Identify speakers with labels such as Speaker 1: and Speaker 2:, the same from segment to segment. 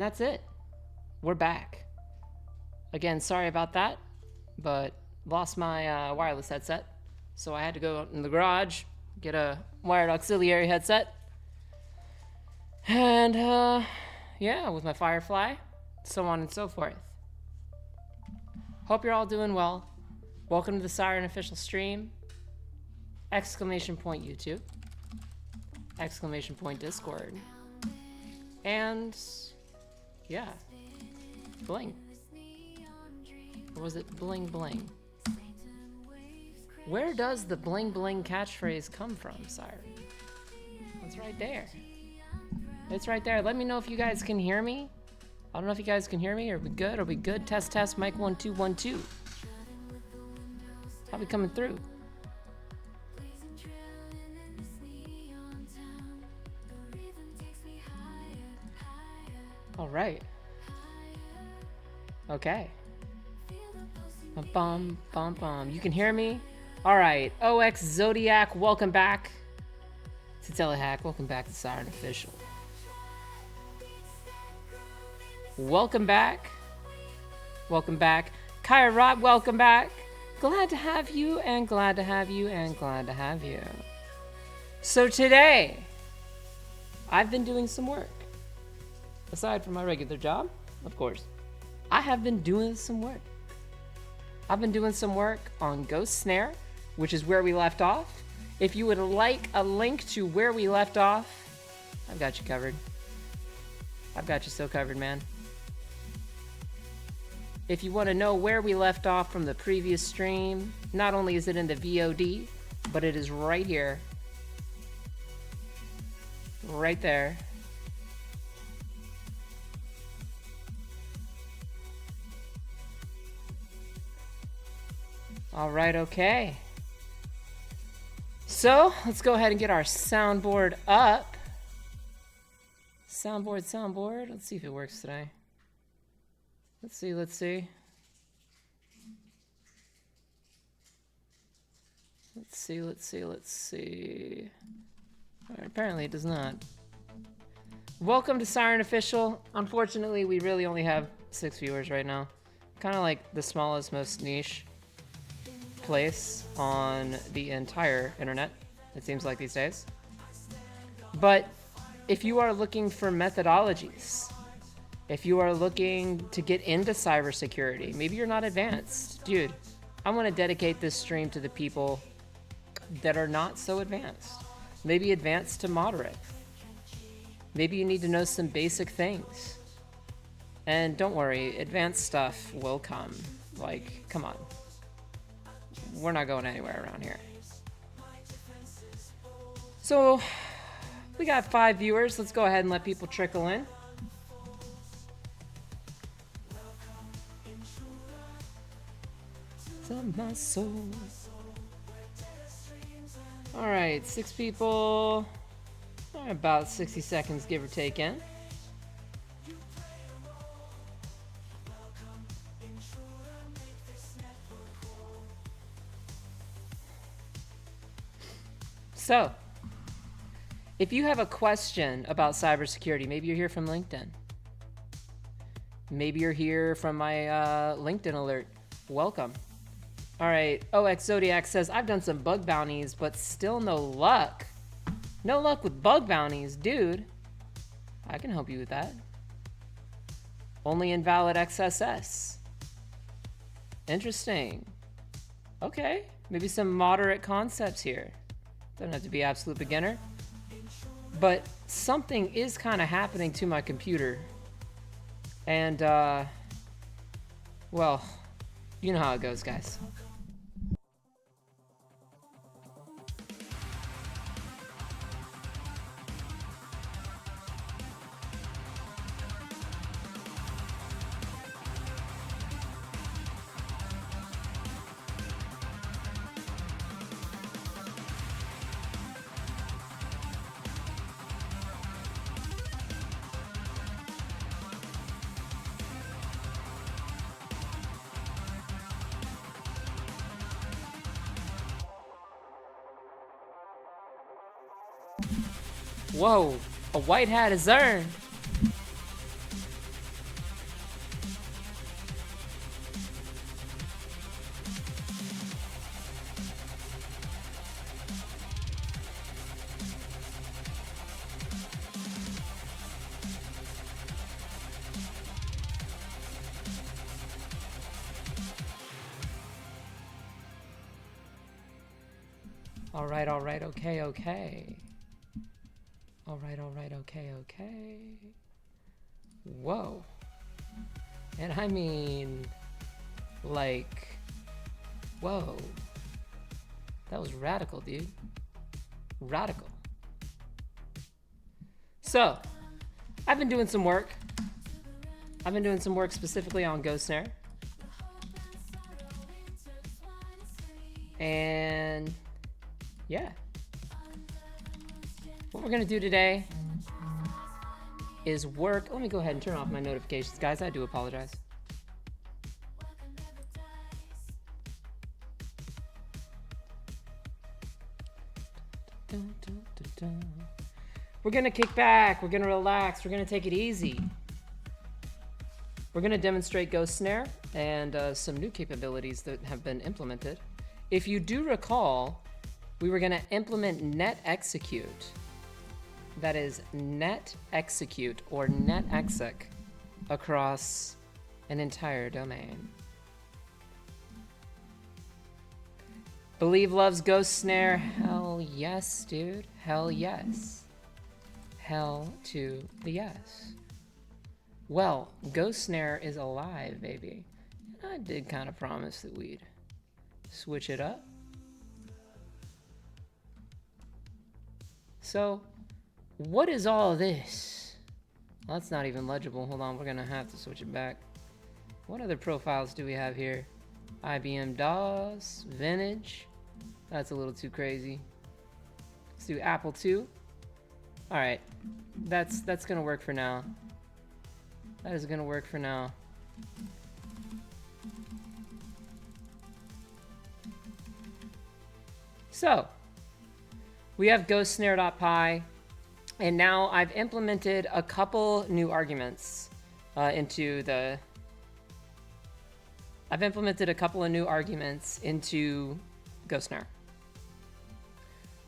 Speaker 1: That's it. We're back. Again, sorry about that, but lost my wireless headset. So I had to go out in the garage, get a wired auxiliary headset. And, yeah, with my Firefly, so on and so forth. Hope you're all doing well. Welcome to the S1REN official stream. Exclamation point YouTube. Exclamation point Discord. And, yeah. Bling. Or was it bling bling? Where does the bling bling catchphrase come from, S1REN? It's right there. It's right there. Let me know if you guys can hear me. I don't know if you guys can hear me. Are we good? Are we good? Test, test, mic 1 2 1 2. How we coming through? All right. Okay. Bum bum bum bum. You can hear me? All right. OX Zodiac, welcome back to Telehack. Welcome back to S1REN official. Welcome back. Welcome back. Kaya Rob, welcome back. Glad to have you, and glad to have you, and glad to have you. So today, I've been doing some work. Aside from my regular job, of course. I have been doing some work. I've been doing some work on GhostSnare, which is where we left off. If you would like a link to where we left off, I've got you covered. I've got you so covered, man. If you want to know where we left off from the previous stream, not only is it in the VOD, but it is right here. Right there. All right, okay. So let's go ahead and get our soundboard up. Soundboard. Let's see if it works today. Let's see. Let's see. All right, apparently it does not. Welcome to S1REN official. Unfortunately, we really only have 6 viewers right now. Kind of like the smallest, most niche place on the entire internet, it seems like these days. But if you are looking for methodologies, if you are looking to get into cybersecurity, maybe you're not advanced, dude, I want to dedicate this stream to the people that are not so advanced, maybe advanced to moderate. Maybe you need to know some basic things, and don't worry, advanced stuff will come. Like, come on. We're not going anywhere around here. So, we got 5 viewers. Let's go ahead and let people trickle in. Of my soul. All right, 6 people. About 60 seconds, give or take in. So, if you have a question about cybersecurity, maybe you're here from LinkedIn. Maybe you're here from my LinkedIn alert. Welcome. All right, OX Zodiac says, I've done some bug bounties, but still no luck. No luck with bug bounties, dude. I can help you with that. Only invalid XSS. Interesting. Okay, maybe some moderate concepts here. Doesn't have to be absolute beginner. But something is kind of happening to my computer. And, well, you know how it goes, guys. Whoa, a white hat is earned. All right, okay, okay. All right, okay, okay. Whoa. And I mean, like, whoa. That was radical, dude. Radical. So, I've been doing some work. I've been doing some work specifically on GhostSnare. And yeah. What we're gonna do today is work. Let me go ahead and turn off my notifications, guys. I do apologize. We're gonna kick back, we're gonna relax, we're gonna take it easy. We're gonna demonstrate GhostSnare and some new capabilities that have been implemented. If you do recall, we were gonna implement net execute. That is net execute or net exec across an entire domain. Believe loves GhostSnare. Hell yes, dude. Hell yes. Hell to the yes. Well, GhostSnare is alive, baby. And I did kind of promise that we'd switch it up. So, what is all this? Well, that's not even legible. Hold on, we're gonna have to switch it back. What other profiles do we have here? IBM DOS, Vintage. That's a little too crazy. Let's do Apple II. All right, that's gonna work for now. That is gonna work for now. So, we have GhostSnare.py, and now I've implemented a couple new arguments into GhostSnare.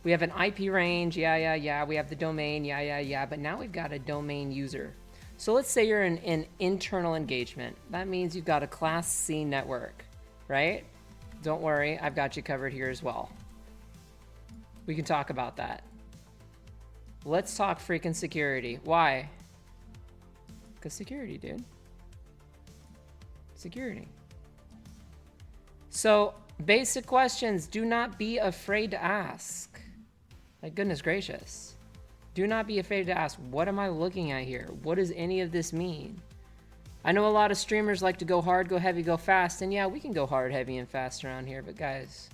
Speaker 1: We have an IP range, yeah. We have the domain, yeah. But now we've got a domain user. So let's say you're in an internal engagement. That means you've got a Class C network, right? Don't worry, I've got you covered here as well. We can talk about that. Let's talk freaking security. Why? Because security, dude. Security. So, basic questions. Do not be afraid to ask. Like, goodness gracious. Do not be afraid to ask, what am I looking at here? What does any of this mean? I know a lot of streamers like to go hard, go heavy, go fast. And yeah, we can go hard, heavy, and fast around here. But guys,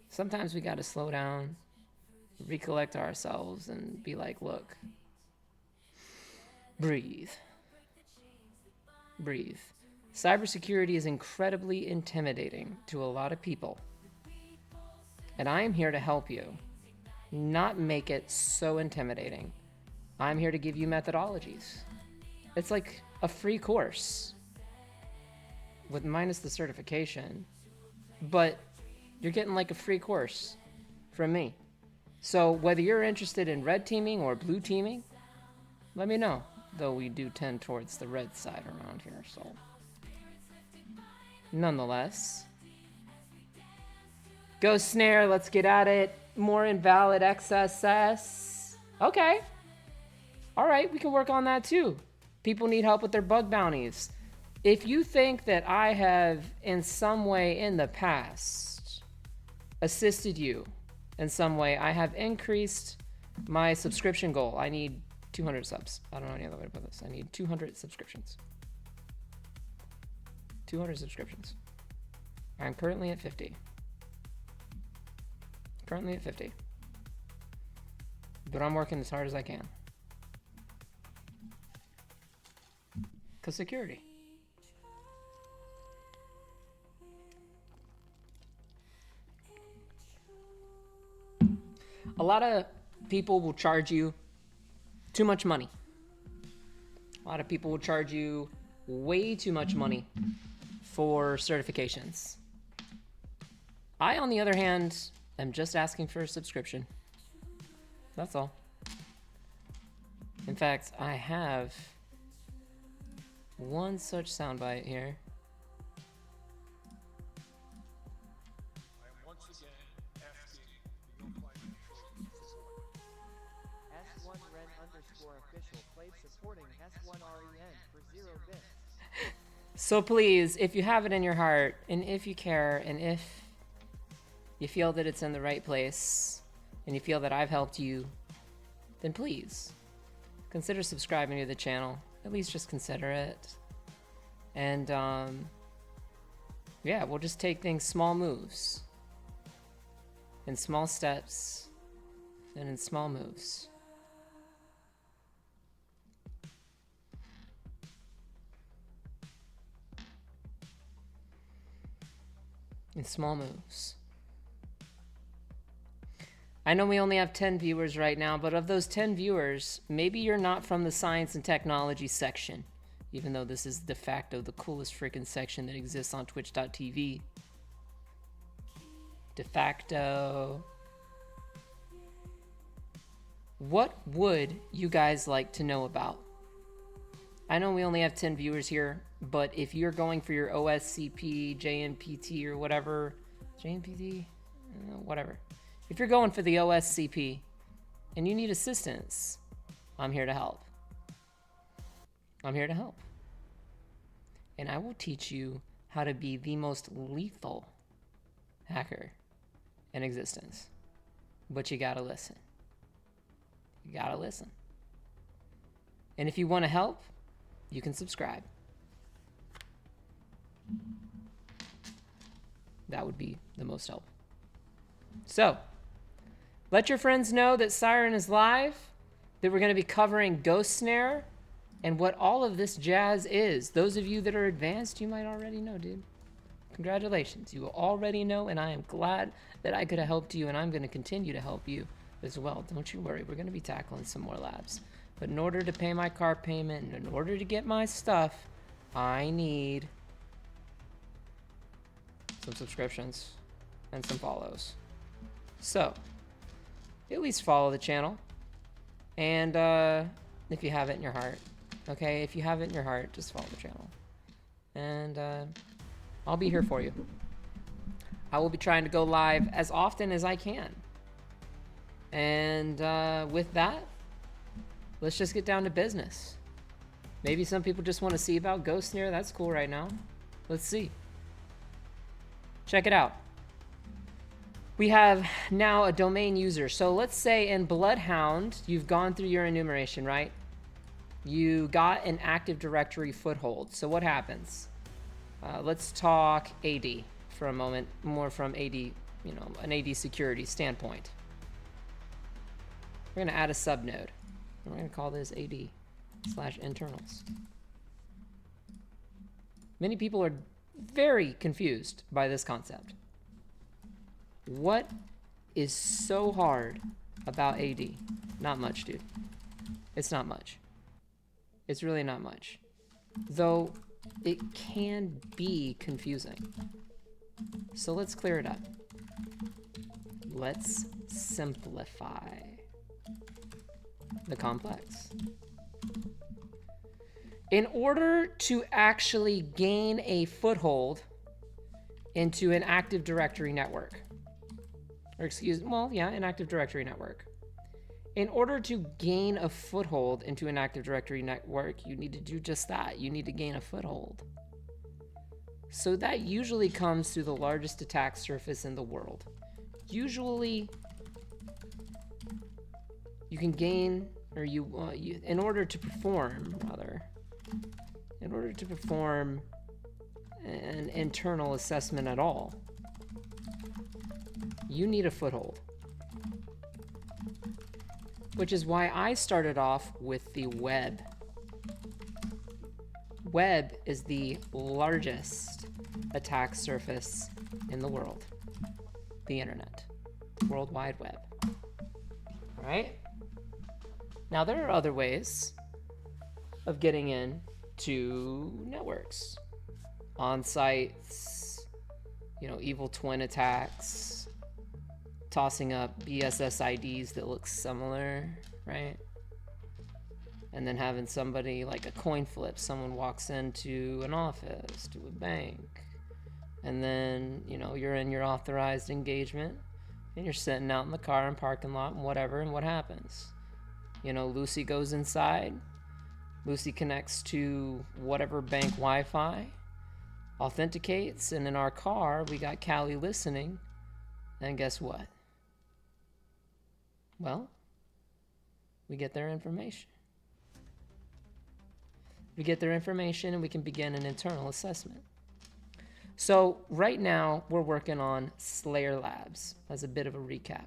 Speaker 1: sometimes we got to slow down, recollect ourselves, and be like, look, breathe. Breathe. Cybersecurity is incredibly intimidating to a lot of people. And I am here to help you not make it so intimidating. I'm here to give you methodologies. It's like a free course with minus the certification, but you're getting like a free course from me. So whether you're interested in red teaming or blue teaming, let me know. Though we do tend towards the red side around here, so. Nonetheless. GhostSnare, let's get at it. More invalid XSS. Okay. All right, we can work on that too. People need help with their bug bounties. If you think that I have in some way in the past assisted you in some way, I have increased my subscription goal. I need 200 subs. I don't know any other way to put this. I need 200 subscriptions. 200 subscriptions. I'm currently at 50. Currently at 50. But I'm working as hard as I can. Because security. A lot of people will charge you too much money. A lot of people will charge you way too much money for certifications. I, on the other hand, am just asking for a subscription. That's all. In fact, I have one such soundbite here.
Speaker 2: S1REN played supporting S1REN for 0 bits.
Speaker 1: So please, if you have it in your heart, and if you care, and if you feel that it's in the right place, and you feel that I've helped you, then please consider subscribing to the channel. At least just consider it. And yeah, we'll just take things small moves, in small steps, and in small moves. In small moves. I know we only have 10 viewers right now, but of those 10 viewers, maybe you're not from the science and technology section, even though this is de facto the coolest freaking section that exists on twitch.tv. De facto. What would you guys like to know about? I know we only have 10 viewers here, but if you're going for your OSCP, JMPT, or whatever, JMPT, whatever. If you're going for the OSCP and you need assistance, I'm here to help. I'm here to help. And I will teach you how to be the most lethal hacker in existence. But you gotta listen. You gotta listen. And if you want to help, you can subscribe. That would be the most help. So, let your friends know that Siren is live, that we're going to be covering GhostSnare, and what all of this jazz is. Those of you that are advanced, you might already know, dude. Congratulations. You already know, and I am glad that I could have helped you, and I'm going to continue to help you as well. Don't you worry. We're going to be tackling some more labs. But in order to pay my car payment, and in order to get my stuff, I need some subscriptions and some follows. So, at least follow the channel. And if you have it in your heart, okay? If you have it in your heart, just follow the channel. And I'll be here for you. I will be trying to go live as often as I can. And with that, let's just get down to business. Maybe some people just want to see about GhostSnare. That's cool right now. Let's see. Check it out. We have now a domain user. So let's say in Bloodhound, you've gone through your enumeration, right? You got an Active Directory foothold. So what happens? Let's talk AD for a moment, more from AD, you know, an AD security standpoint. We're going to add a subnode. We're going to call this AD/internals. Many people are very confused by this concept. What is so hard about AD? Not much, dude. It's not much. It's really not much. Though it can be confusing. So let's clear it up. Let's simplify the complex. In order to actually gain a foothold into an Active Directory network, or an Active Directory network. In order to gain a foothold into an Active Directory network, you need to do just that. You need to gain a foothold. So that usually comes through the largest attack surface in the world. Usually, you can gain, or in order to perform an internal assessment at all, you need a foothold. Which is why I started off with the web. Web is the largest attack surface in the world. The internet. World Wide Web. All right? Now there are other ways of getting in to networks. On-sites, evil twin attacks, tossing up BSS IDs that look similar, right? And then having somebody, like a coin flip, someone walks into an office, to a bank, and then, you're in your authorized engagement, and you're sitting out in the car and parking lot and whatever, and what happens? You know, Lucy goes inside. Lucy connects to whatever bank Wi-Fi, authenticates, and in our car, we got Callie listening. And guess what? Well, we get their information. We get their information and we can begin an internal assessment. So right now, we're working on SlayerLabs as a bit of a recap.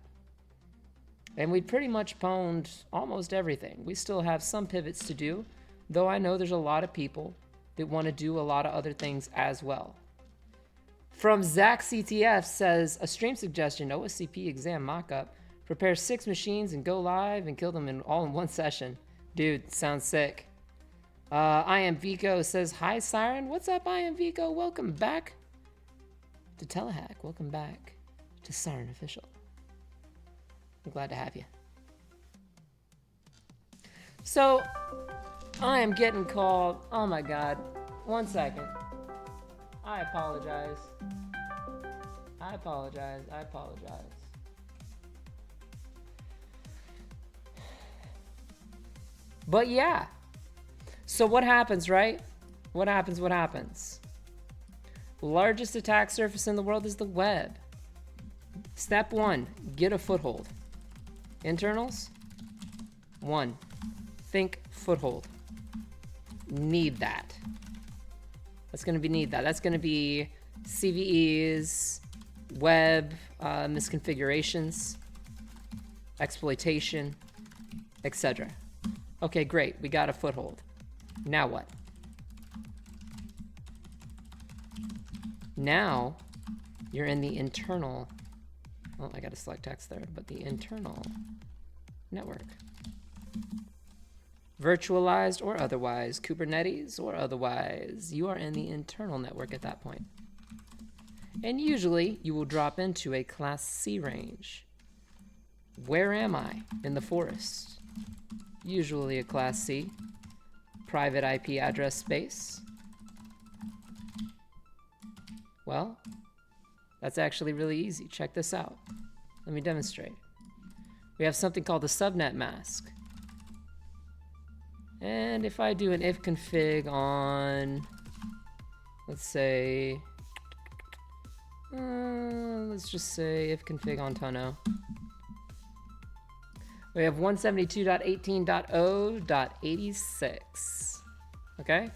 Speaker 1: And we pretty much pwned almost everything. We still have some pivots to do, though I know there's a lot of people that want to do a lot of other things as well. From Zach CTF says, a stream suggestion, OSCP exam mockup. Prepare 6 machines and go live and kill them all in one session. Dude, sounds sick. I am Vico says, hi Siren. What's up, I am Vico? Welcome back to Telehack. Welcome back to Siren Official. I'm glad to have you. So, I am getting called. Oh my god. 1 second. I apologize. I apologize. I apologize. But yeah. So what happens, right? What happens? Largest attack surface in the world is the web. Step 1, get a foothold. Internals? 1, think foothold. Need that. That's going to be need that. That's going to be CVEs, web misconfigurations, exploitation, etc. Okay, great. We got a foothold. Now what? Now you're in the internal. Well, I got to select text there, but the internal network. Virtualized or otherwise, Kubernetes or otherwise, you are in the internal network at that point. And usually you will drop into a Class C range. Where am I? In the forest. Usually a Class C. Private IP address space. Well, that's actually really easy. Check this out. Let me demonstrate. We have something called the subnet mask. And if I do an if config on, let's say, let's just say if config on Tonneau. We have 172.18.0.86. Okay?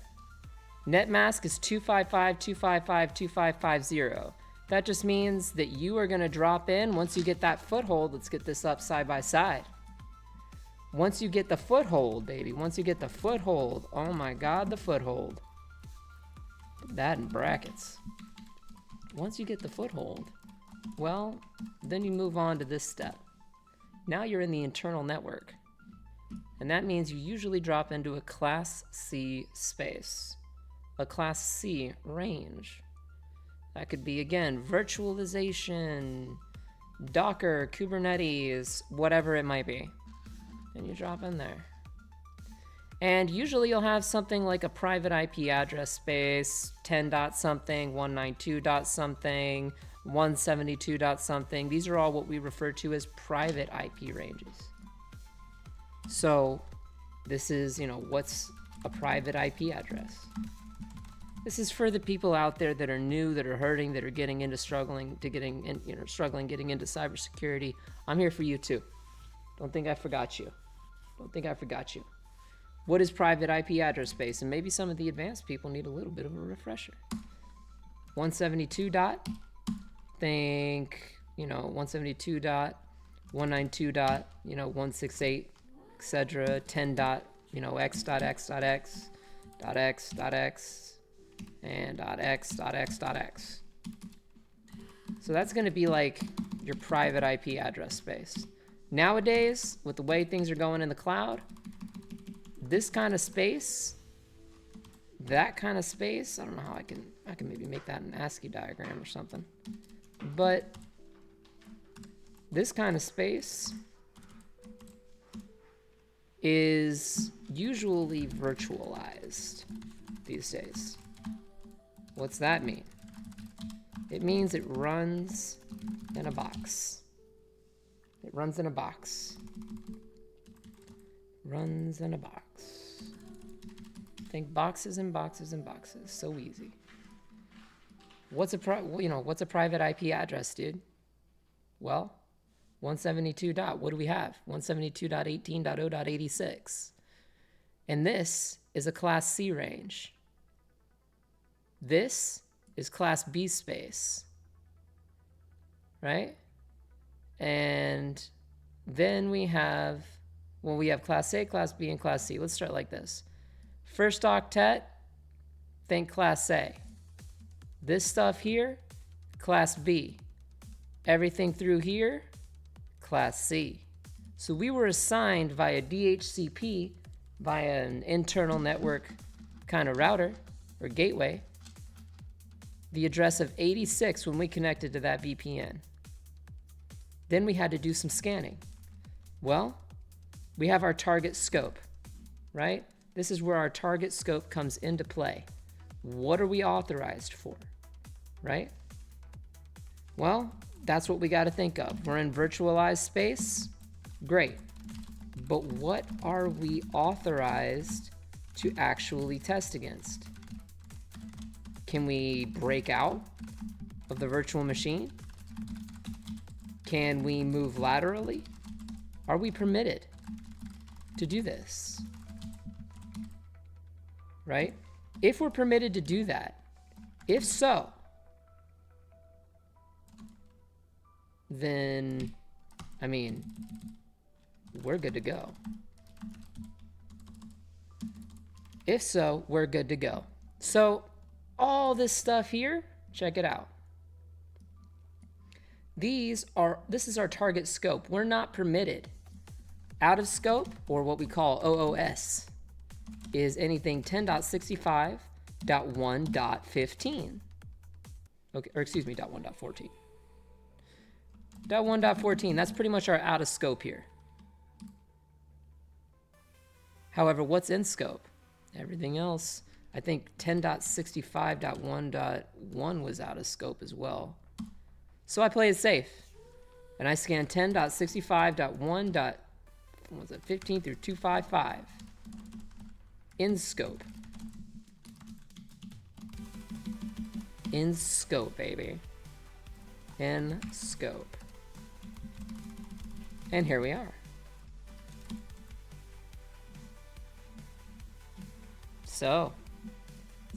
Speaker 1: Netmask is 255.255.2550. That just means that you are going to drop in once you get that foothold. Let's get this up side by side. Once you get the foothold, baby. Once you get the foothold. Oh my god, the foothold. Put that in brackets. Once you get the foothold, well, then you move on to this step. Now you're in the internal network. And that means you usually drop into a Class C space. A Class C range. That could be, again, virtualization, Docker, Kubernetes, whatever it might be. And you drop in there. And usually you'll have something like a private IP address space, 10 dot something, 192 dot something, 172 dot something. These are all what we refer to as private IP ranges. So this is, what's a private IP address? This is for the people out there that are new, that are hurting, that are getting into struggling getting into cybersecurity. I'm here for you too. Don't think I forgot you. Don't think I forgot you. What is private IP address space? And maybe some of the advanced people need a little bit of a refresher. 172 dot, think, 172 dot, 192 dot, 168, etc. 10 dot, x dot x dot x dot x dot x and dot x dot x dot x. So that's going to be like your private IP address space. Nowadays, with the way things are going in the cloud, this kind of space, that kind of space, I don't know how I can maybe make that an ASCII diagram or something. But this kind of space is usually virtualized these days. What's that mean? It means it runs in a box. It runs in a box. Runs in a box. Think boxes and boxes and boxes. So easy. What's a private IP address, dude? Well, 172 dot. What do we have? 172.18.0.86. And this is a class C range. This is class B space. Right? And then we have class A, class B, and class C. Let's start like this. First octet, think class A. This stuff here, class B. Everything through here, class C. So we were assigned via DHCP, via an internal network kind of router or gateway, the address of 86 when we connected to that VPN. Then we had to do some scanning. Well, we have our target scope, right? This is where our target scope comes into play. What are we authorized for, right? Well, that's what we got to think of. We're in virtualized space. Great. But what are we authorized to actually test against? Can we break out of the virtual machine? Can we move laterally? Are we permitted to do this? Right? If we're permitted to do that, if so, then, I mean, we're good to go. If so, we're good to go. So all this stuff here, check it out. This is our target scope. We're not permitted. Out of scope, or what we call OOS, is anything 10.65.1.15. Okay, or excuse me, .1.14. .1.14, that's pretty much our out of scope here. However, what's in scope? Everything else. I think 10.65.1.1 was out of scope as well. So I play it safe. And I scan 10.65.1.15 through 255. In scope. In scope, baby. In scope. And here we are. So,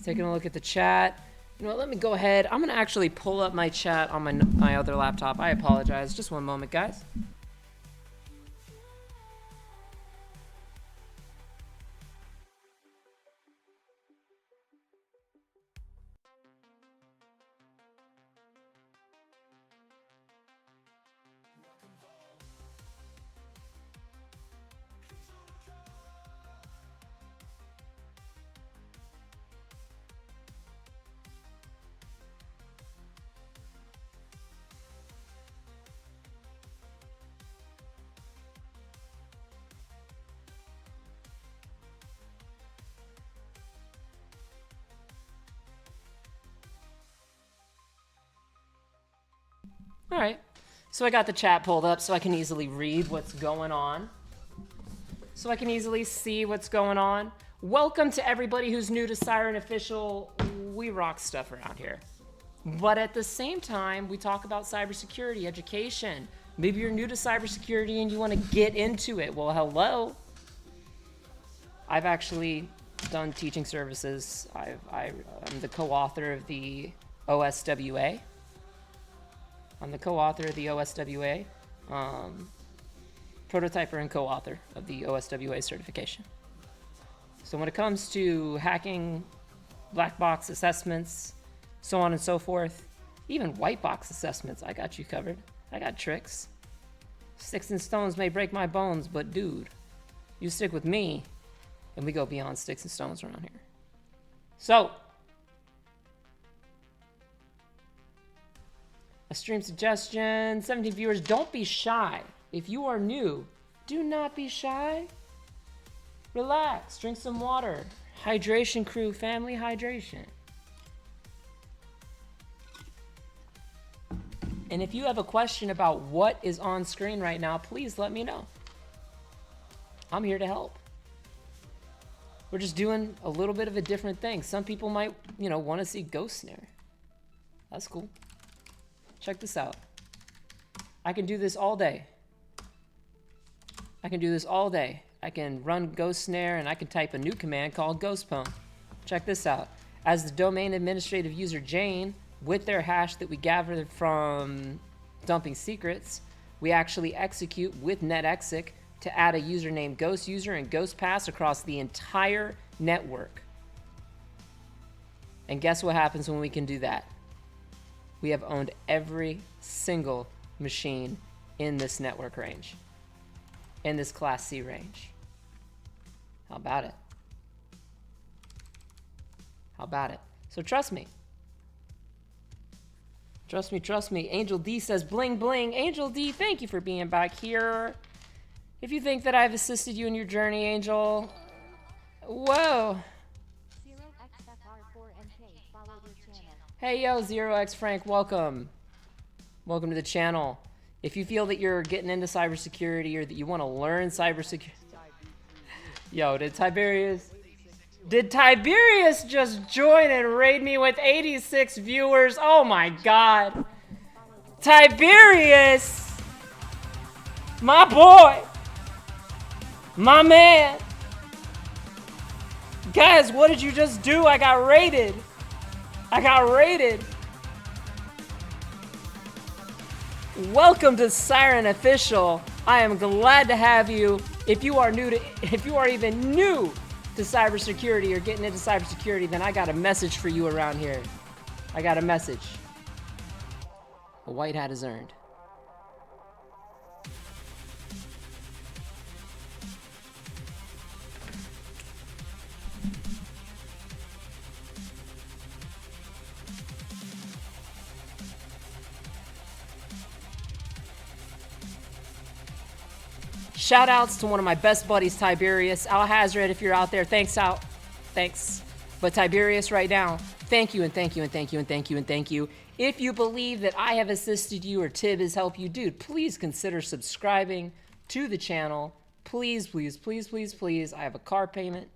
Speaker 1: taking a look at the chat. You know what, let me go ahead. I'm going to actually pull up my chat on my other laptop. I apologize. Just one moment, guys. All right, so I got the chat pulled up so I can easily read what's going on. So I can easily see what's going on. Welcome to everybody who's new to S1REN Official. We rock stuff around here. But at the same time, we talk about cybersecurity education. Maybe you're new to cybersecurity and you want to get into it. Well, hello. I've actually done teaching services. I'm the co-author of the OSWA. I'm the co-author of the OSWA, prototyper and co-author of the OSWA certification. So when it comes to hacking, black box assessments, so on and so forth, even white box assessments, I got you covered. I got tricks. Sticks and stones may break my bones, but dude, you stick with me, and we go beyond sticks and stones around here. So, a stream suggestion, 17 viewers, don't be shy. If you are new, do not be shy. Relax, drink some water. Hydration crew, family hydration. And if you have a question about what is on screen right now, please let me know. I'm here to help. We're just doing a little bit of a different thing. Some people might, you know, want to see GhostSnare. That's cool. Check this out. I can do this all day. I can do this all day. I can run GhostSnare and I can type a new command called GhostPwn. Check this out. As the domain administrative user Jane, with their hash that we gathered from dumping secrets, we actually execute with netexec to add a user named Ghost User and Ghost Pass across the entire network. And guess what happens when we can do that? We have owned every single machine in this network range, in this Class C range. How about it? How about it? So trust me. Trust me, trust me. Angel D says, bling, bling. Angel D, thank you for being back here. If you think that I've assisted you in your journey, Angel, whoa.
Speaker 3: 0xFR4NK, follow your channel.
Speaker 1: Hey, yo, 0x Frank, welcome. Welcome to the channel. If you feel that you're getting into cybersecurity or that you want to learn cybersecurity. Yo, did Tiberius just join and raid me with 86 viewers? Oh my god. Tiberius! My boy! My man! Guys, what did you just do? I got raided. I got raided. Welcome to S1REN Official. I am glad to have you. If you are even new to cybersecurity or getting into cybersecurity, then I got a message for you around here. I got a message. A white hat is earned. Shout outs to one of my best buddies, Tiberius. Al Hazred, if you're out there, thanks out. Thanks. But Tiberius right now, thank you and thank you and thank you and thank you and thank you. If you believe that I have assisted you or Tib has helped you, dude, please consider subscribing to the channel. Please, please, please, please, please. I have a car payment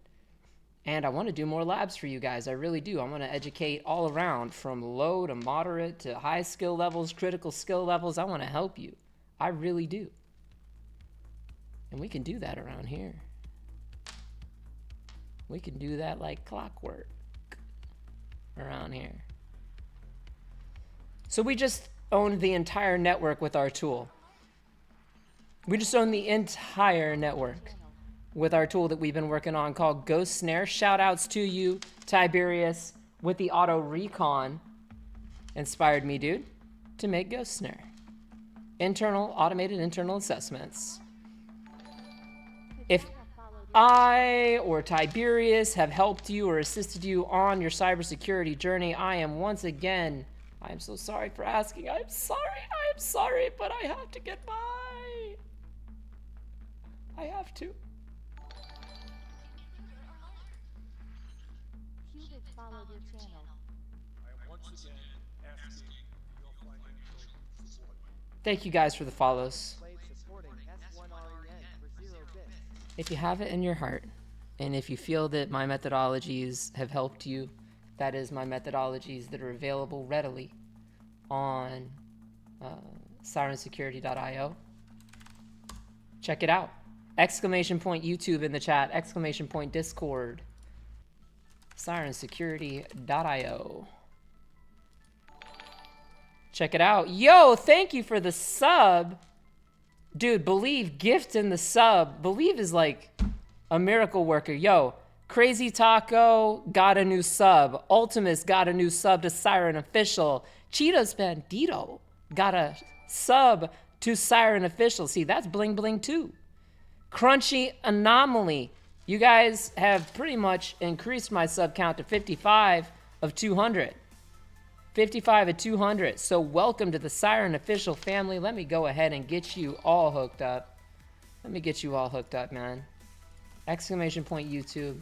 Speaker 1: and I want to do more labs for you guys. I really do. I want to educate all around from low to moderate to high skill levels, critical skill levels. I want to help you. I really do. And we can do that around here. We can do that like clockwork around here. So we just owned the entire network with our tool. We just own the entire network with our tool that we've been working on called GhostSnare. Shout outs to you, Tiberius, with the auto recon. Inspired me, dude, to make GhostSnare. Automated internal assessments. If I or Tiberius have helped you or assisted you on your cybersecurity journey, I am so sorry for asking. I'm sorry, but I have to get by. I have to.
Speaker 3: Cubic followed your channel.
Speaker 1: Thank you guys for the follows.
Speaker 2: Supporting S1REN for 0 bits.
Speaker 1: If you have it in your heart, and if you feel that my methodologies have helped you, that is my methodologies that are available readily on cybersecurity.io. Check it out. Exclamation point YouTube in the chat, exclamation point Discord. cybersecurity.io. Check it out. Yo, thank you for the sub. Dude, Believe gift in the sub. Believe is like a miracle worker. Yo, Crazy Taco got a new sub. Ultimus got a new sub to S1REN Official. Cheetah's Bandito got a sub to S1REN Official. See, that's bling bling too. Crunchy Anomaly. You guys have pretty much increased my sub count to 55 of 200. 55 of 200. So welcome to the S1REN Official family. Let me go ahead and get you all hooked up. Let me get you all hooked up, man. Exclamation point YouTube.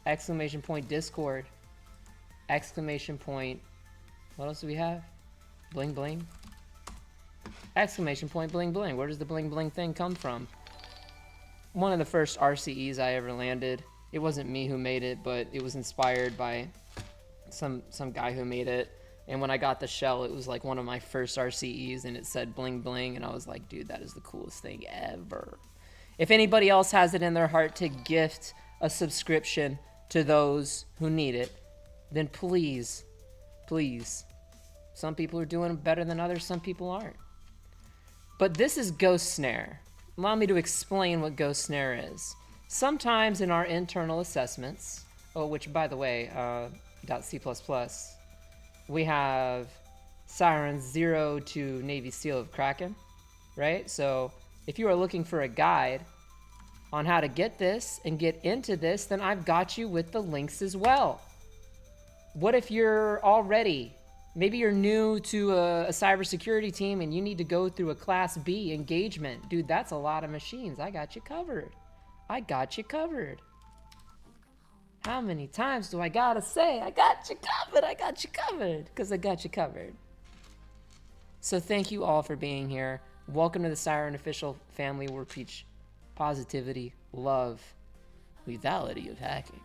Speaker 1: Exclamation point Discord. Exclamation point. What else do we have? Bling bling. Exclamation point bling bling. Where does the bling bling thing come from? One of the first RCEs I ever landed It wasn't me who made it, but it was inspired by some guy who made it. And when I got the shell, it was like one of my first RCEs, and it said bling bling, and I was like, dude, that is the coolest thing ever. If anybody else has it in their heart to gift a subscription to those who need it, then please, please. Some people are doing better than others, some people aren't. But this is GhostSnare. Allow me to explain what GhostSnare is. Sometimes in our internal assessments, which by the way, .C++, we have Siren 0 to Navy SEAL of Kraken, right? So if you are looking for a guide on how to get this and get into this, then I've got you with the links as well. What if you're already, maybe you're new to a cybersecurity team and you need to go through a Class B engagement? Dude, that's a lot of machines. I got you covered. I got you covered. How many times do I gotta say, I got you covered, I got you covered, because I got you covered. So thank you all for being here. Welcome to the Siren Official family where we preach positivity, love, lethality of hacking.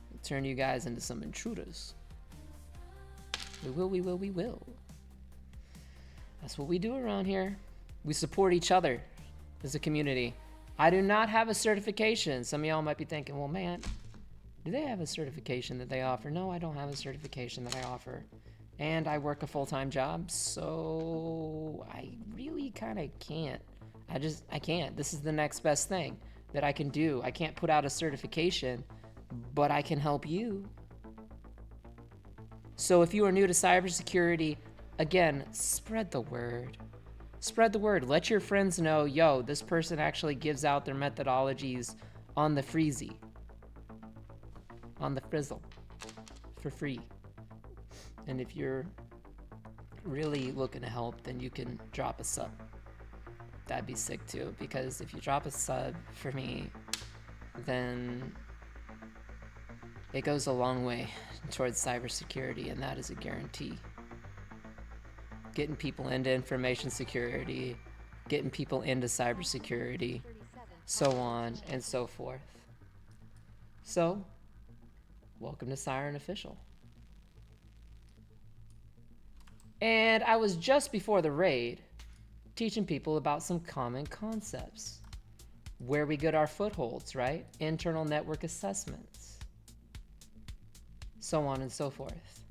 Speaker 1: We'll turn you guys into some intruders. We will. That's what we do around here. We support each other as a community. I do not have a certification. Some of y'all might be thinking, well, man, do they have a certification that they offer? No, I don't have a certification that I offer. And I work a full-time job, so I really kind of can't. I can't. This is the next best thing that I can do. I can't put out a certification, but I can help you. So if you are new to cybersecurity, again, spread the word. Spread the word. Let your friends know, yo, this person actually gives out their methodologies on the freezy. On the frizzle. For free. And if you're really looking to help, then you can drop a sub. That'd be sick too, because if you drop a sub for me, then it goes a long way towards cybersecurity, and that is a guarantee. Getting people into information security, getting people into cybersecurity, so on and so forth. So, welcome to Siren Official. And I was just before the raid teaching people about some common concepts. Where we get our footholds, right? Internal network assessments. So on and so forth.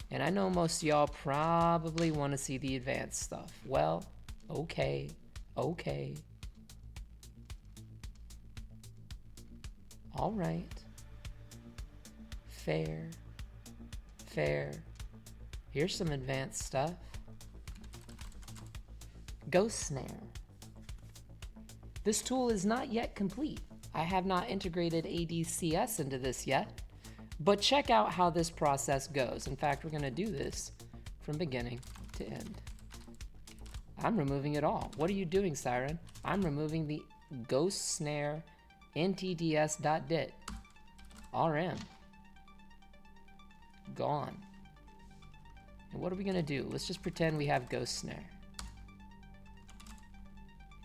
Speaker 1: And I know most of y'all probably want to see the advanced stuff. Well, okay. All right. Fair. Here's some advanced stuff. GhostSnare. This tool is not yet complete. I have not integrated ADCS into this yet. But check out how this process goes. In fact, we're going to do this from beginning to end. I'm removing it all. What are you doing, Siren? I'm removing the GhostSnare ntds.dit. RM. Gone. And what are we going to do? Let's just pretend we have GhostSnare.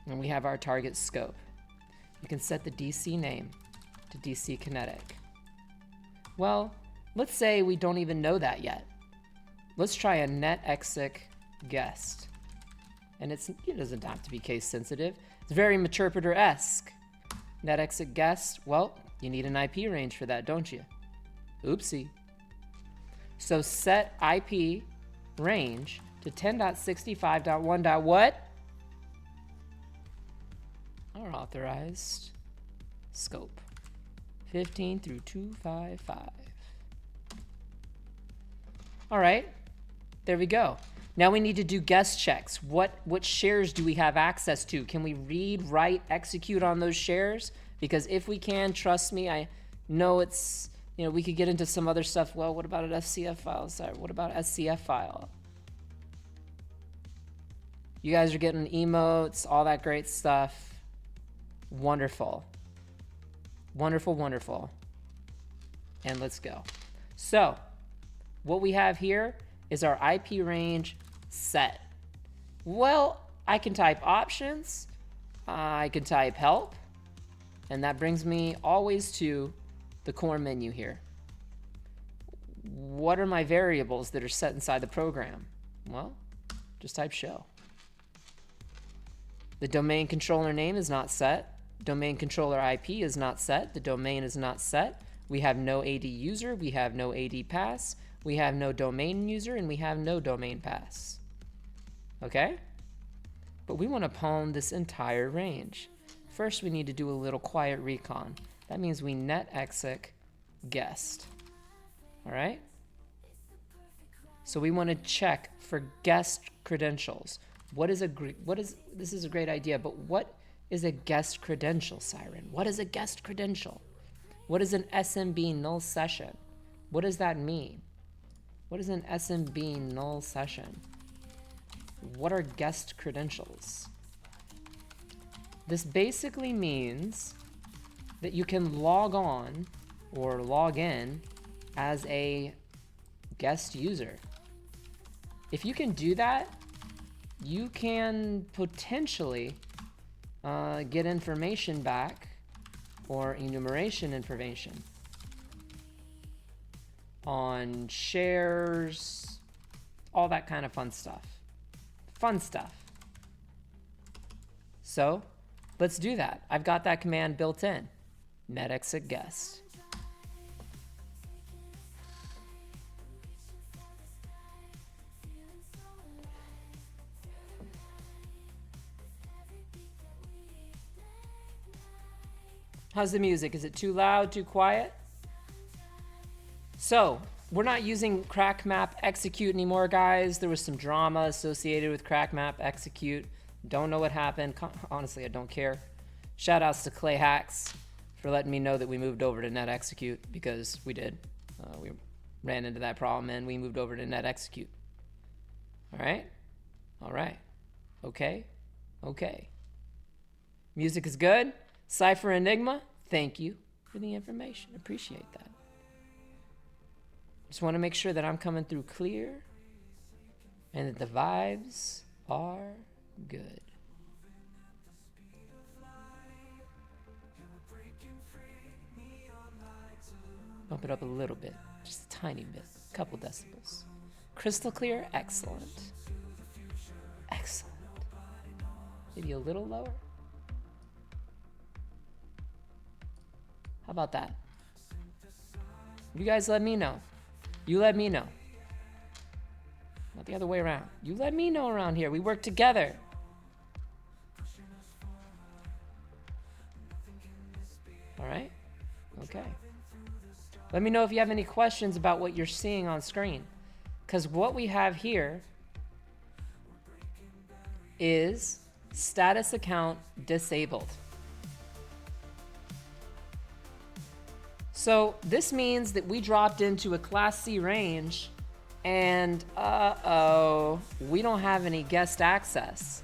Speaker 1: And we have our target scope. You can set the DC name to DC kinetic. Well, let's say we don't even know that yet. Let's try a netexec guest. And it doesn't have to be case sensitive. It's very Meterpreter-esque. Netexec guest, well, you need an IP range for that, don't you? Oopsie. So set IP range to 10.65.1. What? Our authorized scope. 15 through 255. All right, there we go. Now we need to do guest checks. What shares do we have access to? Can we read, write, execute on those shares? Because if we can, trust me, I know it's, we could get into some other stuff. Well, what about an SCF file? Sorry, what about SCF file? You guys are getting emotes, all that great stuff. Wonderful. Wonderful. And let's go. So, what we have here is our IP range set. Well, I can type options. I can type help. And that brings me always to the core menu here. What are my variables that are set inside the program? Well, just type show. The domain controller name is not set. Domain controller IP is not set. The domain is not set. We have no AD user. We have no AD pass. We have no domain user, and we have no domain pass. Okay? But we want to pawn this entire range. First, we need to do a little quiet recon. That means we net exec guest. All right? So we want to check for guest credentials. This is a great idea, but what is a guest credential, Siren? What is a guest credential? What is an SMB null session? What does that mean? What is an SMB null session? What are guest credentials? This basically means that you can log on or log in as a guest user. If you can do that, you can potentially get information back or enumeration information on shares, all that kind of fun stuff. Fun stuff. So let's do that. I've got that command built in. Net exec guest. How's the music? Is it too loud, too quiet? So, we're not using crack map execute anymore, guys. There was some drama associated with crack map execute. Don't know what happened. Honestly, I don't care. Shout outs to Clay Hacks for letting me know that we moved over to net execute, because we did. We ran into that problem and we moved over to net execute. All right? All right. Okay. Okay. Music is good. Cypher Enigma, thank you for the information. Appreciate that. Just want to make sure that I'm coming through clear and that the vibes are good. Bump it up a little bit, just a tiny bit, a couple decibels. Crystal clear, excellent. Excellent. Maybe a little lower. How about that? You guys let me know. You let me know. Not the other way around. You let me know around here. We work together. All right? Okay. Let me know if you have any questions about what you're seeing on screen. Because what we have here is status account disabled. So this means that we dropped into a Class C range and we don't have any guest access.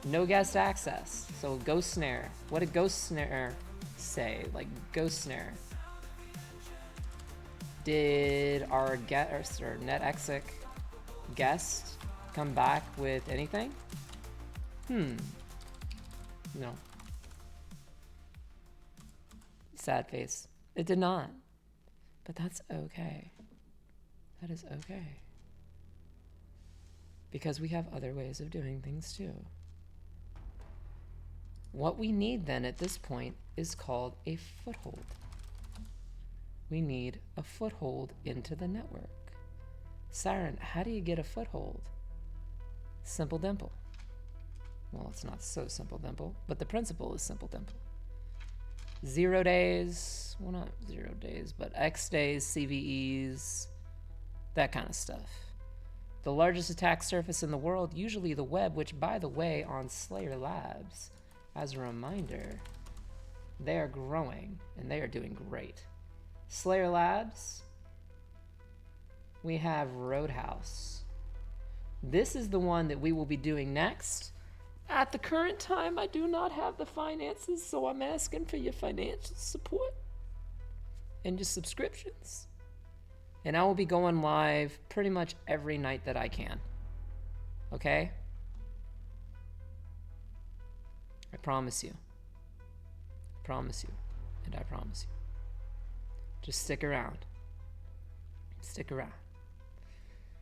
Speaker 1: No guest access. So GhostSnare. What did GhostSnare say? Like GhostSnare. Did our guest or net exec guest come back with anything? No. Sad face. It did not. But that's okay. That is okay. Because we have other ways of doing things too. What we need then at this point is called a foothold. We need a foothold into the network. Siren, how do you get a foothold? Simple dimple. Well, it's not so simple dimple, but the principle is simple dimple. 0 days, well, not 0 days, but X days, CVEs, that kind of stuff. The largest attack surface in the world, usually the web, which, by the way, on SlayerLabs, as a reminder, they are growing and they are doing great. SlayerLabs, we have Roadhouse. This is the one that we will be doing next. At the current time, I do not have the finances, so I'm asking for your financial support and your subscriptions. And I will be going live pretty much every night that I can. Okay? I promise you. Promise you. And I promise you. Just stick around. Stick around.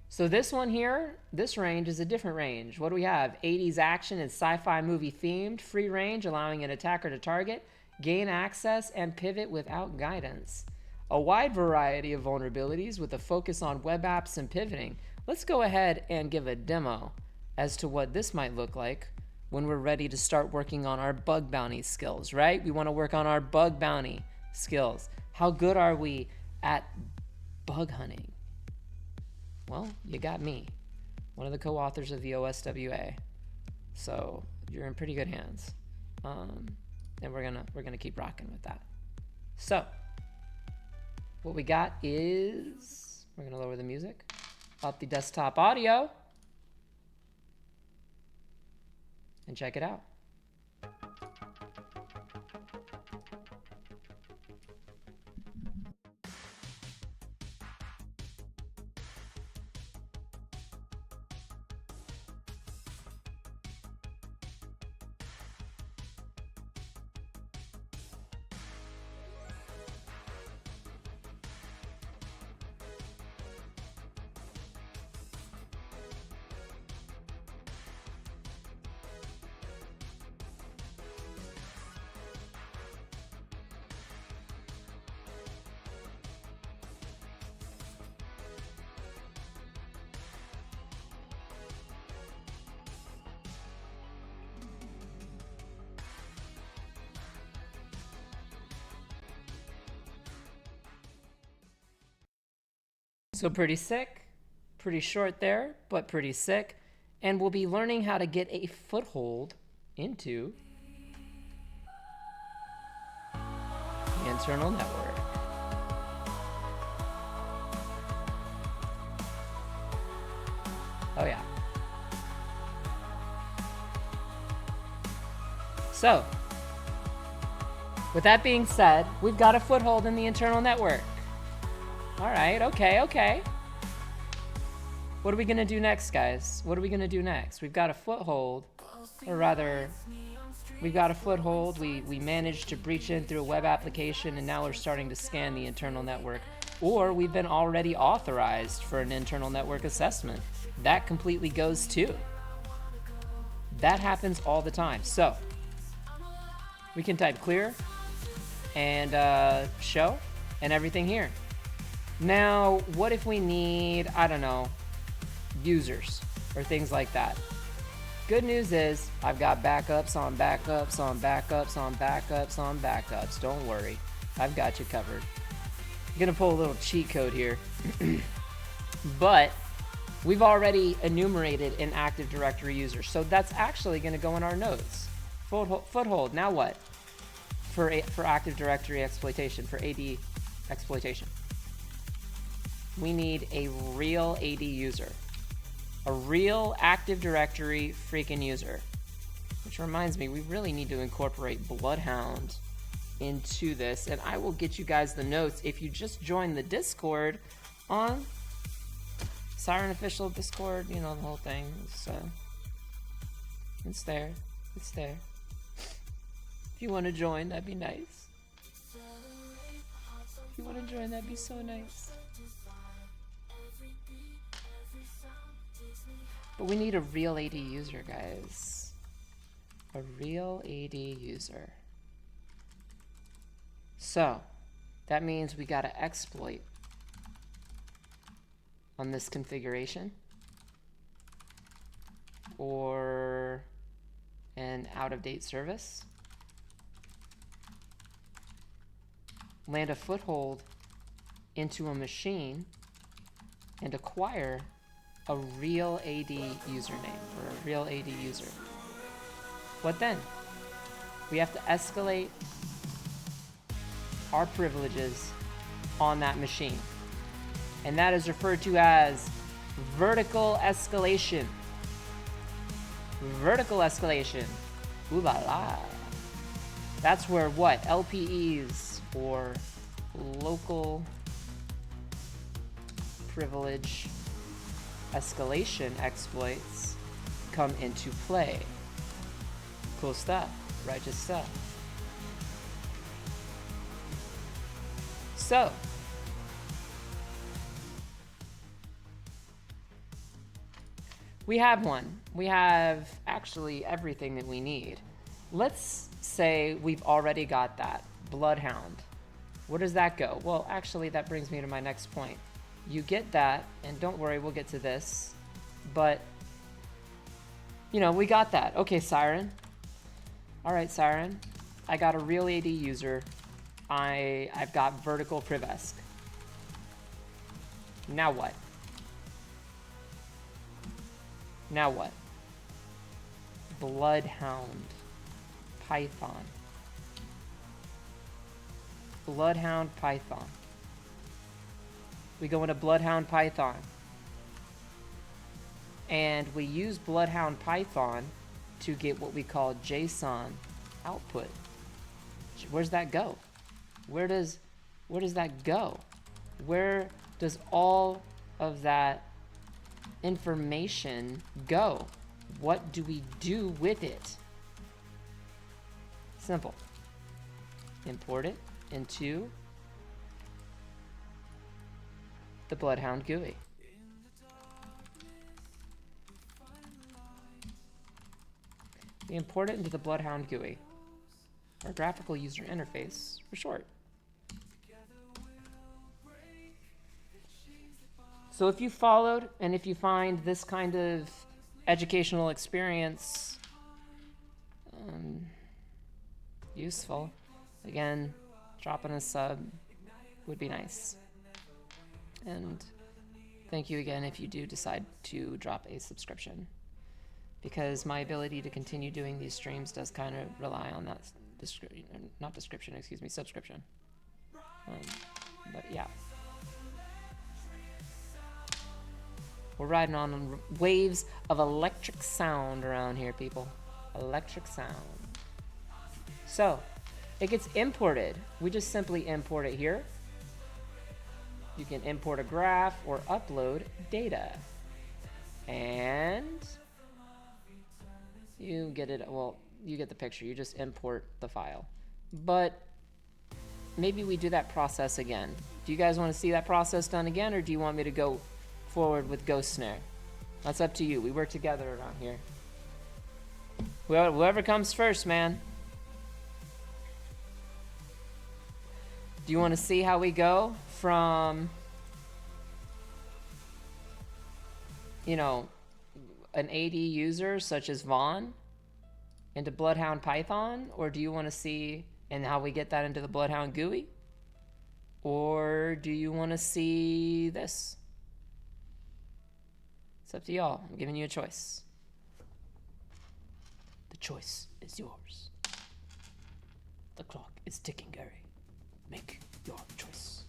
Speaker 1: So this one here, this range is a different range. What do we have? 80s action and sci-fi movie themed. Free range, allowing an attacker to target, gain access, and pivot without guidance. A wide variety of vulnerabilities with a focus on web apps and pivoting. Let's go ahead and give a demo as to what this might look like when we're ready to start working on our bug bounty skills, right? We want to work on our bug bounty skills. How good are we at bug hunting? Well, you got me, one of the co-authors of the OSWA. So you're in pretty good hands. And we're gonna keep rocking with that. So what we got is, we're gonna lower the music, up the desktop audio, and check it out. So pretty sick, pretty short there, but pretty sick. And we'll be learning how to get a foothold into the internal network. Oh yeah. So, with that being said, we've got a foothold in the internal network. All right, okay. What are we gonna do next, guys? What are we gonna do next? We've got a foothold, or rather, we've got a foothold. We managed to breach in through a web application, and now we're starting to scan the internal network. Or we've been already authorized for an internal network assessment. That completely goes too. That happens all the time. So, we can type clear and show and everything here. Now, what if we need, I don't know, users or things like that? Good news is I've got backups on backups on backups on backups on backups. Don't worry, I've got you covered. I'm gonna pull a little cheat code here. But we've already enumerated an Active Directory user, so that's actually gonna go in our notes. Foothold, now what? For Active Directory exploitation, for AD exploitation. We need a real AD user. A real Active Directory freaking user. Which reminds me, we really need to incorporate Bloodhound into this, and I will get you guys the notes if you just join the Discord on S1REN Official Discord, you know, the whole thing. It's there. It's there. If you want to join, that'd be nice. If you want to join, that'd be so nice. But we need a real AD user, guys. A real AD user. So, that means we gotta exploit on this configuration or an out-of-date service. Land a foothold into a machine and acquire a real AD username or a real AD user. What then? We have to escalate our privileges on that machine. And that is referred to as vertical escalation. Vertical escalation. Ooh la la. That's where what? LPEs or local privilege escalation exploits come into play. Cool stuff. Righteous stuff. So, we have one. We have actually everything that we need. Let's say we've already got that. Bloodhound. Where does that go? Well, actually, that brings me to my next point. You get that, and don't worry, we'll get to this. But, you know, we got that. Okay, S1REN. All right, S1REN. I got a real AD user. I've got vertical privesk. Now what? Now what? Bloodhound. Python. Bloodhound Python. We go into Bloodhound Python. And we use Bloodhound Python to get what we call JSON output. Where's that go? Where does that go? Where does all of that information go? What do we do with it? Simple. Import it into the Bloodhound GUI. We import it into the Bloodhound GUI, or graphical user interface for short. So if you followed, and if you find this kind of educational experience useful, again, dropping a sub would be nice. And thank you again if you do decide to drop a subscription, because my ability to continue doing these streams does kind of rely on that subscription. But yeah. We're riding on waves of electric sound around here, people. Electric sound. So, it gets imported. We just simply import it here. You can import a graph or upload data. And you get it, well, you get the picture. You just import the file. But maybe we do that process again. Do you guys want to see that process done again, or do you want me to go forward with GhostSnare? That's up to you. We work together around here. Whoever comes first, man. Do you want to see how we go from, you know, an AD user such as Vaughn into Bloodhound Python? Or do you want to see and how we get that into the Bloodhound GUI? Or do you want to see this? It's up to y'all. I'm giving you a choice. The choice is yours. The clock is ticking, Gary. Make your choice.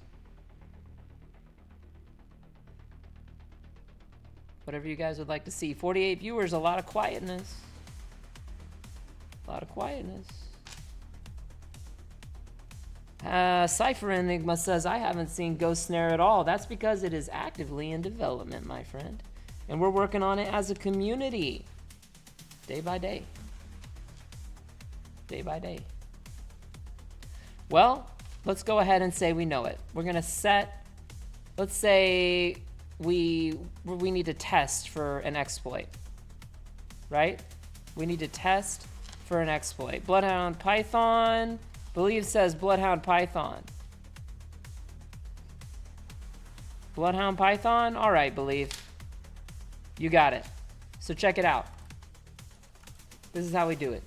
Speaker 1: Whatever you guys would like to see. 48 viewers, a lot of quietness. A lot of quietness. Cypher Enigma says, I haven't seen GhostSnare at all. That's because it is actively in development, my friend. And we're working on it as a community. Day by day. Day by day. Well, let's go ahead and say we know it. We're going to set, let's say we need to test for an exploit. Right? We need to test for an exploit. Bloodhound Python, Believe says Bloodhound Python. Bloodhound Python? All right, Believe. You got it. So check it out. This is how we do it.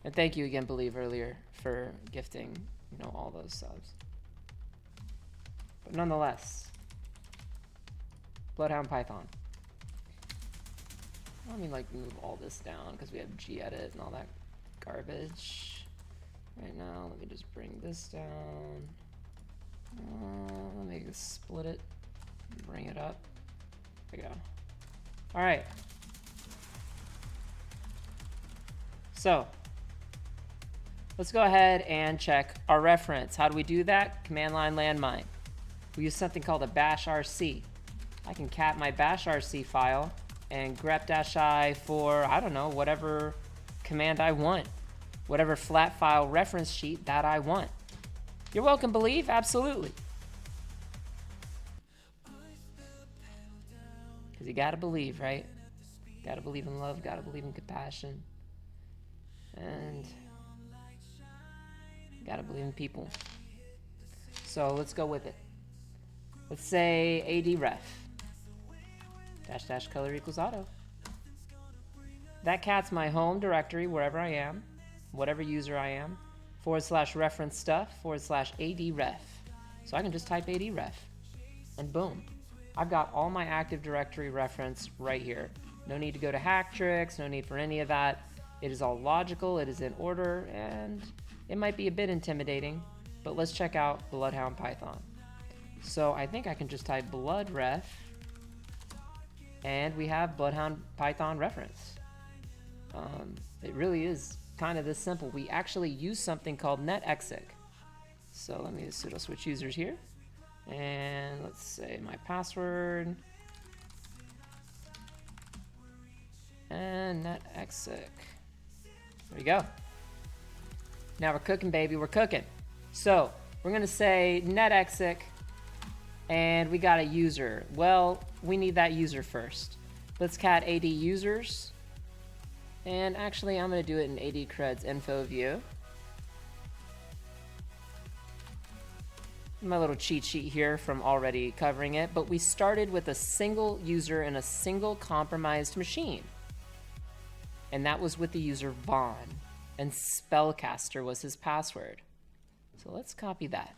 Speaker 1: And thank you again, Believe, earlier for gifting, you know, all those subs. But nonetheless, Bloodhound Python. Let me like move all this down because we have gedit and all that garbage. Right now, let me just bring this down. Let me split it, bring it up. There we go. All right. So let's go ahead and check our reference. How do we do that? Command line landmine. We use something called a bashrc. I can cat my bashrc file and grep-i for, I don't know, whatever command I want. whatever flat file reference sheet that I want. You're welcome, believe, absolutely. Because you gotta believe, right? Gotta believe in love, gotta believe in compassion. And gotta believe in people. So let's go with it. Let's say AD ref. -- color equals auto. That cat's my home directory wherever I am, whatever user I am, / reference stuff / AD ref. So I can just type AD ref and boom. I've got all my Active Directory reference right here. No need to go to hack tricks, no need for any of that. It is all logical, it is in order, and it might be a bit intimidating, but let's check out Bloodhound Python. So I think I can just type blood ref, and we have Bloodhound Python reference. It really is kind of this simple. We actually use something called netexec. So let me sudo switch users here. And let's say my password. And netexec. There we go. Now we're cooking, baby. We're cooking. So we're going to say netexec. And we got a user. Well, we need that user first. Let's cat AD users. And actually, I'm going to do it in AD creds info view. My little cheat sheet here from already covering it, but we started with a single user in a single compromised machine. And that was with the user Vaughn, and Spellcaster was his password. So let's copy that.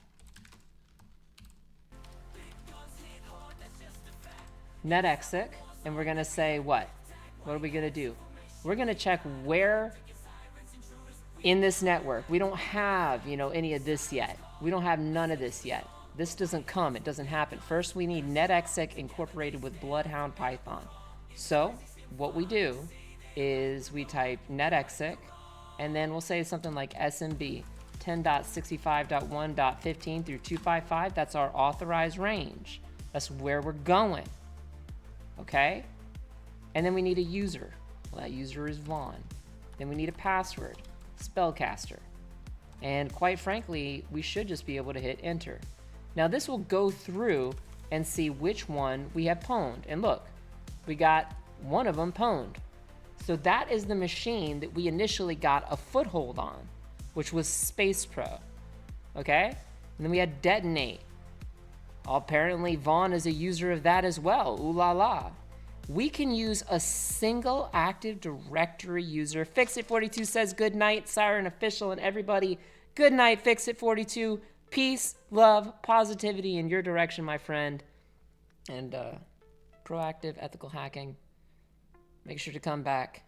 Speaker 1: Netexec, and we're gonna say what? What are we gonna do? We're gonna check where in this network. We don't have, any of this yet. We don't have none of this yet. This doesn't come, it doesn't happen. First, we need netexec incorporated with Bloodhound Python. So what we do is we type netexec, and then we'll say something like SMB 10.65.1.15 through 255. That's our authorized range. That's where we're going. Okay? And then we need a user. Well, that user is Vaughn. Then we need a password, Spellcaster. And quite frankly, we should just be able to hit enter. Now this will go through and see which one we have pwned. And look, we got one of them pwned. So that is the machine that we initially got a foothold on, which was Space Pro. Okay? And then we had detonate. Apparently Vaughn is a user of that as well. Ooh la la. We can use a single Active Directory user. Fixit42 says good night, Siren Official, and everybody. Good night, Fixit42. Peace, love, positivity in your direction, my friend. And proactive ethical hacking. Make sure to come back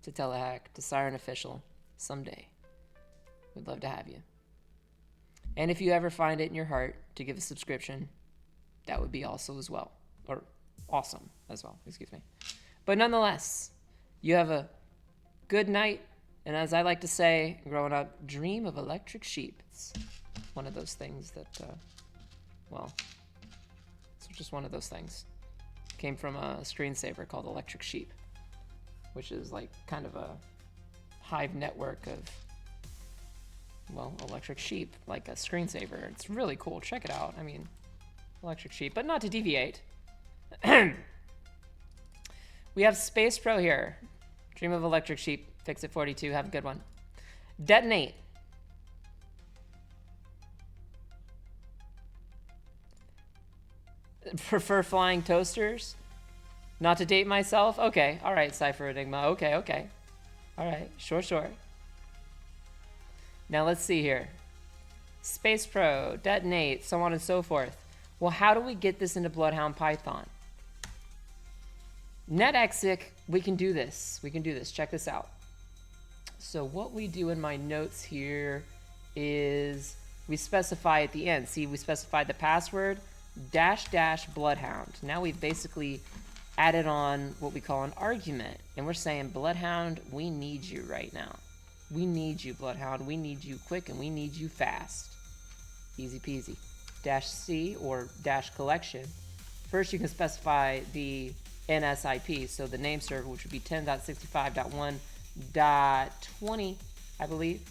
Speaker 1: to Telehack, to Siren Official someday. We'd love to have you. And if you ever find it in your heart to give a subscription, that would be also as well. Or awesome as well, excuse me. But nonetheless, you have a good night, and as I like to say growing up, dream of electric sheep. It's one of those things that it's just one of those things. Came from a screensaver called Electric Sheep, which is like kind of a hive network of electric sheep, like a screensaver. It's really cool. Check it out. I mean, Electric Sheep, but not to deviate. We have Space Pro here. Dream of Electric Sheep. Fixit42. Have a good one. Detonate. Prefer flying toasters? Not to date myself? Okay. All right, Cypher Enigma. Okay. All right. Sure. Now let's see here. Space Pro, detonate, so on and so forth. Well, how do we get this into Bloodhound Python? netexec, we can do this. Check this out. So what we do in my notes here is we specify at the end. See, we specified the password -- Bloodhound. Now we've basically added on what we call an argument. And we're saying, Bloodhound, we need you right now. We need you, Bloodhound. We need you quick and we need you fast. Easy peasy. -C or -collection. First, you can specify the NSIP, so the name server, which would be 10.65.1.20 I believe.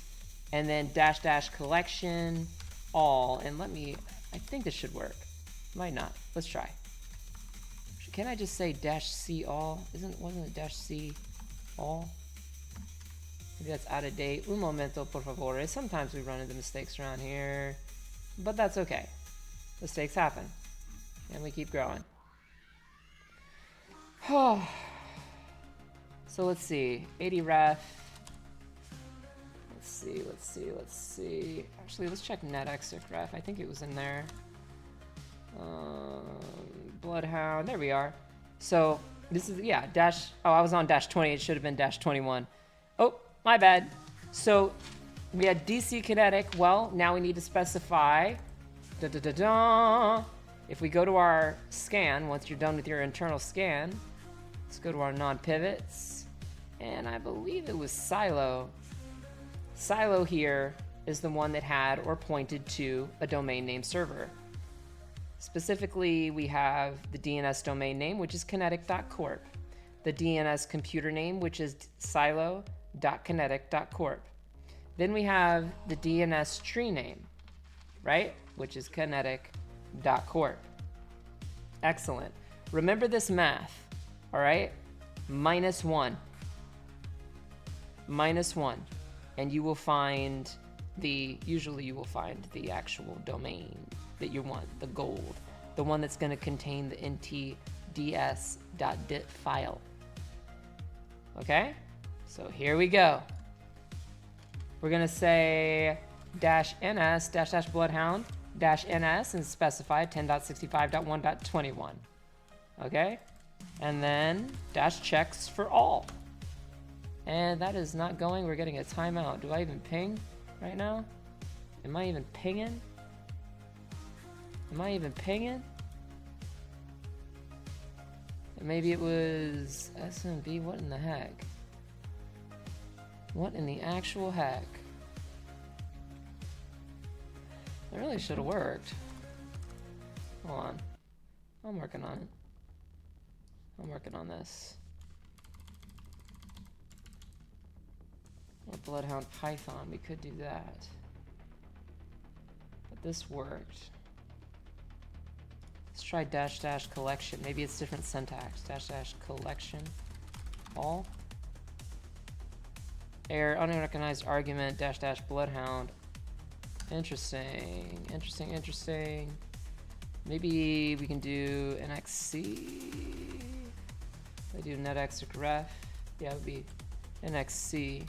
Speaker 1: And then dash dash collection all. And let me, I think this should work. Might not. Let's try. Can I just say dash C all? Wasn't it dash C all? Maybe that's out of date. Un momento, por favor. Sometimes we run into mistakes around here, but that's okay. Mistakes happen, and we keep growing. So let's see. 80 ref. Let's see. Actually, let's check netexec ref. I think it was in there. Bloodhound. There we are. So this is, yeah, dash. Oh, I was on dash 20. It should have been dash 21. Oh, my bad. So we had DC kinetic. Well, now we need to specify. If we go to our scan, once you're done with your internal scan, let's go to our non-pivots. And I believe it was Silo. Silo here is the one that had or pointed to a domain name server. Specifically, we have the DNS domain name, which is kinetic.corp. The DNS computer name, which is silo.kinetic.corp. Then we have the DNS tree name, right? Which is kinetic.corp. Excellent. Remember this math, all right? -1. -1. And you will find usually you will find the actual domain that you want, the gold, the one that's going to contain the ntds.dit file. Okay? So here we go. We're going to say -ns --bloodhound -ns and specify 10.65.1.21. Okay? And then -checks for all. And that is not going. We're getting a timeout. Do I even ping right now? Am I even pinging? Am I even pinging? Maybe it was SMB. What in the heck? What in the actual heck? That really should have worked. Hold on. I'm working on it. I'm working on this. Or Bloodhound Python, we could do that. But this worked. Let's try -- collection. Maybe it's different syntax. -- collection. All. Error, unrecognized argument, -- Bloodhound. Interesting. Interesting. Maybe we can do NXC. I do netexec ref. Yeah, it would be NXC.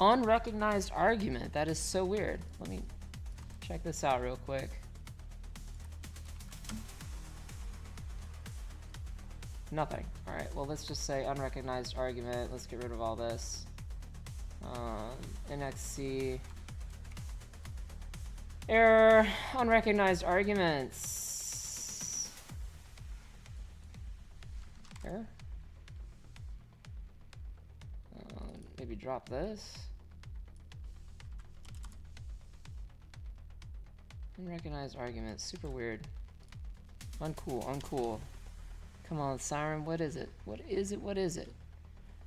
Speaker 1: Unrecognized argument. That is so weird. Let me check this out real quick. Nothing. All right. Well, let's just say unrecognized argument. Let's get rid of all this. NXC. Error. Unrecognized arguments. Error. Maybe drop this. Unrecognized arguments. Super weird. Uncool. Come on, Siren. What is it? What is it?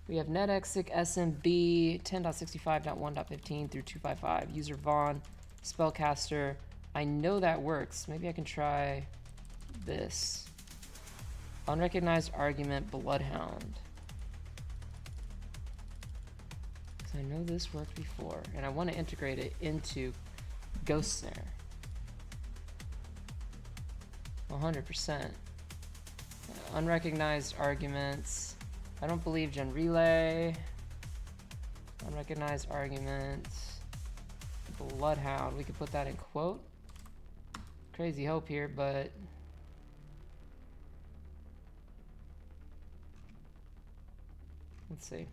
Speaker 1: We have netexec SMB 10.65.1.15 through 255. User Vaughn. Spellcaster. I know that works. Maybe I can try this. Unrecognized argument Bloodhound. I know this worked before, and I want to integrate it into GhostSnare. 100%. Unrecognized arguments. I don't believe Gen Relay. Unrecognized arguments. Bloodhound. We could put that in quote. Crazy hope here, but let's see.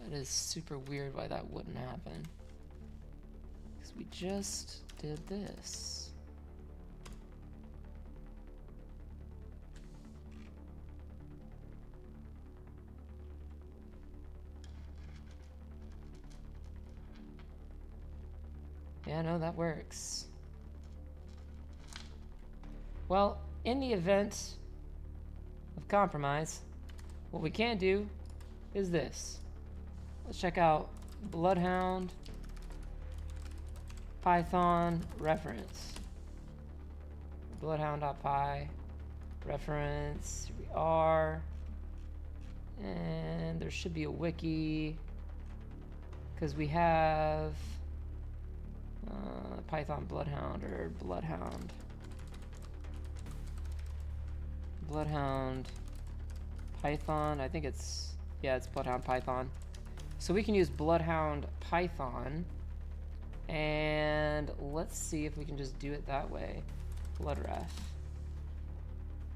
Speaker 1: That is super weird why that wouldn't happen. Because we just did this. Yeah, no, that works. Well, in the event of compromise, what we can do is this. Let's check out Bloodhound Python reference. Bloodhound.py reference. Here we are. And there should be a wiki. Because we have Python Bloodhound or Bloodhound. Bloodhound Python. I think it's, yeah, it's Bloodhound Python. So we can use Bloodhound Python. And let's see if we can just do it that way. Bloodref.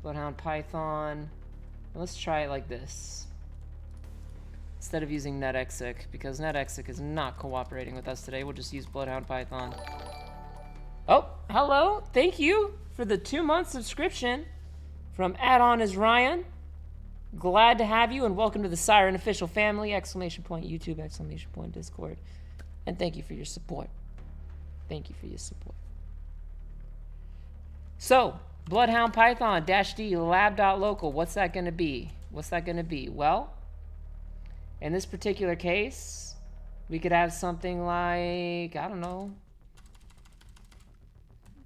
Speaker 1: Bloodhound Python. Let's try it like this. Instead of using netexec, because netexec is not cooperating with us today, we'll just use Bloodhound Python. Oh, hello. Thank you for the 2-month subscription from Add-on is Ryan. Glad to have you and welcome to the SYREN official family. Exclamation point YouTube, exclamation point Discord. And thank you for your support. Thank you for your support. So, Bloodhound Python -d lab.local. What's that going to be? What's that going to be? Well, in this particular case, we could have something like, I don't know,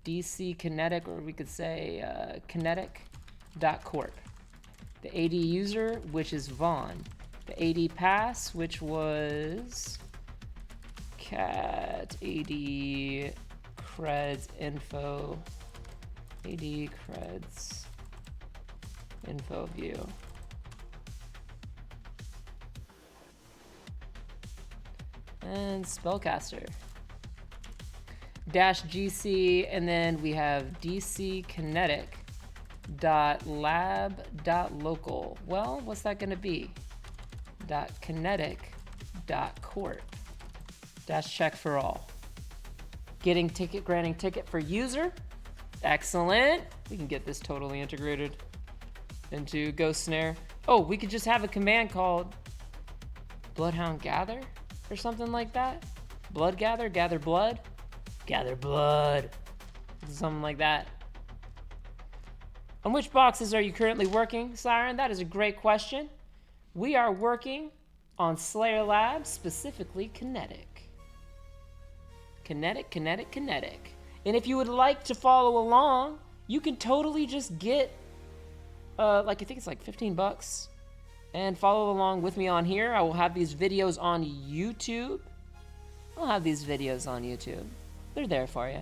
Speaker 1: DC Kinetic, or we could say kinetic.corp. The AD user, which is Vaughn. The AD pass, which was cat AD creds info. AD creds info view. And spellcaster. -gc, and then we have DC Kinetic .lab.local. Well, what's that going to be? .kinetic.corp. -check for all. Getting ticket, granting ticket for user. Excellent. We can get this totally integrated into GhostSnare. Oh, we could just have a command called Bloodhound gather or something like that. Blood gather, gather blood, gather blood. Something like that. On which boxes are you currently working, SYREN? That is a great question. We are working on SlayerLabs, specifically Kinetic. Kinetic. And if you would like to follow along, you can totally just get, like I think it's like 15 bucks, and follow along with me on here. I will have these videos on YouTube. They're there for you.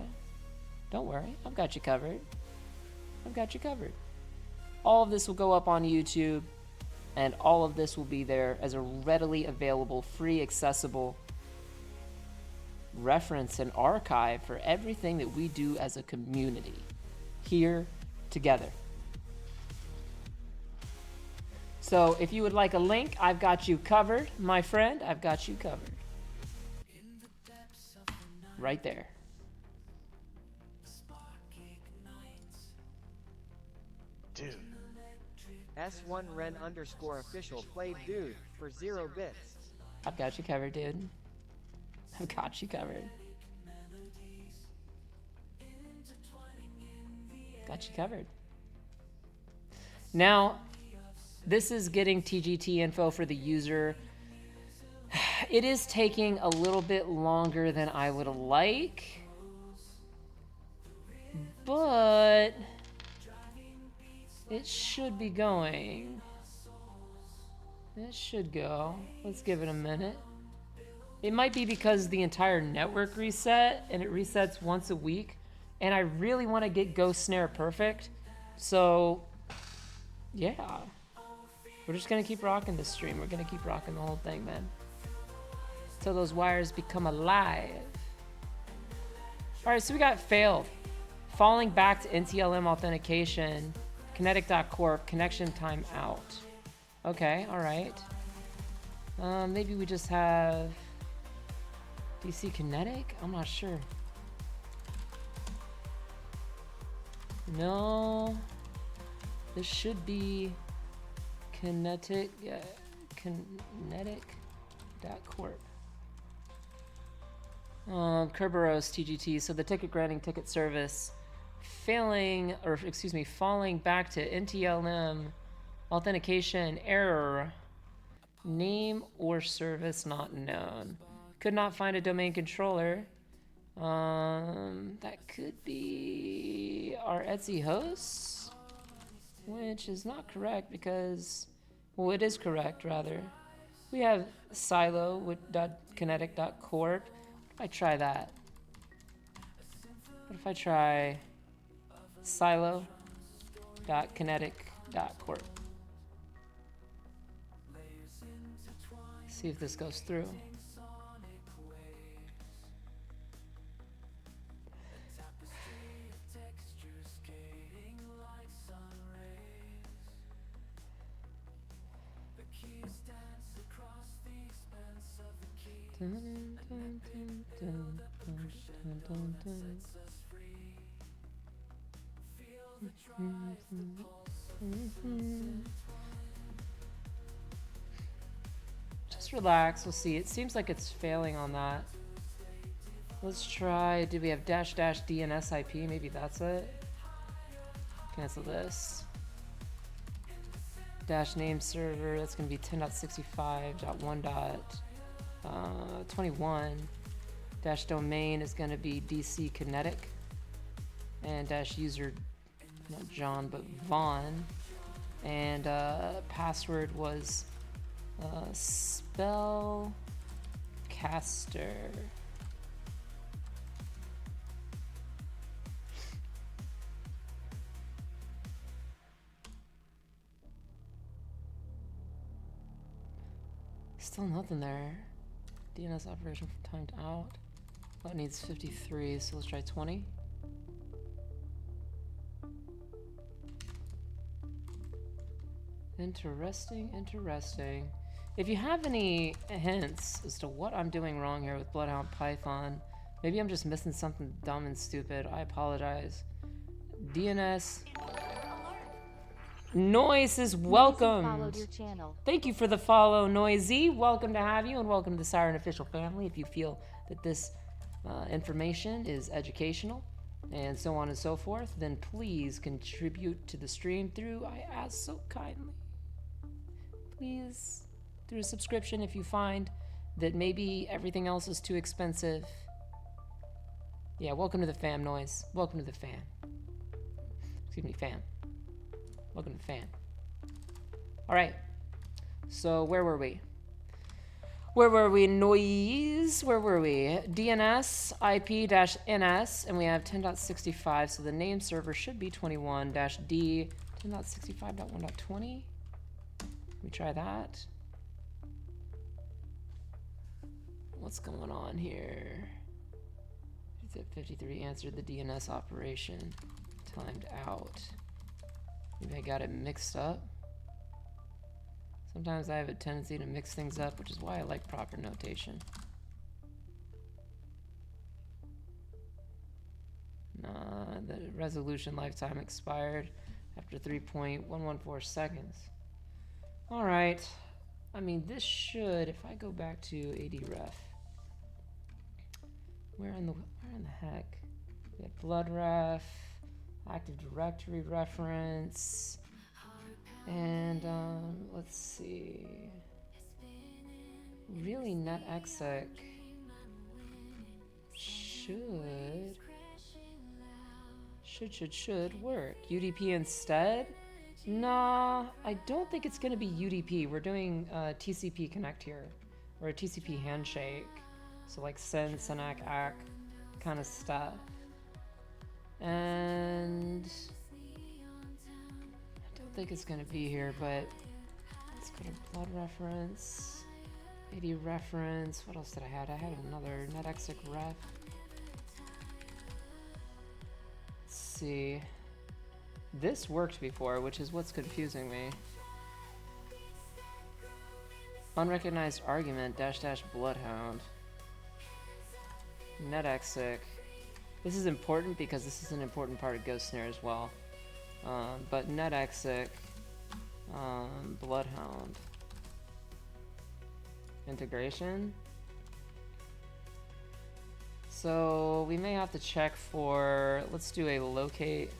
Speaker 1: Don't worry, I've got you covered. All of this will go up on YouTube, and all of this will be there as a readily available, free, accessible reference and archive for everything that we do as a community here together. So if you would like a link, I've got you covered, my friend. I've got you covered. Right there.
Speaker 2: Dude. S1REN _official played dude for 0 bits.
Speaker 1: I've got you covered, dude. I've got you covered. Got you covered. Now, this is getting TGT info for the user. It is taking a little bit longer than I would like, but it should be going. It should go. Let's give it a minute. It might be because the entire network reset, and it resets once a week, and I really want to get GhostSnare perfect. So, yeah. We're just going to keep rocking this stream. We're going to keep rocking the whole thing, man. Until those wires become alive. Alright, so we got failed. Falling back to NTLM authentication. Kinetic.corp. Connection timeout. Okay, alright. Maybe we just have DC Kinetic? I'm not sure. No. This should be Kinetic. Yeah, Kinetic.corp. Kerberos TGT. So the ticket granting ticket service falling back to NTLM authentication error. Name or service not known. Could not find a domain controller. That could be our Etsy hosts, which is not correct because, well, it is correct rather. We have silo with .kinetic.corp. What if I try that? What if I try silo.kinetic.corp? See if this goes through. Just relax, we'll see. It seems like it's failing on that. Let's try, do we have --DNS IP? Maybe that's it. Cancel this. Dash name server, that's gonna be 10.65.1.21. Dash domain is gonna be DC Kinetic. And dash user, not John, but Vaughn. And password was Spellcaster. Still nothing there. DNS operation timed out. Oh, it needs 53, so let's try 20. Interesting, interesting. If you have any hints as to what I'm doing wrong here with Bloodhound Python, maybe I'm just missing something dumb and stupid, I apologize. DNS. Noise is welcome.
Speaker 3: Followed your channel.
Speaker 1: Thank you for the follow, Noisy. Welcome to have you, and welcome to the Siren Official family. If you feel that this information is educational and so on and so forth, then please contribute to the stream through, I ask so kindly, please, through a subscription if you find that maybe everything else is too expensive. Yeah, welcome to the fam, Noise. Welcome to the fam. Excuse me, fam. Welcome to the fam. All right. So where were we? Where were we? Noise. Where were we? DNS IP-NS, and we have 10.65. So the name server should be 21-D 10.65.1.20. Let me try that. What's going on here? 53 answered the DNS operation. Timed out. Maybe I got it mixed up. Sometimes I have a tendency to mix things up, which is why I like proper notation. Nah, the resolution lifetime expired after 3.114 seconds. All right. I mean, this should, if I go back to ADREF, where in the heck? We have BloodRef, Active Directory reference, and let's see. Really, netexec should work. UDP instead? Nah, I don't think it's gonna be UDP. We're doing TCP connect here, or a TCP handshake. So like send, senac, ack kind of stuff. And I don't think it's gonna be here, but let's go to blood reference, AD reference. What else did I have? I had another netexec ref. Let's see. This worked before, which is what's confusing me. Unrecognized argument -- Bloodhound. netexec. This is important because this is an important part of GhostSnare as well. But netexec, Bloodhound integration. So we may have to check for, let's do a locate.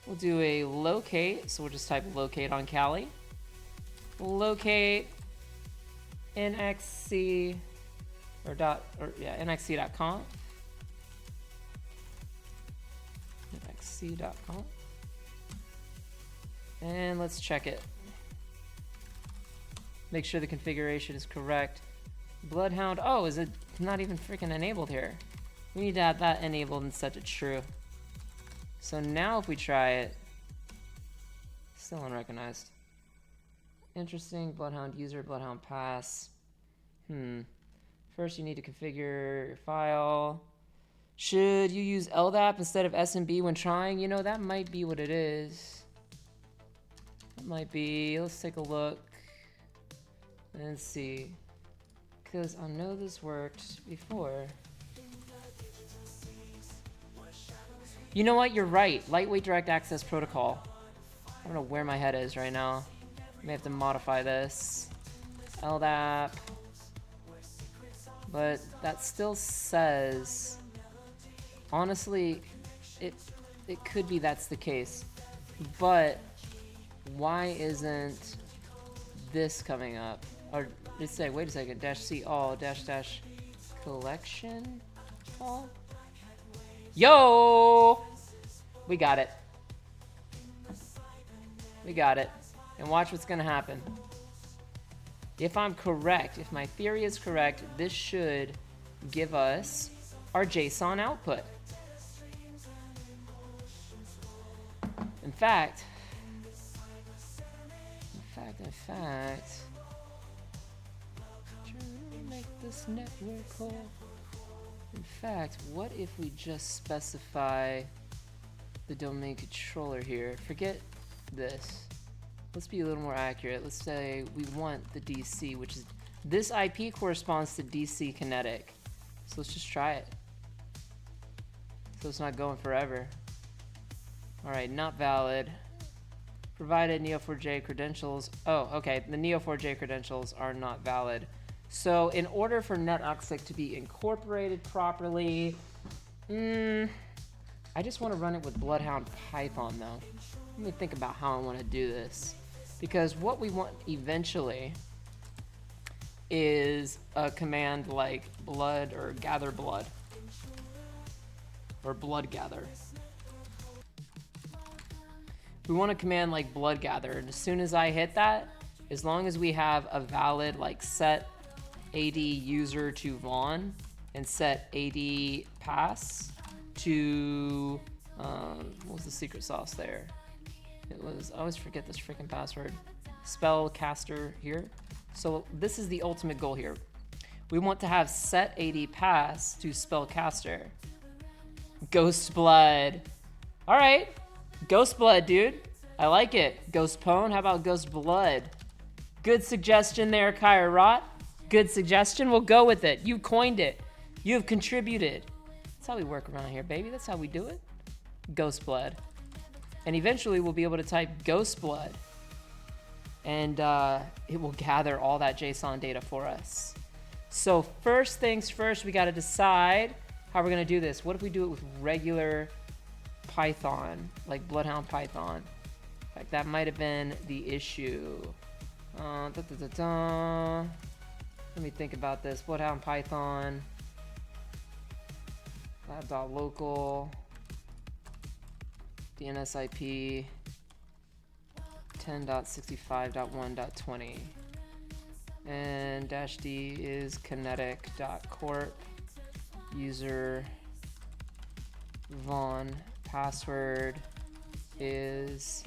Speaker 1: We'll do a locate, so we'll just type locate on Kali. locate nxc nxc.conf. nxc.conf. And let's check it. Make sure the configuration is correct. Bloodhound. Oh, is it not even freaking enabled here? We need to have that enabled and set to true. So now if we try it, still unrecognized. Interesting. Bloodhound user, Bloodhound pass. First you need to configure your file. Should you use LDAP instead of SMB when trying? You know, that might be what it is. That might be. Let's take a look and see. Because I know this worked before. You know what? You're right. Lightweight direct access protocol. I don't know where my head is right now. I may have to modify this. LDAP. But that still says... Honestly, it could be that's the case. But why isn't this coming up? Or let's say, wait a second, -c all -- collection all. Yo, we got it. We got it. And watch what's gonna happen. If I'm correct, if my theory is correct, this should give us our JSON output. In fact, make this network call. In fact, what if we just specify the domain controller here? Forget this. Let's be a little more accurate. Let's say we want the DC, which is this IP corresponds to DC kinetic. So let's just try it. So it's not going forever. All right, not valid. Provided Neo4j credentials. Oh, okay. The Neo4j credentials are not valid. So in order for NetOxic to be incorporated properly, I just want to run it with Bloodhound Python though. Let me think about how I want to do this. Because what we want eventually is a command like blood or gather blood. Or blood gather. We want a command like blood gather, and as soon as I hit that, as long as we have a valid like set AD user to Vaughn and set AD pass to what was the secret sauce there? It was, I always forget this freaking password. Spellcaster here. So this is the ultimate goal here. We want to have set AD pass to spellcaster. Ghost blood. All right. Ghost blood, dude. I like it. Ghost pwn. How about ghost blood? Good suggestion there, Kyra Rot. Good suggestion. We'll go with it. You coined it. You have contributed. That's how we work around here, baby. That's how we do it. Ghost blood. And eventually we'll be able to type ghost blood. And it will gather all that JSON data for us. So first things first, we got to decide how we're going to do this. What if we do it with regular Python, like Bloodhound Python? In fact, that might have been the issue. Let me think about this. Bloodhound Python. Lab.local. DNS IP 10.65.1.20. And -d is kinetic.corp. User Vaughn. Password is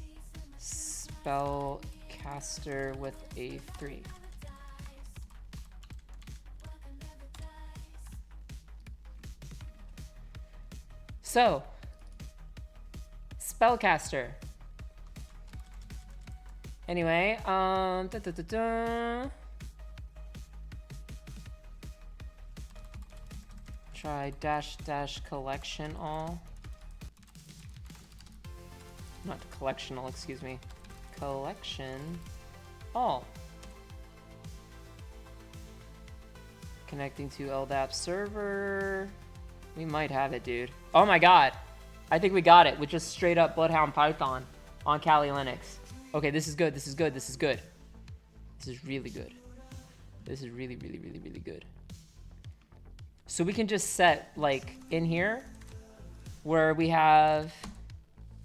Speaker 1: spellcaster with a 3. So, spellcaster. Anyway, try -- collection all. Not collectional, excuse me. Collection all. Connecting to LDAP server. We might have it, dude. Oh my god. I think we got it with just straight up Bloodhound Python on Kali Linux. Okay, this is good, this is good, this is good. This is really good. This is really, really, really, really good. So we can just set, like, in here, where we have,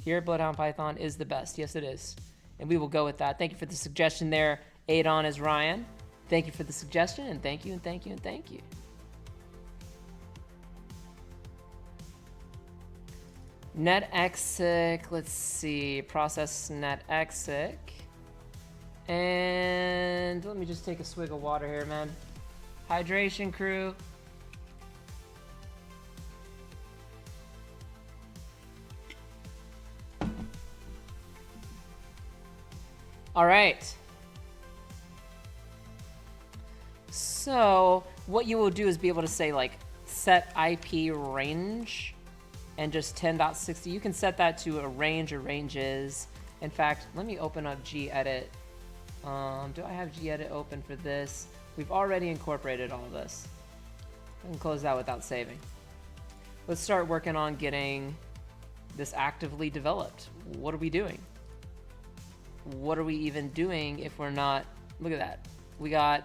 Speaker 1: here, Bloodhound Python is the best. Yes, it is. And we will go with that. Thank you for the suggestion there, Adon as Ryan. Thank you for the suggestion, and thank you, and thank you, and thank you. NetExic, let's see, process NetExic. And let me just take a swig of water here, man. Hydration crew. All right. So what you will do is be able to say like set IP range and just 10.60. You can set that to a range or ranges. In fact, let me open up gedit. Do I have gedit open for this? We've already incorporated all of this. I can close that without saving. Let's start working on getting this actively developed. What are we doing? What are we even doing if we're not? Look at that. We got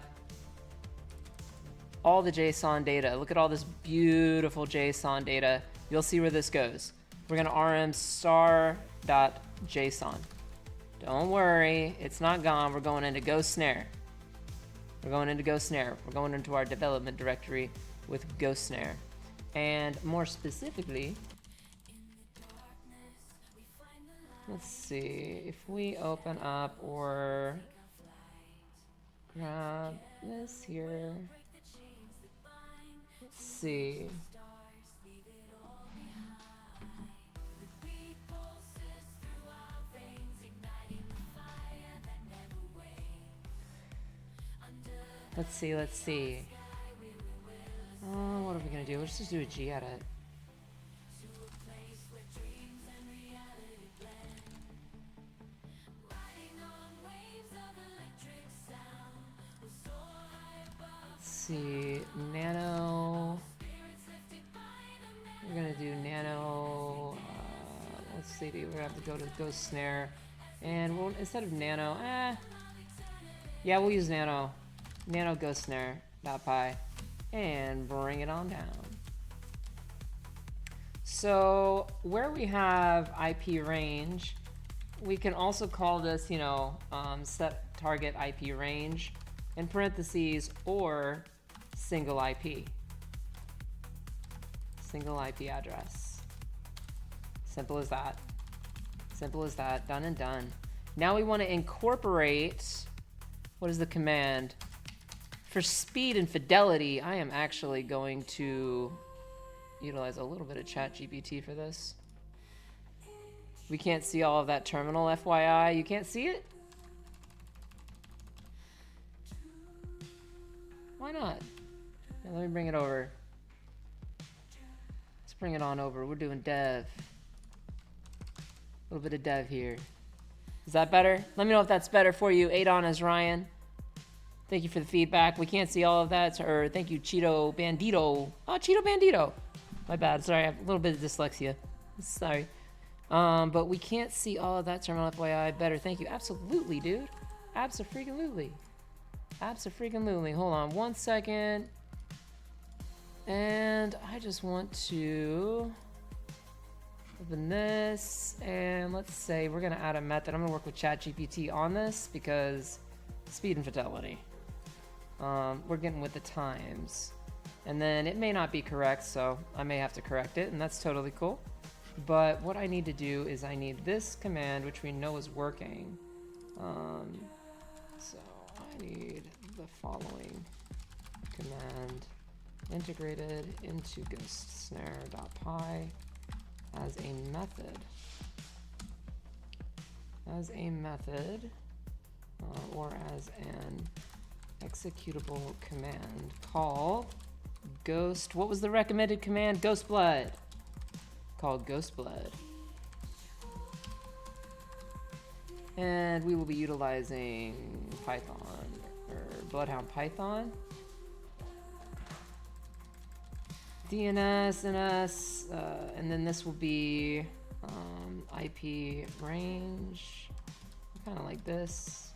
Speaker 1: all the JSON data. Look at all this beautiful JSON data. You'll see where this goes. We're gonna rm star.json. Don't worry, it's not gone. We're going into GhostSnare. We're going into GhostSnare. We're going into our development directory with GhostSnare. And more specifically, let's see, if we open up or grab this here, let's see. Let's see. What are we gonna do? Let's just do a gedit. Let's see, nano. We're gonna do nano. Let's see, we're gonna have to go to GhostSnare, and we'll instead of nano, yeah, we'll use nano. Nano GhostSnare.py and bring it on down. So where we have IP range, we can also call this, you know, set target IP range in parentheses or single IP. Single IP address. Simple as that. Simple as that. Done and done. Now we want to incorporate, what is the command? For speed and fidelity, I am actually going to utilize a little bit of ChatGPT for this. We can't see all of that terminal, FYI. You can't see it? Why not? Yeah, let me bring it over. Let's bring it on over. We're doing dev. A little bit of dev here. Is that better? Let me know if that's better for you. Adon as Ryan. Thank you for the feedback. We can't see all of that. Or thank you, Cheeto Bandito. Oh, Cheeto Bandito. My bad. Sorry, I have a little bit of dyslexia. Sorry. But we can't see all of that terminal, FYI. Better. Thank you. Absolutely, dude. Abso-freaking-lutely. Abso-freaking-lutely. Hold on one second. And I just want to open this. And let's say we're going to add a method. I'm going to work with ChatGPT on this because speed and fidelity. We're getting with the times. And then it may not be correct, so I may have to correct it, and that's totally cool. But what I need to do is I need this command, which we know is working. So I need the following command integrated into GhostSnare.py as a method. As a method, or as an executable command called Ghost. What was the recommended command? Ghostblood. Called Ghostblood. And we will be utilizing Python or Bloodhound Python. DNS, NS, and then this will be IP range. Kind of like this.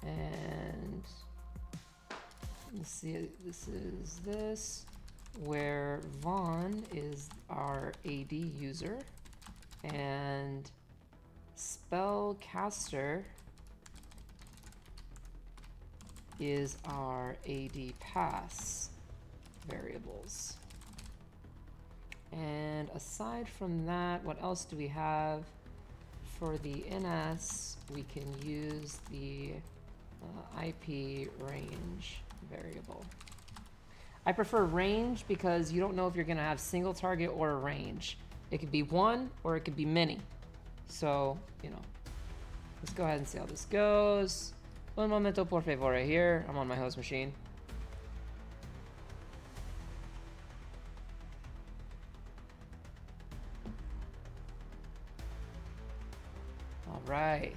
Speaker 1: And let's see, this is this, where Vaughn is our AD user, and Spellcaster is our AD pass variables. And aside from that, what else do we have? For the NS, we can use the IP range variable. I prefer range because you don't know if you're gonna have single target or a range. It could be one or it could be many. So, you know, let's go ahead and see how this goes. Un momento por favor right here. I'm on my host machine. All right.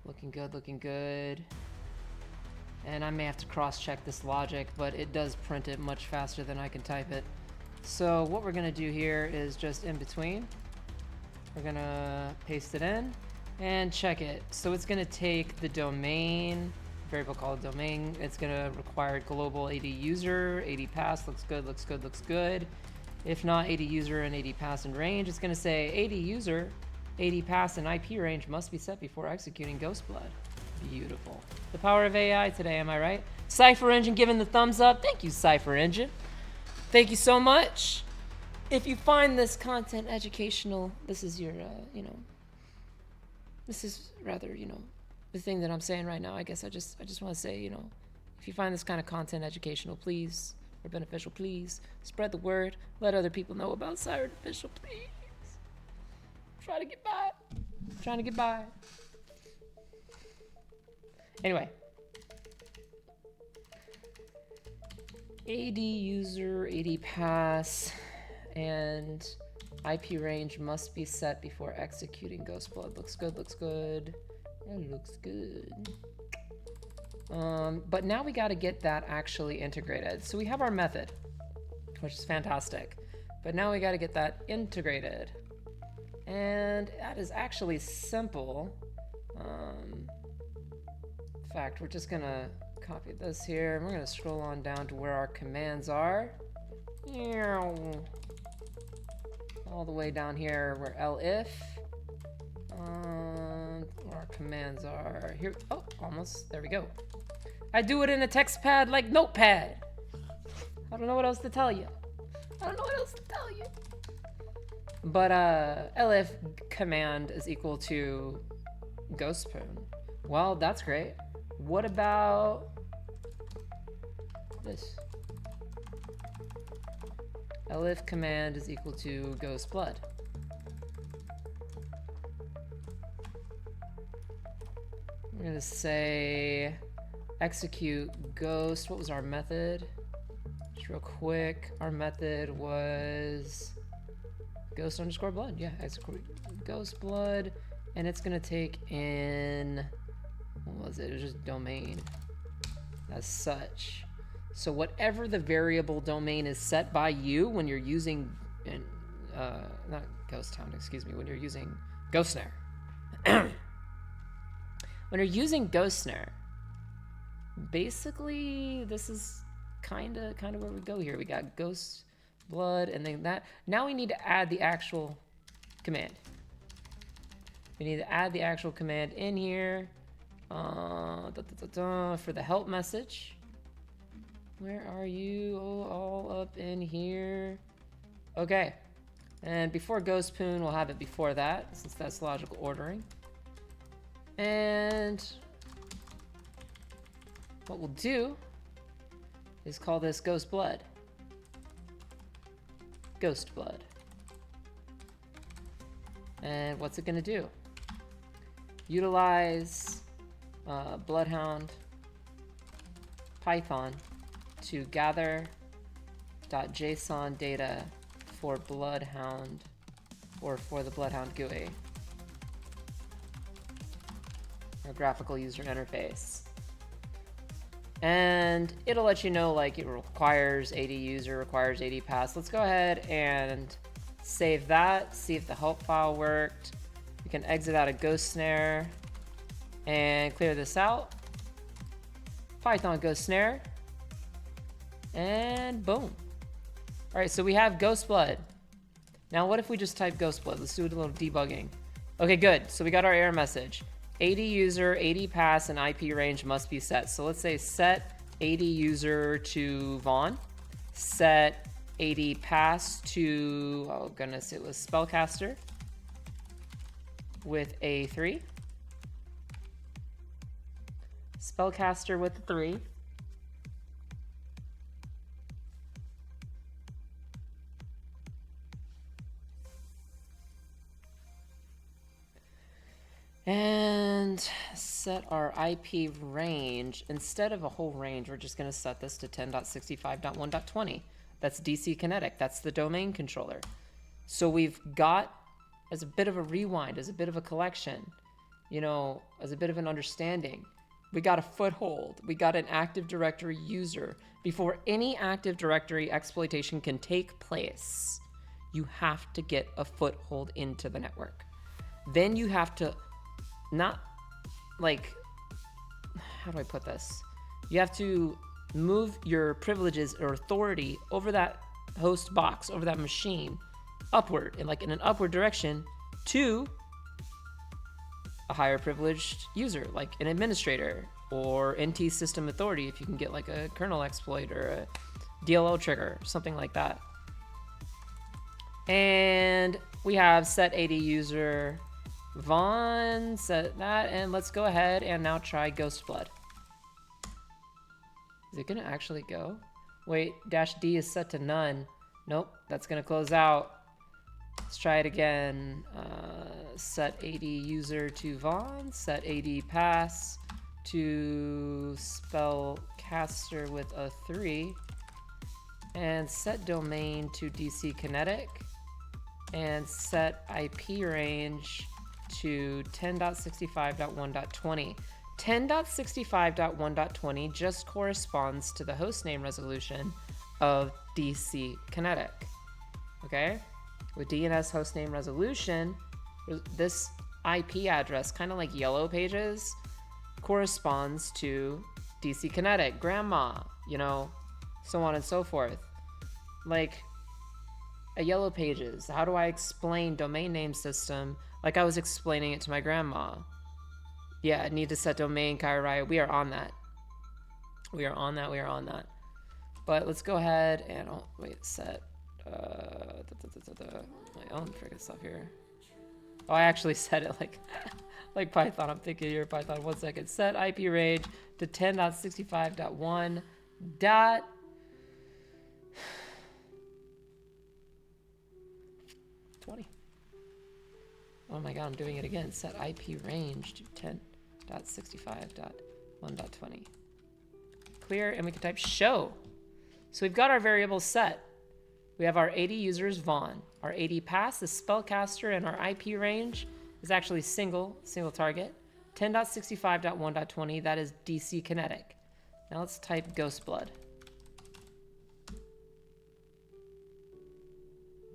Speaker 1: Looking good, looking good. And I may have to cross-check this logic, but it does print it much faster than I can type it. So what we're gonna do here is just in between. We're gonna paste it in and check it. So it's gonna take the domain, variable called domain. It's gonna require global AD user, AD pass, looks good, looks good, looks good. If not, AD user and AD pass and range, it's gonna say AD user, AD pass and IP range must be set before executing Ghostblood. Beautiful. The power of AI today, am I right? SlayerLabs giving the thumbs up. Thank you, SlayerLabs. Thank you so much. If you find this content educational, this is your, you know, this is rather, you know, the thing that I'm saying right now. I guess I just want to say, you know, if you find this kind of content educational, please, or beneficial, please spread the word. Let other people know about SlayerLabs, please. Trying to get by. Trying to get by. Anyway. AD user, AD pass, and IP range must be set before executing Ghostblood. Looks good, looks good. It looks good. But now we got to get that actually integrated. So we have our method, which is fantastic. But now we got to get that integrated. And that is actually simple. In fact, we're just gonna copy this here, and we're gonna scroll on down to where our commands are. All the way down here where elif. Where our commands are here. Oh, almost. There we go. I do it in a text pad like Notepad. I don't know what else to tell you. But elif command is equal to ghostpoon. Well, that's great. What about this? Elif command is equal to Ghostblood. I'm gonna say execute ghost. What was our method? Just real quick, our method was ghost_blood. Yeah, execute Ghostblood, and it's gonna take in, what was it? It was just domain as such. So whatever the variable domain is set by you when you're using, not Bloodhound, excuse me, when you're using GhostSnare. When you're using GhostSnare, basically this is kind of where we go here. We got Ghostblood, and then that. Now we need to add the actual command. We need to add the actual command in here. For the help message. Where are you? Oh, all up in here. Okay. And before Ghostpoon, we'll have it before that, since that's logical ordering. And what we'll do is call this Ghostblood. Ghostblood. And what's it gonna do? Utilize Bloodhound Python to gather.json data for Bloodhound, or for the Bloodhound GUI, or graphical user interface. And it'll let you know, like, it requires AD user, requires AD pass. Let's go ahead and Save that, see if the help file worked. We can exit out of GhostSnare and clear this out. Python GhostSnare. And boom. All right, so we have Ghostblood. Now what if we just type Ghostblood? Let's do a little debugging. Okay, good. So we got our error message. AD user, AD pass, and IP range must be set. So let's say set AD user to Vaughn. Set AD pass to, oh goodness, it was Spellcaster with a 3. Spellcaster with a 3. And set our IP range. Instead of a whole range, we're just going to set this to 10.65.1.20. That's DC Kinetic. That's the domain controller. So we've got, as a bit of a rewind, as a bit of a collection, you know, as a bit of an understanding, we got a foothold. We got an Active Directory user. Before any Active Directory exploitation can take place, you have to get a foothold into the network. Then you have to not, like, how do I put this? You have to move your privileges or authority over that host box, over that machine, upward, in an upward direction to a higher privileged user, like an administrator or NT system authority, if you can get like a kernel exploit or a DLL trigger, something like that. And we have set AD user Vaughn, set that, and let's go ahead and now try Ghostblood. Is it gonna actually go? Wait, -D is set to none. Nope, that's gonna close out. Let's try it again. Set AD user to Vaughn, set AD pass to Spellcaster with a 3, and set domain to DC Kinetic, and set IP range to 10.65.1.20. 10.65.1.20 just corresponds to the hostname resolution of DC Kinetic. Okay? With DNS hostname resolution, this IP address, kind of like Yellow Pages, corresponds to DC Kinetic, Grandma, you know, so on and so forth. Like a Yellow Pages, how do I explain domain name system like I was explaining it to my grandma? Yeah, I need to set domain Kairaya. We are on that. We are on that. We are on that. But let's go ahead and set my own freaking stuff here. Oh, I actually set it like Python. I'm thinking here Python. 1 second. Set IP range to 10.65.1. Oh my god, I'm doing it again. Set IP range to 10.65.1.20. Clear, and we can type show. So we've got our variables set. We have our AD users Vaughn. Our AD pass is Spellcaster, and our IP range is actually single target. 10.65.1.20, that is DC Kinetic. Now let's type Ghostblood.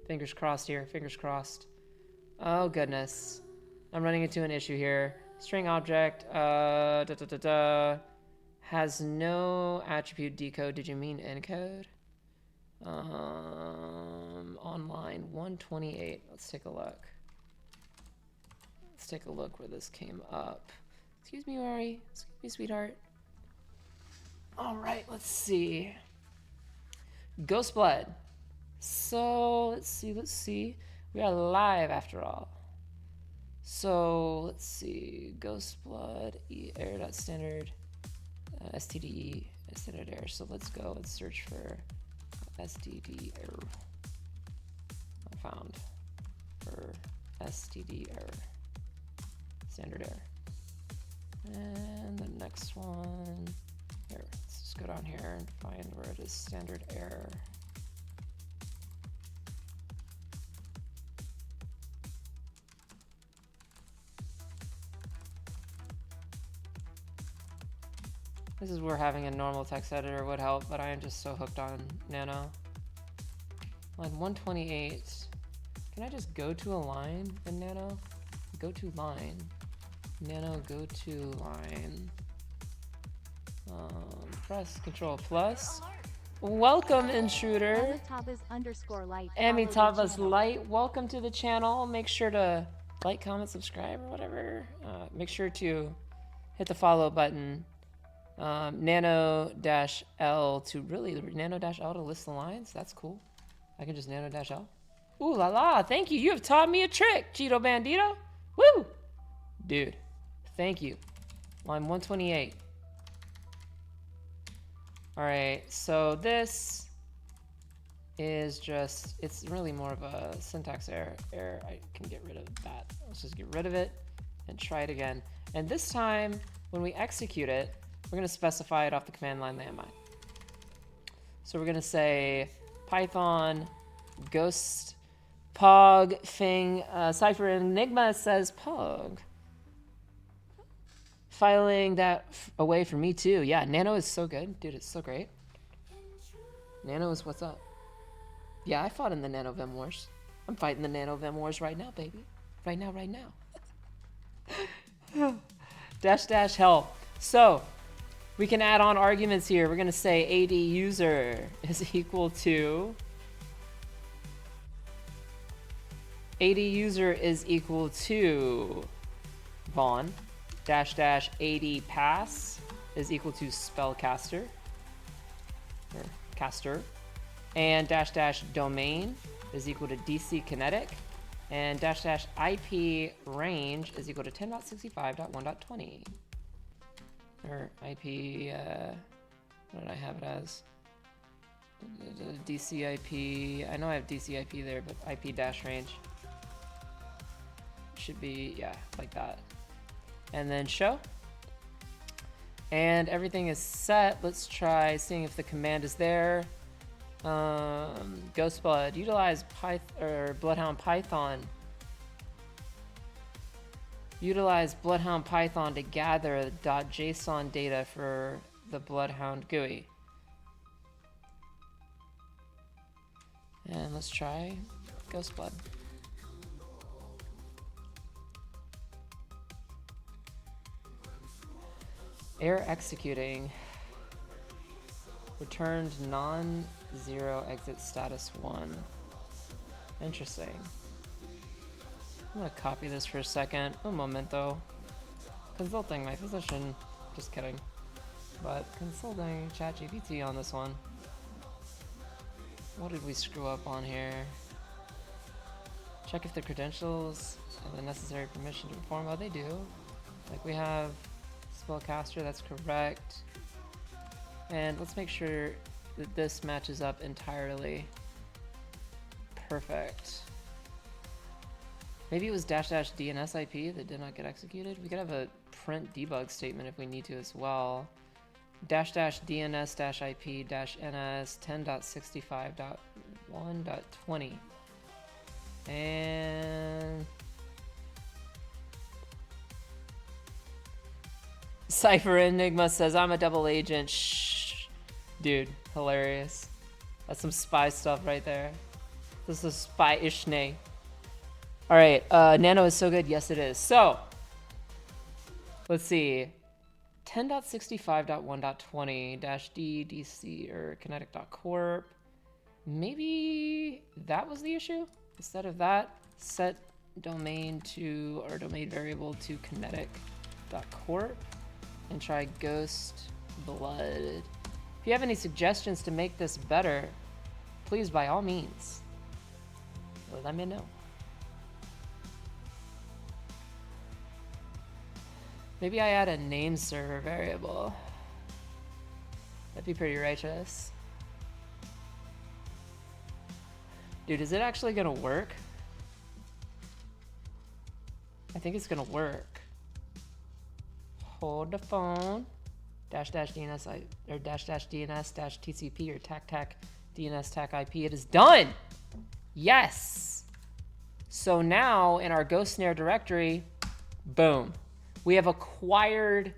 Speaker 1: Fingers crossed here, fingers crossed. Oh goodness, I'm running into an issue here. String object has no attribute decode. Did you mean encode? Online 128. Let's take a look. Let's take a look where this came up. Excuse me, Rory. Excuse me, sweetheart. All right, let's see. Ghostblood. So let's see. We are live after all. So let's see. Ghostblood error.standard std standard error. So let's go and search for std error. I found for std error standard error. And the next one here. Let's just go down here and find where it is standard error. This is where having a normal text editor would help, but I am just so hooked on Nano. Line 128. Can I just go to a line in Nano? Go to line. Nano, go to line. Press Control Plus. Welcome, Intruder.
Speaker 3: Amitabas_light.
Speaker 1: Amitabas Light, welcome to the channel. Make sure to like, comment, subscribe, or whatever. Make sure to hit the follow button. Nano-L to really Nano-L to list the lines. That's cool. I can just Nano-L. Ooh la la! Thank you. You have taught me a trick, Cheeto Bandito. Woo, dude. Thank you. Line 128. All right. So this is just, it's really more of a syntax error. I can get rid of that. Let's just get rid of it and try it again. And this time, when we execute it, we're going to specify it off the command line landmine. So we're going to say Python ghost pog thing cipher enigma says pog. Filing that away for me too. Yeah, Nano is so good. Dude, it's so great. Nano is what's up. Yeah, I fought in the Nano Vim Wars. I'm fighting the Nano Vim Wars right now, baby. Right now, right now. -- help. So, we can add on arguments here. We're going to say AD user is equal to... AD user is equal to Vaughn. -- AD pass is equal to spellcaster. Or caster. And -- domain is equal to DC kinetic. And -- IP range is equal to 10.65.1.20. Or IP, what did I have it as? DC IP, I know I have DC IP there, but IP dash range should be, yeah, like that. And then show. And everything is set. Let's try seeing if the command is there. Ghostblood, utilize Bloodhound Python. Utilize Bloodhound Python to gather .json data for the Bloodhound GUI. And let's try Ghostblood. Error executing. Returned non-zero exit status 1. Interesting. I'm gonna copy this for a second. Un momento. Consulting my physician. Just kidding. But consulting ChatGPT on this one. What did we screw up on here? Check if the credentials have the necessary permission to perform. Oh, they do. Like we have spellcaster, that's correct. And let's make sure that this matches up entirely. Perfect. Maybe it was --DNS IP that did not get executed. We could have a print debug statement if we need to as well. --DNS-IP-NS 10.65.1.20. And Cypher Enigma says, I'm a double agent. Shh. Dude, hilarious. That's some spy stuff right there. This is spy-ishne. Alright, Nano is so good. Yes, it is. So, let's see. 10.65.1.20 -DDC or kinetic.corp. Maybe that was the issue? Instead of that, set domain to, or domain variable to kinetic.corp and try ghost blood. If you have any suggestions to make this better, please by all means, let me know. Maybe I add a name server variable. That'd be pretty righteous. Dude, is it actually gonna work? I think it's gonna work. Hold the phone. --DNS or --DNS-TCP or tac DNS tac IP. It is done. Yes. So now in our GhostSnare directory, boom. We have acquired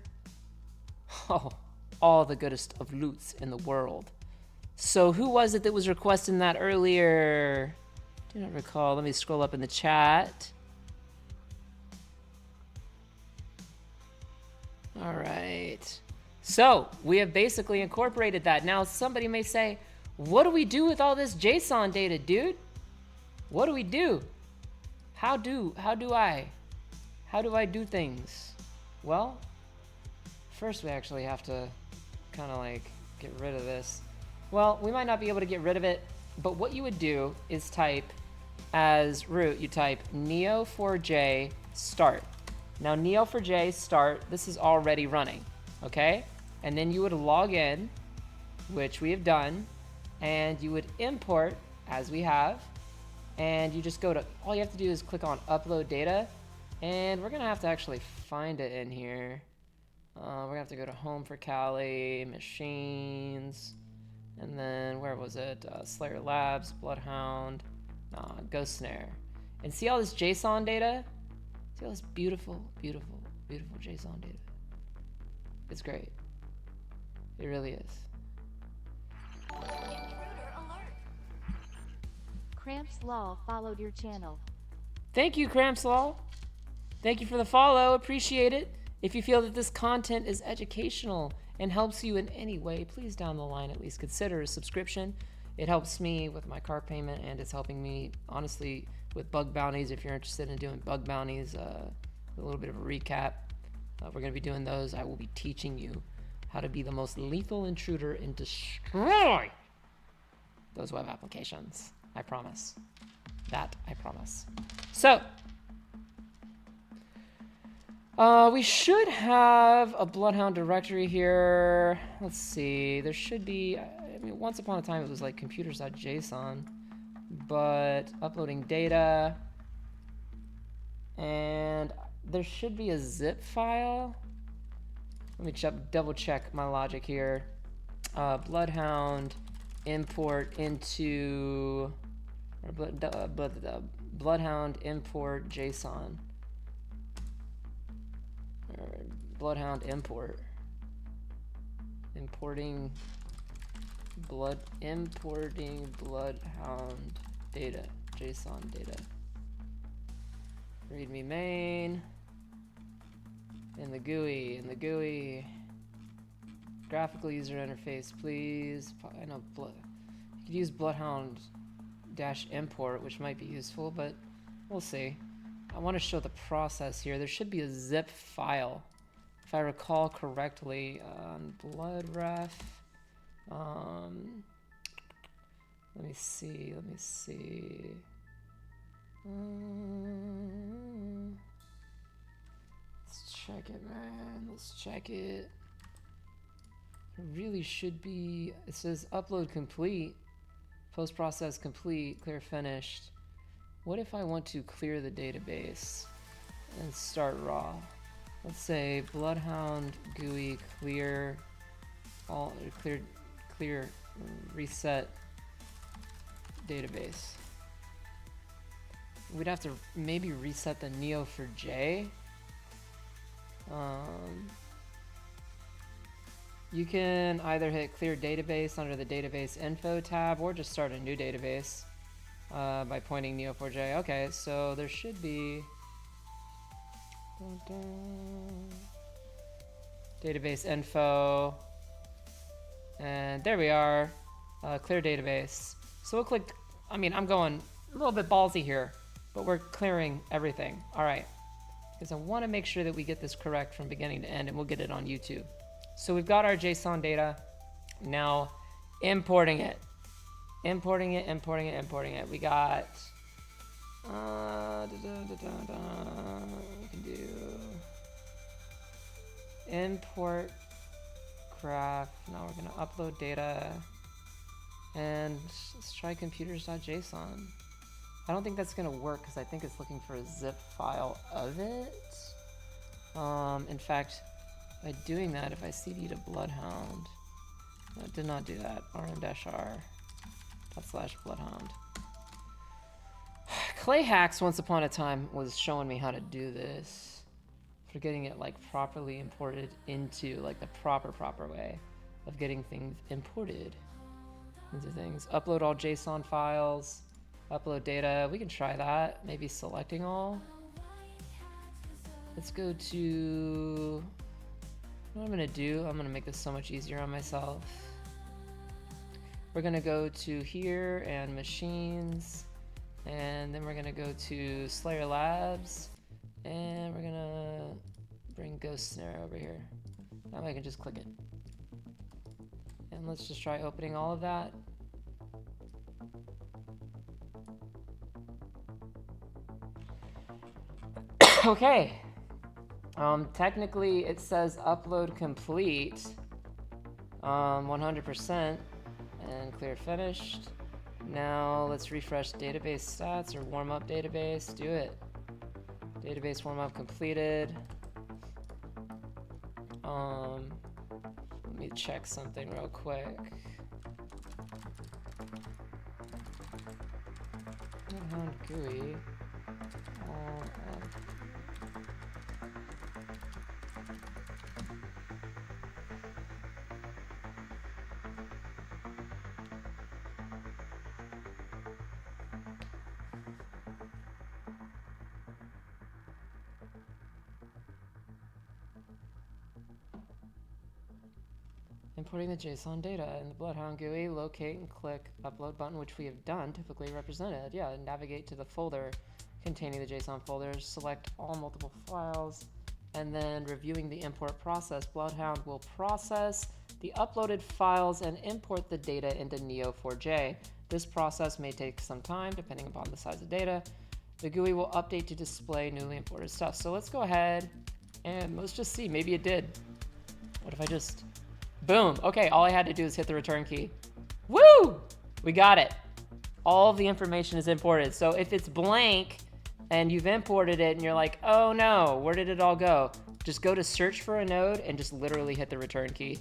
Speaker 1: all the goodest of loots in the world. So who was it that was requesting that earlier? Do not recall. Let me scroll up in the chat. All right. So we have basically incorporated that. Now somebody may say, what do we do with all this JSON data, dude? What do we do? How do I do things? Well, first we actually have to kind of like get rid of this. Well, we might not be able to get rid of it, but what you would do is type as root, you type neo4j start. Now neo4j start, this is already running, okay? And then you would log in, which we have done, and you would import as we have, and you just go to, all you have to do is click on upload data, and we're gonna have to actually find it in here. We're gonna have to go to home for Kali, machines, and then where was it? SlayerLabs, Bloodhound, GhostSnare. And see all this JSON data? See all this beautiful, beautiful, beautiful JSON data? It's great. It really is.
Speaker 3: Cramps Law followed your channel.
Speaker 1: Thank you, Crampslaw. Thank you for the follow. Appreciate it. If you feel that this content is educational and helps you in any way, please down the line at least consider a subscription. It helps me with my car payment, and it's helping me, honestly, with bug bounties. If you're interested in doing bug bounties, a little bit of a recap. We're going to be doing those. I will be teaching you how to be the most lethal intruder and destroy those web applications. I promise. That I promise. So, we should have a Bloodhound directory here. Let's see. There should be, I mean, once upon a time it was like computers.json, but uploading data, and there should be a zip file. Let me double check my logic here. Bloodhound import into, or Bloodhound import JSON. Or Bloodhound import. Importing Bloodhound data, JSON data. README main. In the GUI. Graphical user interface, please. I know you could use Bloodhound -import, which might be useful, but we'll see. I want to show the process here. There should be a zip file, if I recall correctly, on BloodRef. Let me see. Let's check it, man. Let's check it. It really should be, it says upload complete, post-process complete, clear finished. What if I want to clear the database and start raw? Let's say Bloodhound GUI clear, clear reset database. We'd have to maybe reset the neo4j. You can either hit clear database under the database info tab or just start a new database by pointing neo4j. Okay, so there should be database info, and there we are, clear database. So we'll click, I mean, I'm going a little bit ballsy here, but we're clearing everything. All right, because I want to make sure that we get this correct from beginning to end, and we'll get it on YouTube. So we've got our JSON data. Now importing it. We got we can do import graph. Now we're gonna upload data, and let's try computers.json. I don't think that's gonna work because I think it's looking for a zip file of it. In fact, by doing that, if I cd to Bloodhound, no, it did not do that. rm-r/Bloodhound. Clayhacks once upon a time was showing me how to do this, for getting it like properly imported into like the proper way of getting things imported into things. Upload all JSON files. Upload data, we can try that. Maybe selecting all. Let's go to, what I'm gonna do, I'm gonna make this so much easier on myself. We're gonna go to here and machines, and then we're gonna go to SlayerLabs, and we're gonna bring GhostSnare over here. Now I can just click it. And let's just try opening all of that. Okay. Technically it says upload complete, 100%, and clear finished. Now let's refresh database stats or warm up database. Do it. Database warm up completed. Let me check something real quick. Bloodhound GUI. Importing the JSON data in the Bloodhound GUI, locate and click upload button, which we have done, typically represented. Yeah, navigate to the folder containing the JSON folders, select all multiple files, and then reviewing the import process. Bloodhound will process the uploaded files and import the data into Neo4j. This process may take some time depending upon the size of data. The GUI will update to display newly imported stuff. So let's go ahead and let's just see, maybe it did. What if I just, boom. Okay, all I had to do is hit the return key. Woo! We got it. All of the information is imported. So if it's blank and you've imported it and you're like, oh no, where did it all go? Just go to search for a node and just literally hit the return key.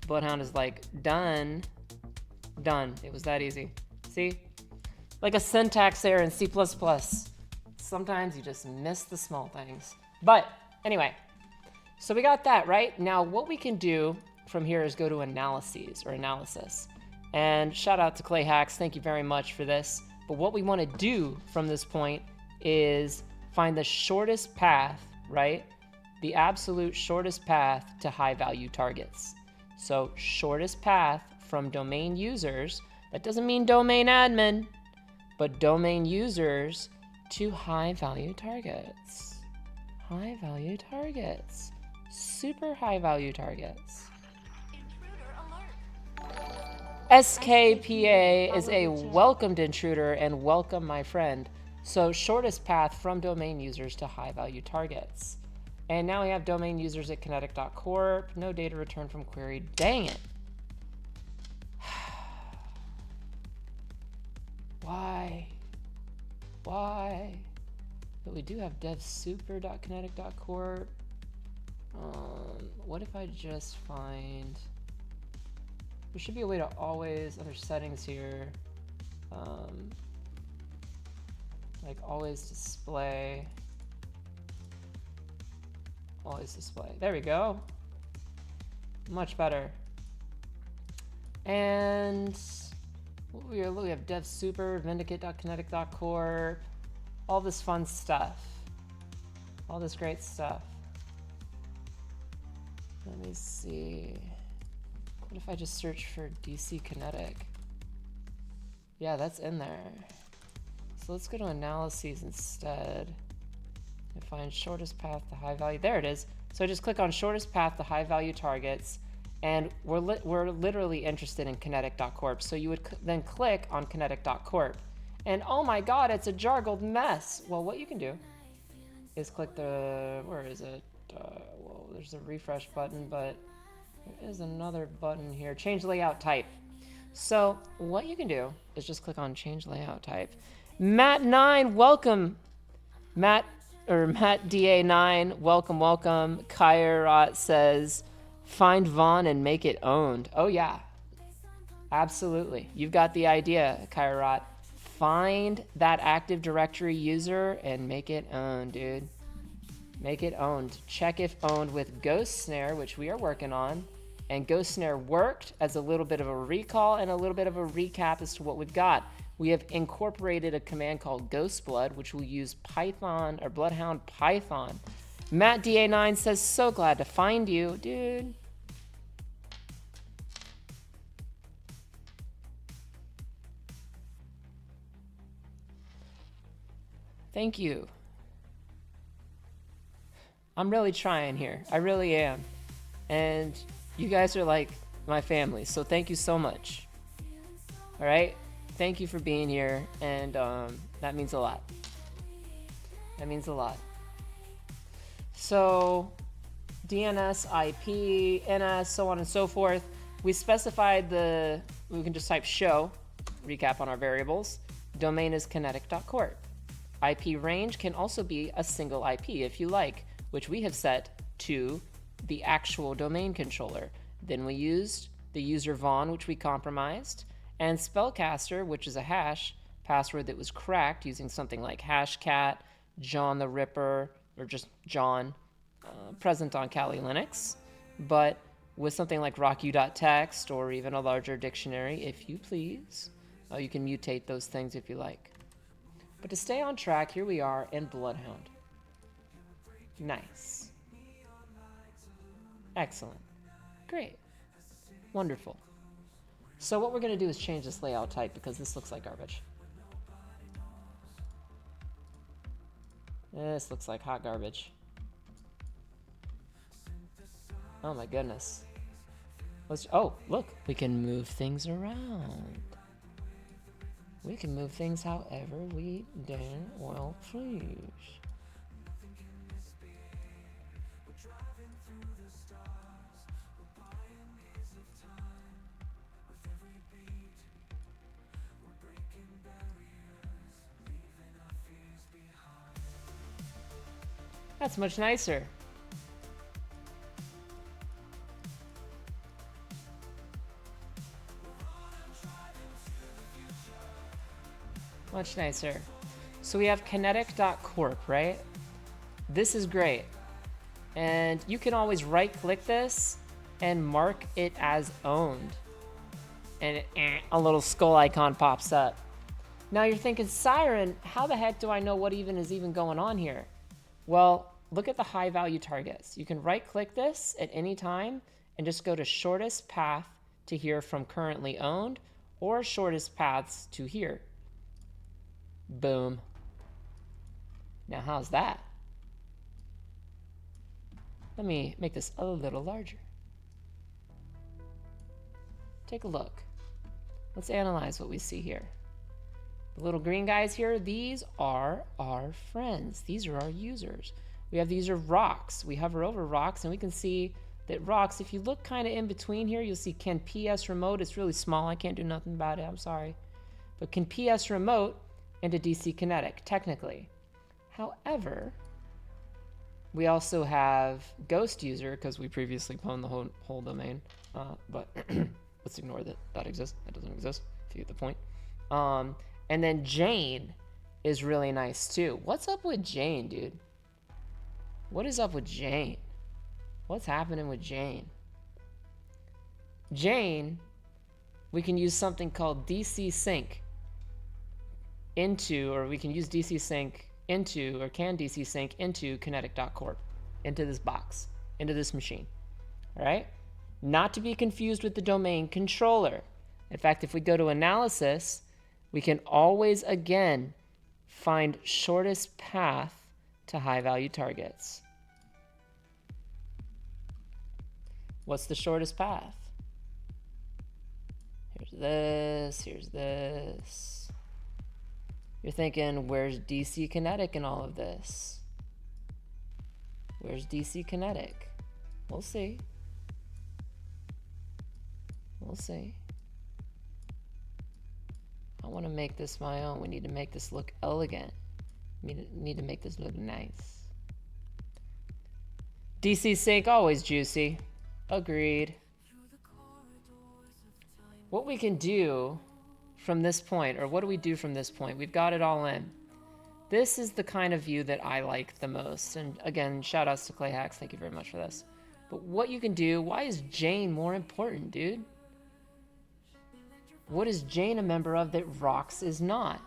Speaker 1: Bloodhound is like, done. Done. It was that easy. See? Like a syntax error in C++. Sometimes you just miss the small things. But anyway, so we got that, right? Now what we can do from here is go to analyses or analysis. And shout out to Clay Hacks, thank you very much for this. But what we want to do from this point is find the shortest path, right? The absolute shortest path to high value targets. So shortest path from domain users, that doesn't mean domain admin, but domain users to high value targets. High value targets. Super high value targets. SKPA is a welcomed intruder and welcome my friend. So shortest path from domain users to high value targets. And now we have domain users at kinetic.corp. No data returned from query. Dang it. Why? Why? But we do have devsuper.kinetic.corp. What if I just find... There should be a way to always, under settings here, like always display. Always display. There we go. Much better. And we have devsuper, vindicate.kinetic.corp, all this fun stuff. All this great stuff. Let me see. What if I just search for DC Kinetic? Yeah, that's in there. So let's go to analyses instead and find shortest path to high value. There it is. So I just click on shortest path to high value targets, and we're literally interested in kinetic.corp. So you would then click on kinetic.corp. And oh my God, it's a jargled mess. Well, what you can do is click the, where is it? Well, there's a refresh button, but there is another button here, change layout type. So what you can do is just click on change layout type. Matt9, welcome. Matt DA9, welcome, welcome. Kairat says, find Vaughn and make it owned. Oh yeah, absolutely. You've got the idea, Kairat. Find that Active Directory user and make it owned, dude. Make it owned. Check if owned with GhostSnare, which we are working on. And GhostSnare worked as a little bit of a recall and a little bit of a recap as to what we've got. we have incorporated a command called Ghostblood, which will use Python or Bloodhound Python. Matt DA9 says, so glad to find you, dude. Thank you. I'm really trying here. I really am. And you guys are like my family, so thank you so much. All right? Thank you for being here, and that means a lot. That means a lot. So, DNS, IP, NS, so on and so forth. We specified we can just type show, recap on our variables. Domain is kinetic.corp. IP range can also be a single IP if you like, which we have set to the actual domain controller. Then we used the user Vaughn, which we compromised, and spellcaster, which is a hash password that was cracked using something like hashcat, John the Ripper, or just John, present on Kali Linux, but with something like rocku.txt or even a larger dictionary, if you please. You can mutate those things if you like. But to stay on track, here we are in Bloodhound. Nice. Excellent. Great. Wonderful. So what we're going to do is change this layout type because this looks like garbage. This looks like hot garbage. Oh my goodness. Oh, look, we can move things around. We can move things however we damn well please. That's much nicer. Much nicer. So we have kinetic.corp, right? This is great. And you can always right click this and mark it as owned. And a little skull icon pops up. Now you're thinking, S1REN, how the heck do I know what is even going on here? Well, look at the high value targets. You can right click this at any time and just go to shortest path to here from currently owned or shortest paths to here. Boom. Now how's that? Let me make this a little larger. Take a look. Let's analyze what we see here. The little green guys here, these are our friends. These are our users. We have these are rocks. We hover over rocks and we can see that rocks, if you look kind of in between here, you'll see can PS remote. It's really small. I can't do nothing about it. I'm sorry. But can PS remote into DC Kinetic, technically. However, we also have Ghost User because we previously pwned the whole domain. But let's ignore that that exists. That doesn't exist, if you get the point. And then Jane is really nice too. What's up with Jane, dude? What is up with Jane? What's happening with Jane? Jane, we can use something called DC Sync into, or we can use DC Sync into, or can DC Sync into kinetic.corp, into this box, into this machine. All right? Not to be confused with the domain controller. In fact, if we go to analysis, we can always again find shortest path to high value targets. What's the shortest path? Here's this, here's this. You're thinking, where's DC Kinetic in all of this? Where's DC Kinetic? We'll see. We'll see. I want to make this my own. We need to make this look elegant. We need to make this look nice. DC Sync, always juicy. Agreed. What we can do from this point, or what do we do from this point? We've got it all in. This is the kind of view that I like the most. And again, shout outs to Clay Hacks. Thank you very much for this. But what you can do, why is Jane more important, dude? What is Jane a member of that Rox is not?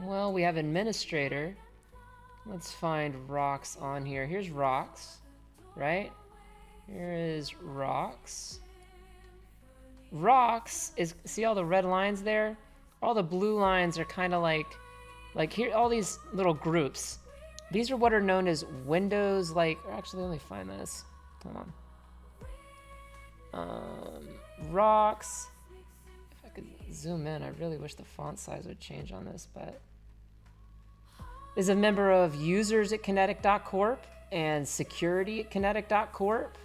Speaker 1: Well, we have administrator. Let's find Rox on here. Here's Rox, right? Here is Rox. Rox is, see all the red lines there? All the blue lines are kind of like here, all these little groups. These are what are known as windows, like, actually, let me find this. Hold on. Rox. If I could zoom in, I really wish the font size would change on this, but is a member of users at kinetic.corp and security at kinetic.corp.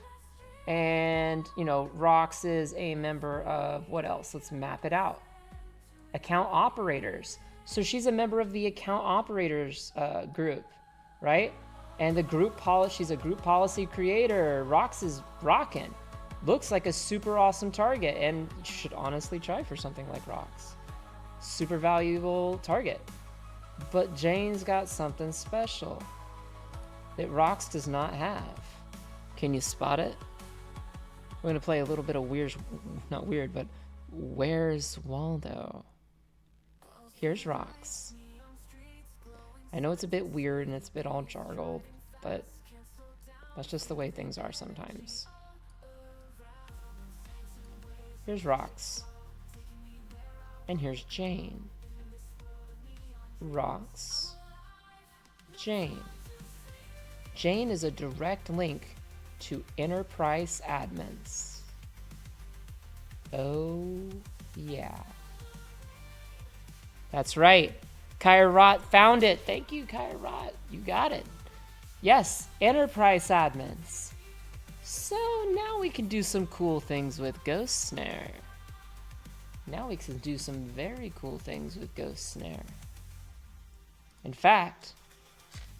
Speaker 1: And, you know, Rox is a member of what else? Let's map it out. Account operators. So she's a member of the account operators group, right? And the group policy, she's a group policy creator. Rox is rocking. Looks like a super awesome target, and you should honestly try for something like Rox. Super valuable target. But Jane's got something special that Rox does not have. Can you spot it? We're gonna play a little bit of weird, not weird, but Where's Waldo? Here's Rox. I know it's a bit weird and it's a bit all jargled, but that's just the way things are sometimes. Here's Rox. And here's Jane. Rox. Jane. Jane is a direct link to enterprise admins. Oh, yeah. That's right. Kairat found it. Thank you, Kairat. You got it. Yes, enterprise admins. So now we can do some cool things with GhostSnare. Now we can do some very cool things with GhostSnare. In fact,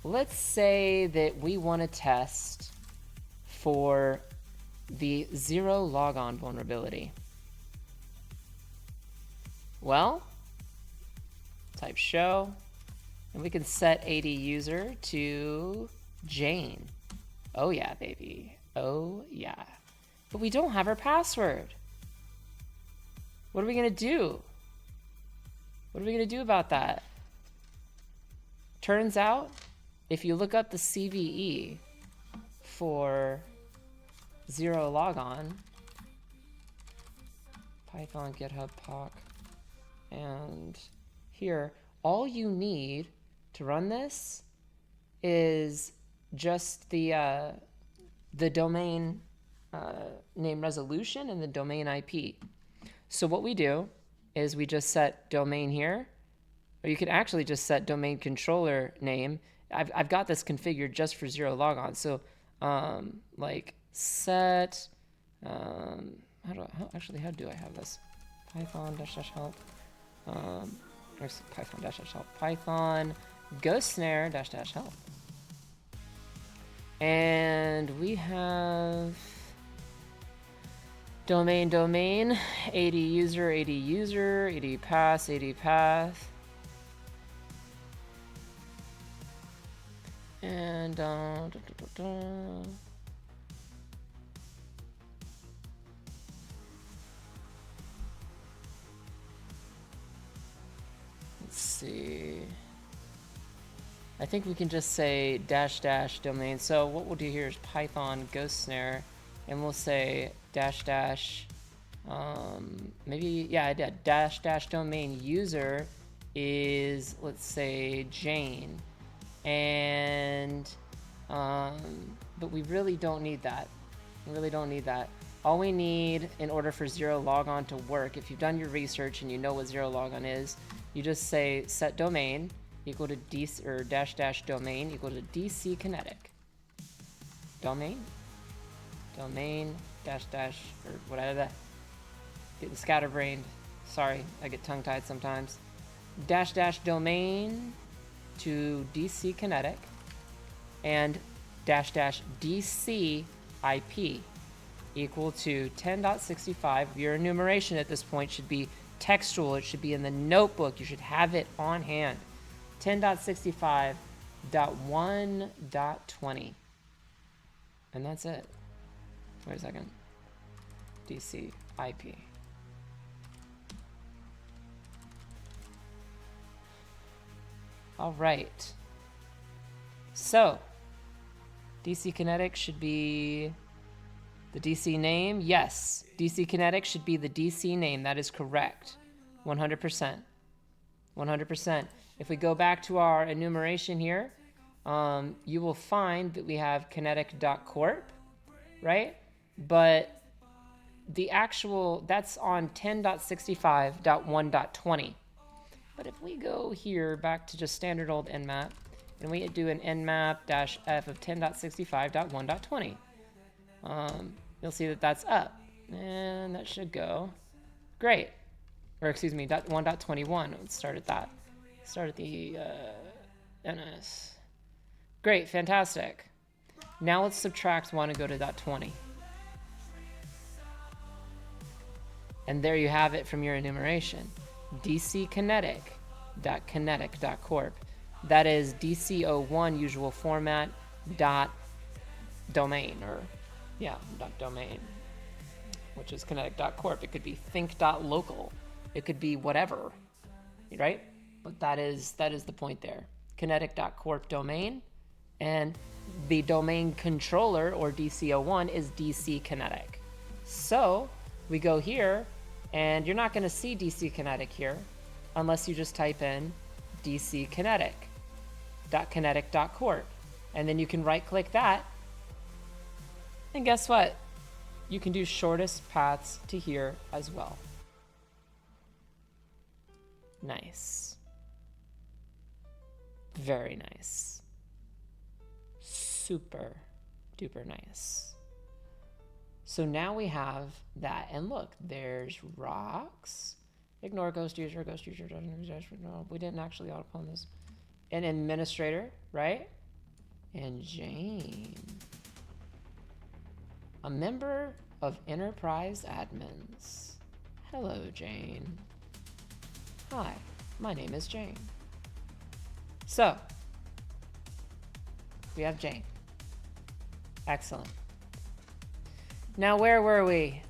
Speaker 1: let's say that we want to test for the zero logon vulnerability. Well, type show, and we can set AD user to Jane. Oh yeah, baby. Oh yeah. But we don't have our password. What are we gonna do? What are we gonna do about that? Turns out, if you look up the CVE for zero logon, Python, GitHub, POC, and here, all you need to run this is just the domain name resolution and the domain IP. So what we do is we just set domain here, or you could actually just set domain controller name. I've got this configured just for zero logon. So like set, how do I have this? Python --help. Python --help. Python GhostSnare --help. And we have domain, AD user, AD path, and let's see. I think we can just say -- domain. So what we'll do here is Python GhostSnare, and we'll say maybe, yeah, I did -- domain user is, let's say, Jane. And but we really don't need that. We really don't need that. All we need in order for zero logon to work, if you've done your research and you know what zero logon is, you just say set domain equal to -- domain equal to DC kinetic. Domain -- or whatever. Getting scatterbrained. Sorry, I get tongue-tied sometimes. -- domain to DC kinetic and -- DC IP equal to 10.65. Your enumeration at this point should be textual. It should be in the notebook. You should have it on hand. 10.65.1.20. And that's it. Wait a second. DC IP. All right. So, DC Kinetic should be the DC name. Yes, DC Kinetic should be the DC name. That is correct. 100%. 100%. If we go back to our enumeration here, you will find that we have kinetic.corp, right? But the actual, that's on 10.65.1.20. But if we go here back to just standard old nmap, and we do an nmap-f of 10.65.1.20, you'll see that that's up. And that should go great. Or excuse me, 1.21. Let's start at that. Start at the NS. Great, fantastic. Now let's subtract 1 and go to .20. And there you have it from your enumeration. DC Kinetic.kinetic.corp. That is DC01 usual format dot domain, or yeah, dot domain, which is kinetic.corp. It could be think.local. It could be whatever, right? But that is the point there. Kinetic.corp domain, and the domain controller, or DC01, is DC Kinetic. So we go here, and you're not going to see DC Kinetic here unless you just type in DC Kinetic.kinetic.corp. And then you can right click that. And guess what? You can do shortest paths to here as well. Nice. Very nice. Super duper nice. So now we have that, and look, there's rocks. Ignore ghost user. No, we didn't actually autoclone this. An administrator, right? And Jane. A member of Enterprise Admins. Hello, Jane. Hi, my name is Jane. So, we have Jane. Excellent. Now, where were we?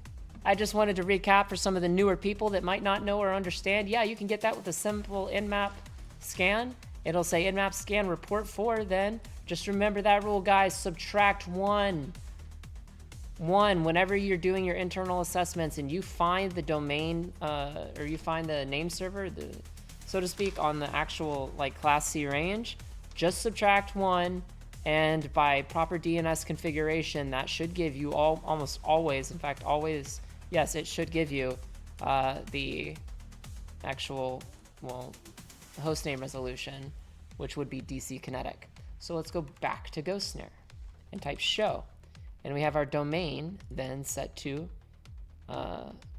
Speaker 1: I just wanted to recap for some of the newer people that might not know or understand. Yeah, you can get that with a simple nmap scan. It'll say nmap scan report 4 then. Just remember that rule, guys. Subtract 1. Whenever you're doing your internal assessments and you find the domain, or you find the name server, so to speak, on the actual like class C range, just subtract 1. And by proper DNS configuration, that should give you almost always, in fact, always, yes, it should give you the actual, well, hostname resolution, which would be DC Kinetic. So let's go back to GhostSnare and type show. And we have our domain then set to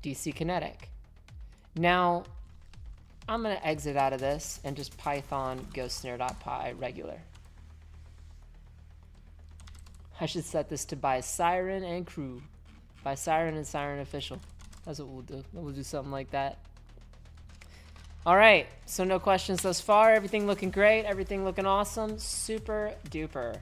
Speaker 1: DC Kinetic. Now, I'm going to exit out of this and just Python ghostsnare.py regular. I should set this to by Siren and crew. By Siren and Siren official. That's what we'll do. We'll do something like that. All right. So no questions thus far. Everything looking great. Everything looking awesome. Super duper.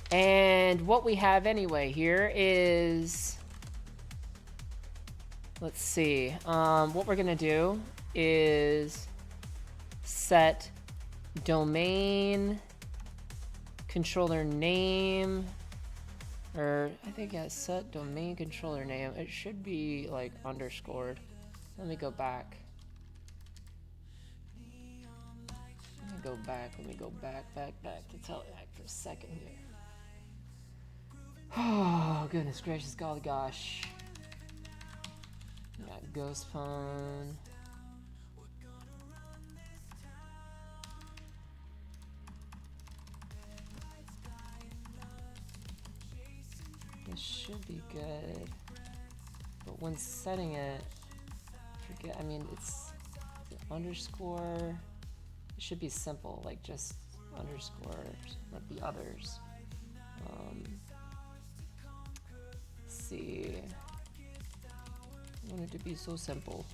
Speaker 1: And what we have anyway here is, let's see. What we're going to do is set domain controller name, or I think yeah, set domain controller name. It should be like underscored. Let me go back. Let me go back to telehack for a second here. Oh goodness gracious, golly gosh. We got ghost phone. This should be good, but when setting it, forget. I mean, it's underscore. It should be simple, like just underscores, like the others. Let's see. I want it to be so simple.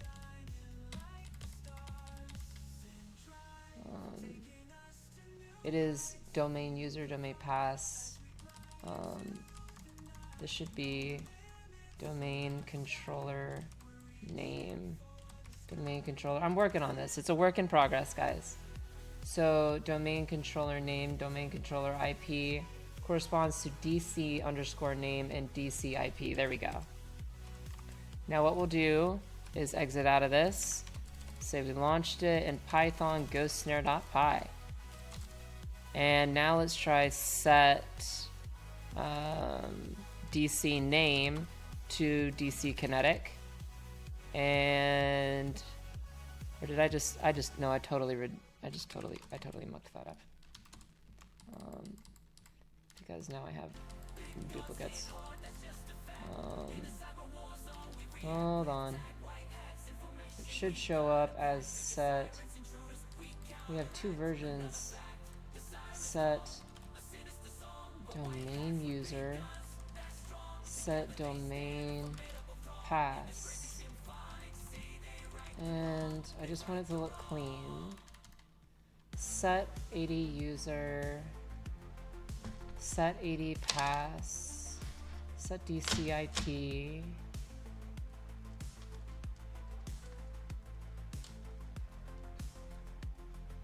Speaker 1: It is domain user, domain pass. This should be domain controller name Domain controller. I'm working on this. It's a work in progress, guys. So domain controller name, domain controller IP corresponds to DC underscore name and DC IP. There we go. Now what we'll do is exit out of this. Say we launched it in Python GhostSnare.py. And now let's try set DC name to DC kinetic. And or did I totally mucked that up. Because now I have duplicates. Hold on. It should show up as set. We have two versions. Set domain user, set domain pass, and I just want it to look clean. Set 80 user, set 80 pass, set DC IP,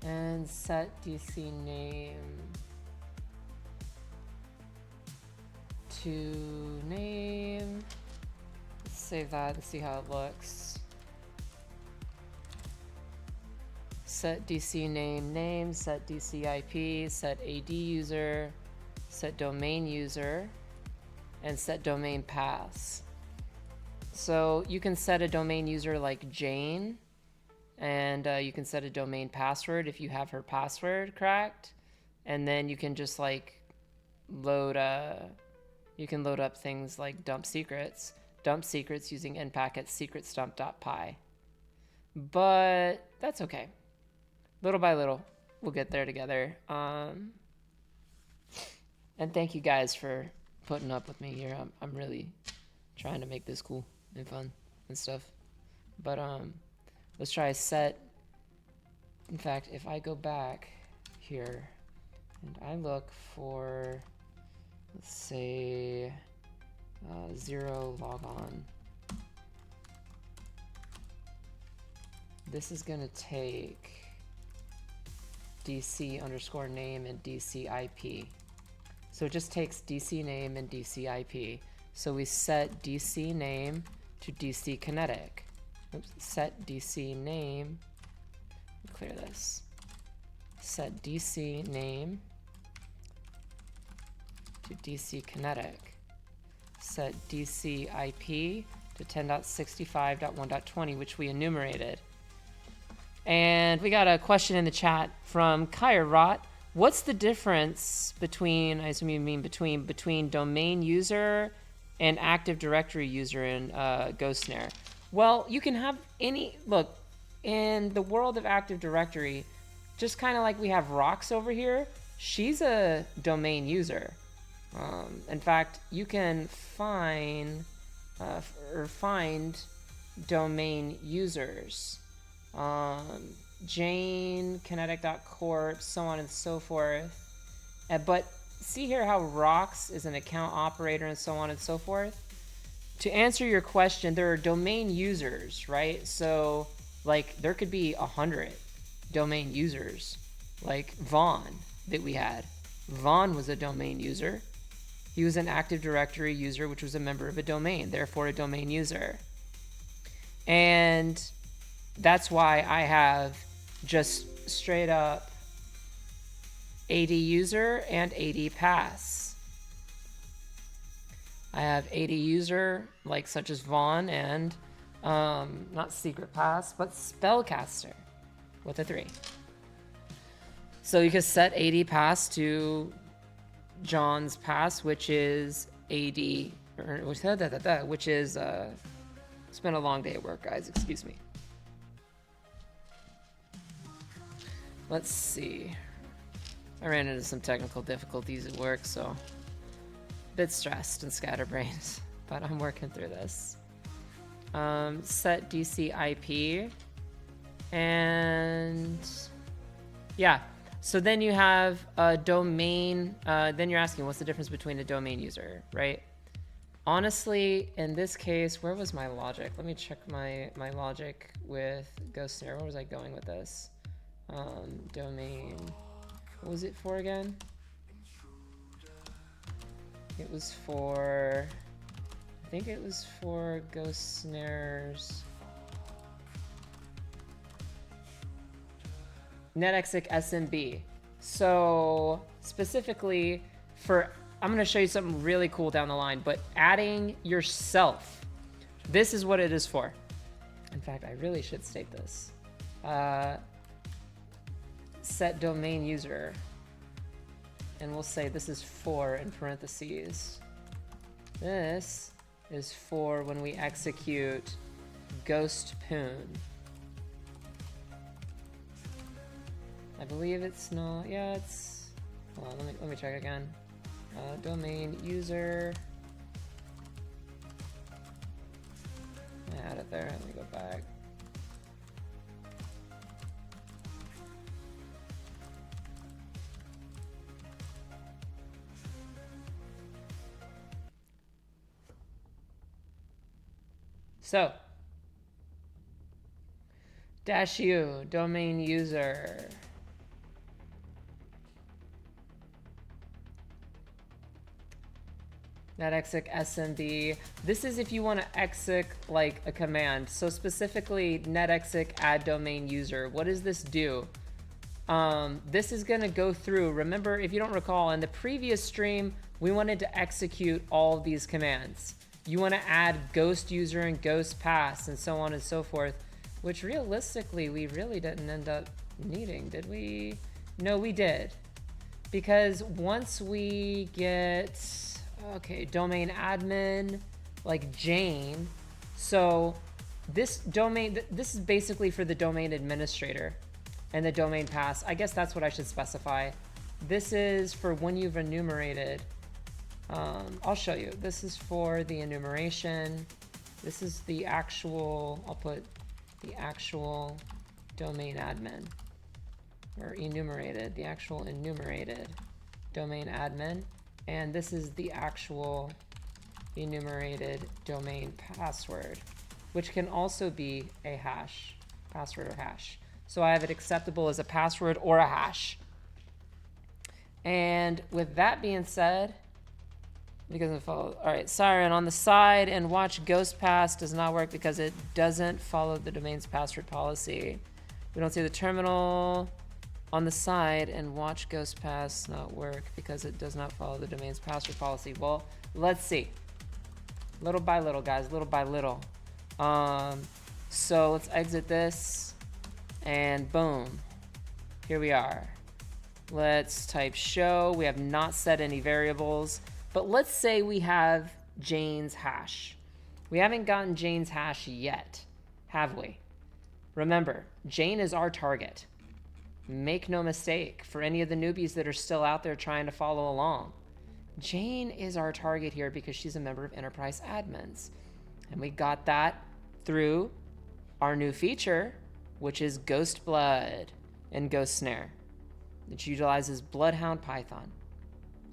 Speaker 1: and set DC name to name. Let's save that and see how it looks. Set DC name, set DC IP, set AD user, set domain user, and set domain pass. So you can set a domain user like Jane, and you can set a domain password if you have her password cracked, and then you can just like load up things like dump secrets using npacket secretsdump.py. But that's okay. Little by little, we'll get there together. And thank you guys for putting up with me here. I'm really trying to make this cool and fun and stuff. But let's try set. In fact, if I go back here and I look for, let's say, 0 logon. This is gonna take DC underscore name and DC IP. So it just takes DC name and DC IP. So we set DC name to DC kinetic. Oops, set DC name. Clear this. Set DC name to DC kinetic. Set DC IP to 10.65.1.20, which we enumerated. And we got a question in the chat from Kairot. What's the difference between, I assume you mean between domain user and Active Directory user in GhostSnare? Well, you can have any, look, in the world of Active Directory, just kind of like we have Rox over here, she's a domain user. In fact, you can find domain users. Jane, kinetic.corp, so on and so forth. But see here how Rox is an account operator and so on and so forth. To answer your question, there are domain users, right? So like there could be 100 domain users, like Vaughn that we had. Vaughn was a domain user. He was an Active Directory user, which was a member of a domain, therefore a domain user. And that's why I have just straight up AD user and AD pass. I have AD user, like such as Vaughn, and not secret pass, but spellcaster with a 3. So you can set AD pass to John's pass, which is AD, which is, it's been a long day at work, guys, excuse me. Let's see. I ran into some technical difficulties at work, so a bit stressed and scatterbrained, but I'm working through this. Set DC IP, and yeah. So then you have a domain. Then you're asking what's the difference between a domain user, right? Honestly, in this case, where was my logic? Let me check my logic with GhostSnare. Where was I going with this? Domain. What was it for again? It was for... I think it was for GhostSnare's... NetExic SMB. So specifically for, I'm going to show you something really cool down the line, but adding yourself, this is what it is for. In fact, I really should state this. Set domain user, and we'll say this is for in parentheses. This is for when we execute ghost poon. I believe it's not, yeah, it's, hold on, let me check again. Domain user. I had it there, let me go back. So, -u, domain user. NetExic SMB. This is if you want to exec like a command. So specifically NetExic add domain user. What does this do? This is going to go through. Remember, if you don't recall, in the previous stream, we wanted to execute all of these commands. You want to add ghost user and ghost pass and so on and so forth, which realistically we really didn't end up needing, did we? No, we did. Because once we get, okay, domain admin, like Jane. So this domain, this is basically for the domain administrator and the domain pass. I guess that's what I should specify. This is for when you've enumerated. I'll show you. This is for the enumeration. This is the actual, I'll put the actual domain admin, or enumerated, the actual enumerated domain admin. And this is the actual enumerated domain password, which can also be a hash, password or hash. So I have it acceptable as a password or a hash. And with that being said, because it follows, all right, SIREN on the side and watch ghost pass does not work because it doesn't follow the domain's password policy. We don't see the terminal on the side and watch ghost pass not work because it does not follow the domain's password policy. Well, let's see. Little by little, guys, little by little. So let's exit this and boom, here we are. Let's type show. We have not set any variables. But let's say we have Jane's hash. We haven't gotten Jane's hash yet, have we? Remember, Jane is our target. Make no mistake, for any of the newbies that are still out there trying to follow along. Jane is our target here because she's a member of Enterprise Admins. And we got that through our new feature, which is Ghost Blood and GhostSnare, which utilizes Bloodhound Python.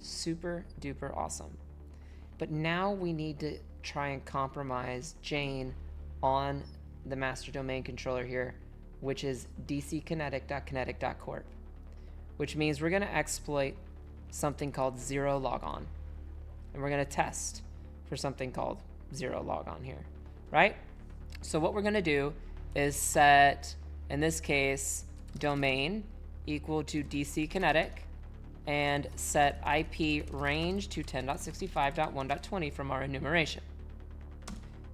Speaker 1: Super duper awesome. But now we need to try and compromise Jane on the master domain controller here, which is dckinetic.kinetic.corp, which means we're going to exploit something called zero logon, and we're going to test for something called zero logon here, right? So what we're going to do is set, in this case, domain equal to dckinetic, and set IP range to 10.65.1.20 from our enumeration.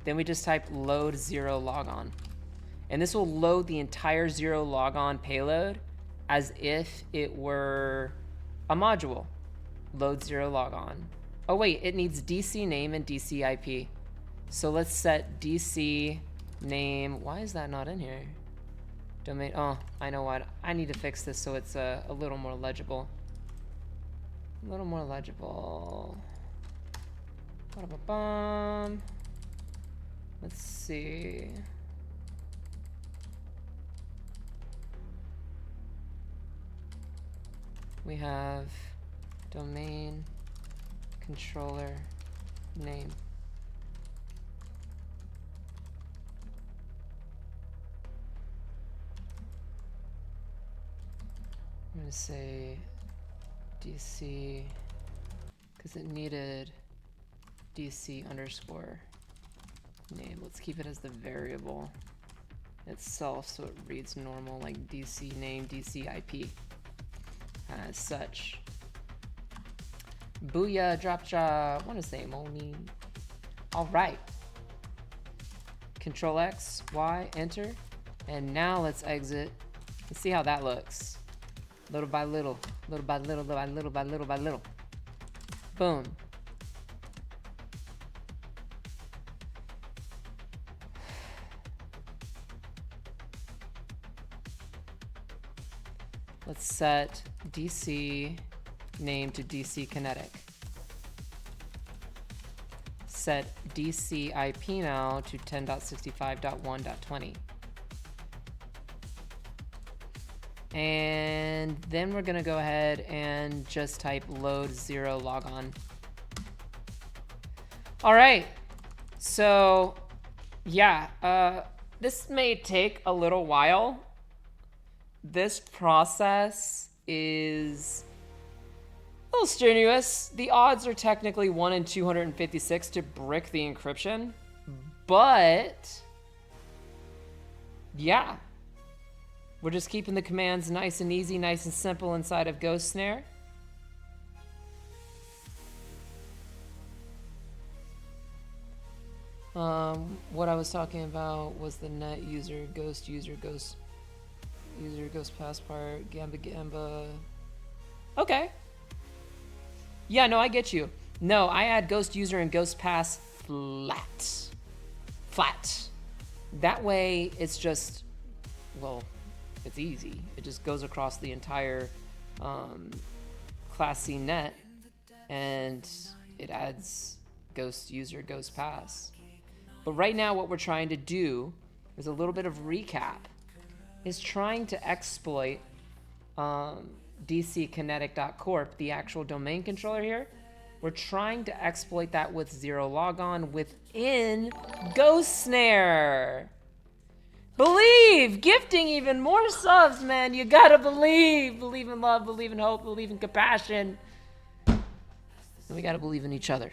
Speaker 1: Then we just type load zero logon. And this will load the entire zero logon payload as if it were a module. Load zero logon. Oh wait, it needs DC name and DC IP. So let's set DC name. Why is that not in here? Domain, oh, I know what. I need to fix this so it's a little more legible. A little more legible. Ba-da-ba-bum. Let's see. We have domain controller name. I'm gonna say DC, because it needed DC underscore name. Let's keep it as the variable itself so it reads normal, like DC name, DC IP as such. Booyah, drop jaw, wanna say Moni. All right. Control X, Y, enter. And now let's exit. Let's see how that looks. Little by little, little by little, little by little by little by little. Boom. Let's set DC name to DC kinetic. Set DC IP now to 10.65.1.20. And then we're gonna go ahead and just type load 0 logon. All right, so yeah, this may take a little while. This process is a little strenuous. The odds are technically 1 in 256 to brick the encryption, but yeah, we're just keeping the commands nice and easy, nice and simple inside of GhostSnare. What I was talking about was the net user, ghost user, ghost passport, gamba. Okay. Yeah, no, I get you. No, I add ghost user and ghost pass flat. That way it's just, well, it's easy. It just goes across the entire Class C net, and it adds ghost user, ghost pass. But right now what we're trying to do is a little bit of recap. Is trying to exploit dckinetic.corp, the actual domain controller here. We're trying to exploit that with 0 logon within GhostSnare. Believe! Gifting even more subs, man. You gotta believe. Believe in love, believe in hope, believe in compassion. And we gotta believe in each other.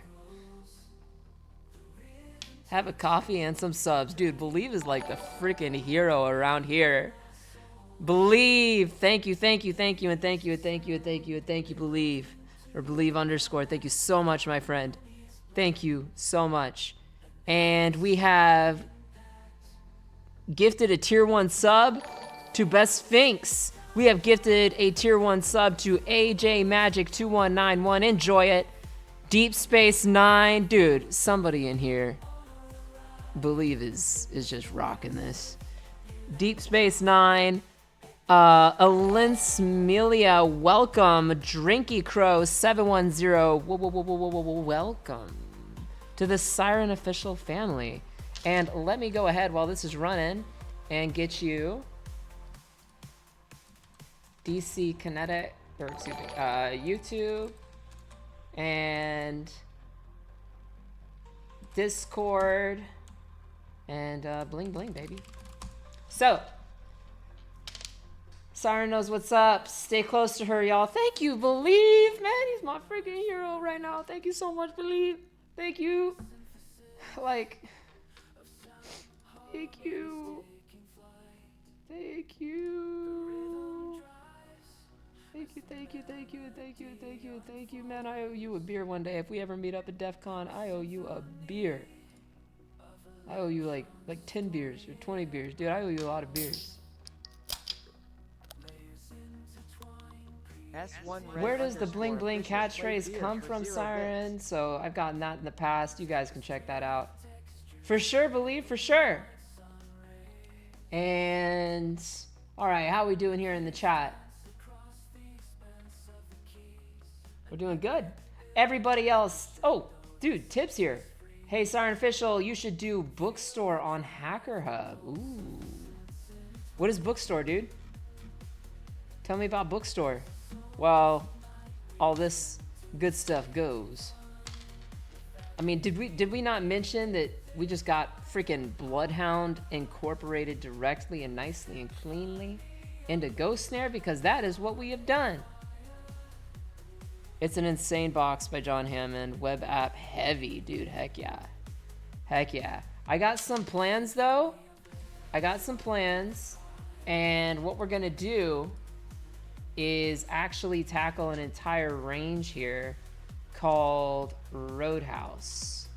Speaker 1: Have a coffee and some subs. Dude, Believe is like the freaking hero around here. Believe. Thank you, thank you, thank you, and thank you, and thank you, and thank you, and thank you, Believe. Or Believe underscore. Thank you so much, my friend. Thank you so much. And we have gifted a tier 1 sub to Best Sphinx. We have gifted a tier 1 sub to AJ Magic 2191. Enjoy it. Deep Space 9. Dude, somebody in here, Believe is just rocking this. Deep Space 9. Alinsmelia, welcome. Drinky Crow 710. Welcome to the Siren official family. And let me go ahead while this is running and get you DC Kinetic, or excuse me, YouTube and Discord and bling bling, baby. So, Siren knows what's up. Stay close to her, y'all. Thank you, Believe, man. He's my freaking hero right now. Thank you so much, Believe. Thank you. Like, thank you. Thank you. Thank you, thank you, thank you, thank you, thank you, thank you, man. I owe you a beer one day. If we ever meet up at DEF CON, I owe you a beer. I owe you like 10 beers or 20 beers. Dude, I owe you a lot of beers.
Speaker 2: S1REN
Speaker 1: Where does the bling bling
Speaker 2: official
Speaker 1: catchphrase
Speaker 2: beer
Speaker 1: come
Speaker 2: for
Speaker 1: from,
Speaker 2: 0
Speaker 1: Siren?
Speaker 2: bits.
Speaker 1: So I've gotten that in the past. You guys can check that out. For sure, Believe, for sure. And all right, how we doing here in the chat? We're doing good. Everybody else, oh, dude, tips here. Hey, Siren Official, you should do bookstore on Hacker Hub. Ooh. What is bookstore, dude? Tell me about bookstore. Well, all this good stuff goes. I mean, did we not mention that we just got freaking Bloodhound incorporated directly and nicely and cleanly into GhostSnare because that is what we have done. It's an insane box by John Hammond. Web app heavy, dude. Heck yeah. Heck yeah. I got some plans though. I got some plans. And what we're gonna do is actually tackle an entire range here called Roadhouse,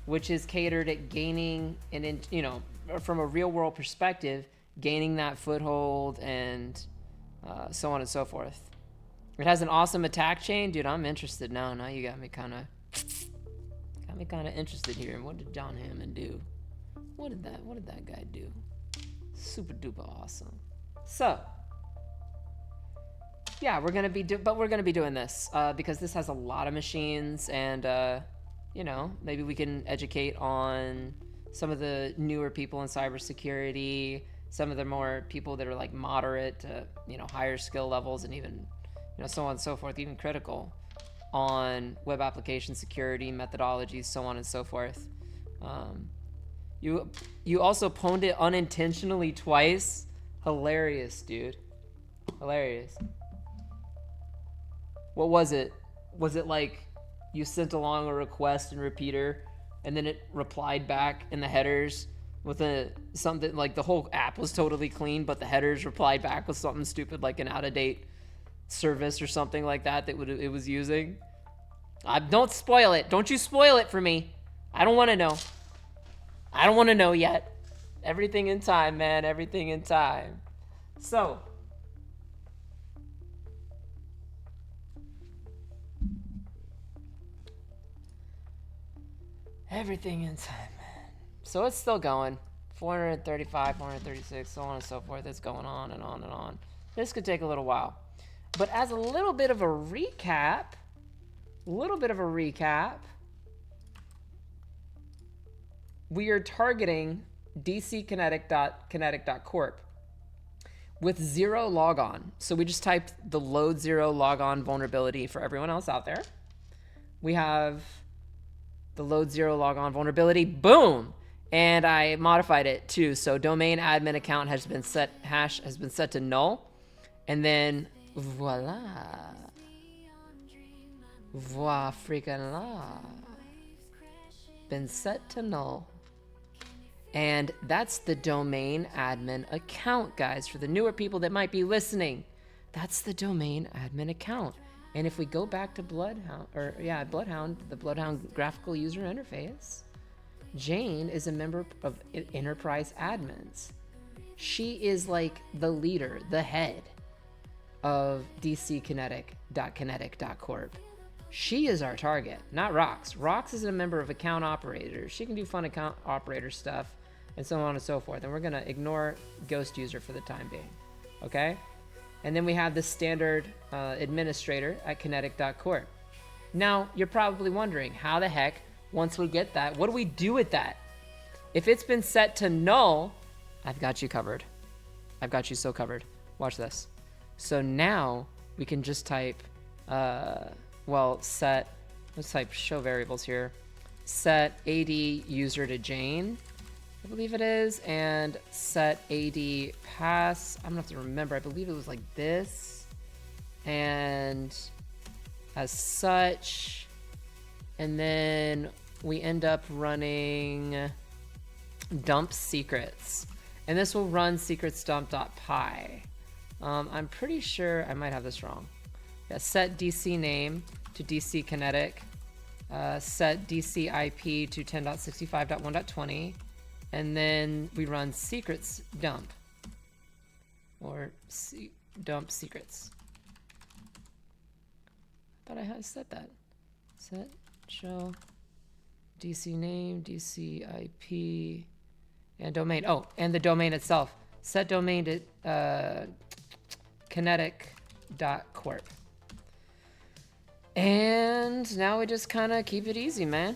Speaker 1: which is catered at gaining and, you know, from a real world perspective, gaining that foothold and so on and so forth. It has an awesome attack chain, dude. I'm interested now. Now you got me kind of interested here. What did John Hammond do? What did that guy do? Super duper awesome. So yeah, we're gonna be doing this because this has a lot of machines, and you know, maybe we can educate on some of the newer people in cybersecurity, some of the more people that are like moderate to, you know, higher skill levels, and even, you know, so on and so forth, even critical on web application security methodologies, so on and so forth. You also pwned it unintentionally twice. Hilarious, dude. Hilarious. What was it? Was it like you sent along a request and repeater, and then it replied back in the headers with something like the whole app was totally clean, but the headers replied back with something stupid like an out-of-date service or something like that it was using? Don't spoil it. Don't you spoil it for me. I don't want to know. I don't want to know yet. Everything in time, man. Everything in time. So everything in time, man. So it's still going. 435, 436, so on and so forth. It's going on and on and on. This could take a little while. But as a little bit of a recap, we are targeting dckinetic.kinetic.corp with 0 logon. So we just typed the load 0 logon vulnerability for everyone else out there. We have the load 0 logon vulnerability, boom. And I modified it too. So domain admin account has been set, hash has been set to null. And then voila. Voila freaking la. Been set to null. And that's the domain admin account, guys, for the newer people that might be listening. That's the domain admin account. And if we go back to Bloodhound, the Bloodhound graphical user interface, Jane is a member of Enterprise Admins. She is like the leader, the head of dckinetic.kinetic.corp. She is our target, not Rox. Rox is a member of account operators. She can do fun account operator stuff and so on and so forth. And we're gonna ignore Ghost User for the time being, okay? And then we have the standard administrator at kinetic.corp. Now, you're probably wondering, how the heck, once we get that, what do we do with that? If it's been set to null, I've got you covered. I've got you so covered. Watch this. So now we can just type, let's type show variables here. Set AD user to Jane, I believe it is, and set AD pass. I'm gonna have to remember. I believe it was like this, and as such, and then we end up running dump secrets, and this will run secrets_dump.py. I'm pretty sure I might have this wrong. Yeah, set DC name to DC kinetic, set DC IP to 10.65.1.20. And then we run secrets dump, or dump secrets. I thought I had set that. Set show DC name, DC IP, and domain. Oh, and the domain itself. Set domain to kinetic.corp. And now we just kind of keep it easy, man.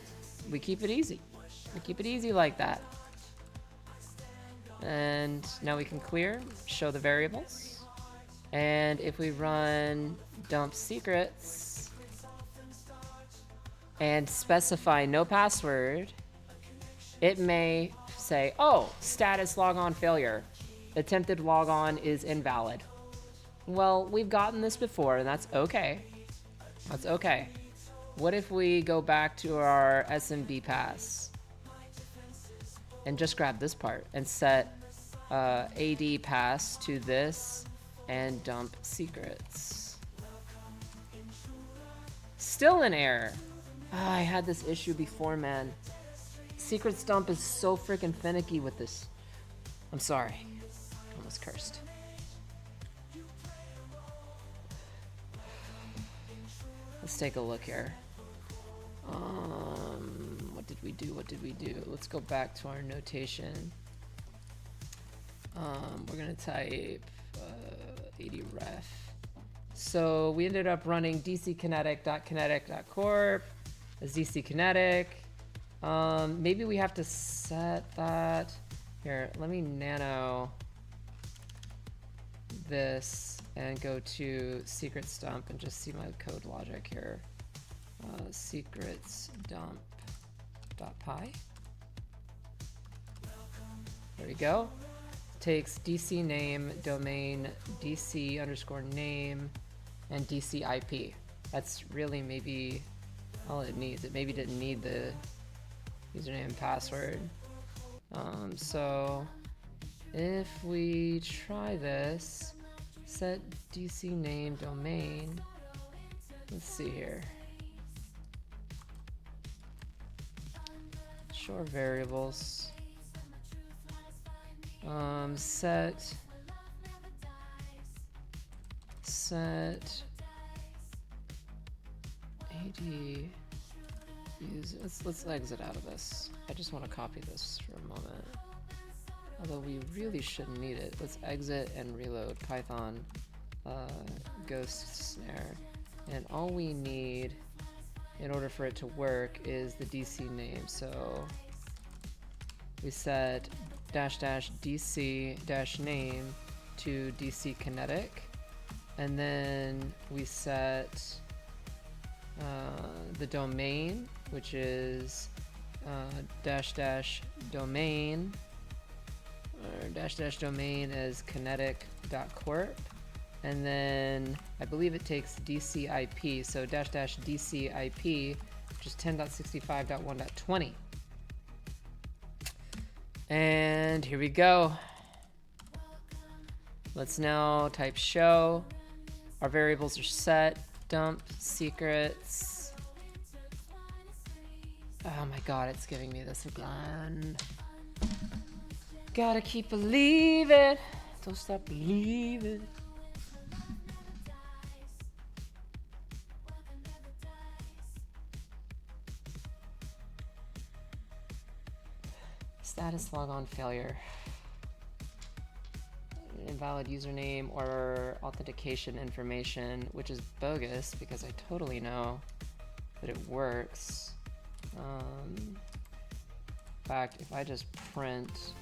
Speaker 1: We keep it easy. We keep it easy like that. And now we can clear, show the variables. And if we run dump secrets and specify no password, it may say, oh, status logon failure. Attempted logon is invalid. Well, we've gotten this before, and that's okay. That's okay. What if we go back to our SMB pass and just grab this part and set AD pass to this and dump secrets? Still an error. I had this issue before, man. Secrets dump is so freaking finicky with this. I'm sorry. Almost cursed. Let's take a look here. What did we do? What did we do? Let's go back to our notation. We're gonna type 80 ref. So we ended up running dckinetic.kinetic.corp as dckinetic. Maybe we have to set that. Here, let me nano this and go to secrets dump and just see my code logic here. Secrets dump.py. There we go. Takes DC name, domain, DC underscore name, and DC IP. That's really maybe all it needs. It maybe didn't need the username and password. So if we try this, set DC name domain, let's see here. Short variables. Set AD use. Let's exit out of this. I just want to copy this for a moment. Although we really shouldn't need it. Let's exit and reload Python GhostSnare. And all we need in order for it to work is the DC name. So we set --DC -name to DC kinetic, and then we set the domain, which is --domain or --domain as kinetic.corp, and then I believe it takes DC IP, so --DC IP, which is 10.65.1.20. And here we go. Let's now type show. Our variables are set. Dump secrets. Oh my god, it's giving me this again. Gotta keep believing. Don't stop believing. Status logon failure. Invalid username or authentication information, which is bogus because I totally know that it works. In fact, if I just print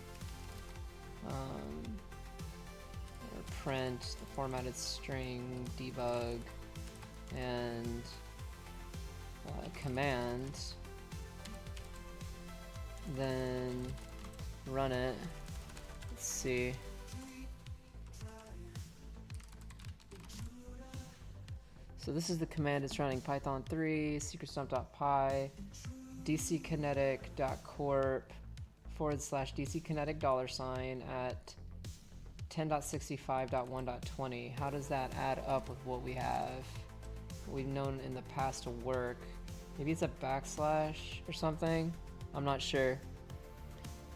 Speaker 1: print the formatted string debug and command, then run it. Let's see. So this is the command. It's running Python 3 secretstump.py dckinetic.corp /dckinetic $$ at 10.65.1.20. How does that add up with what we have? What we've known in the past to work. Maybe it's a backslash or something. I'm not sure.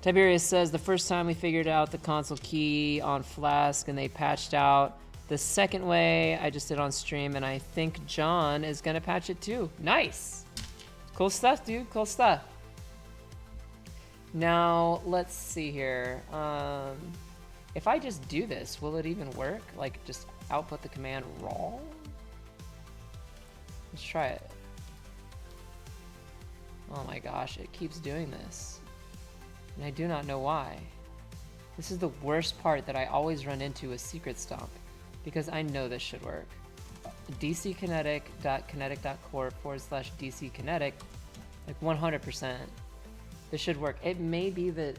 Speaker 1: Tiberius says the first time we figured out the console key on Flask and they patched out the second way, I just did on stream, and I think John is gonna patch it too. Nice. Cool stuff, dude. Cool stuff. Now let's see here. If I just do this, will it even work? Like just output the command raw? Let's try it. Oh my gosh, it keeps doing this. And I do not know why. This is the worst part that I always run into with secret stump, because I know this should work. dckinetic.kinetic.corp /dckinetic, like 100%. This should work. It may be that,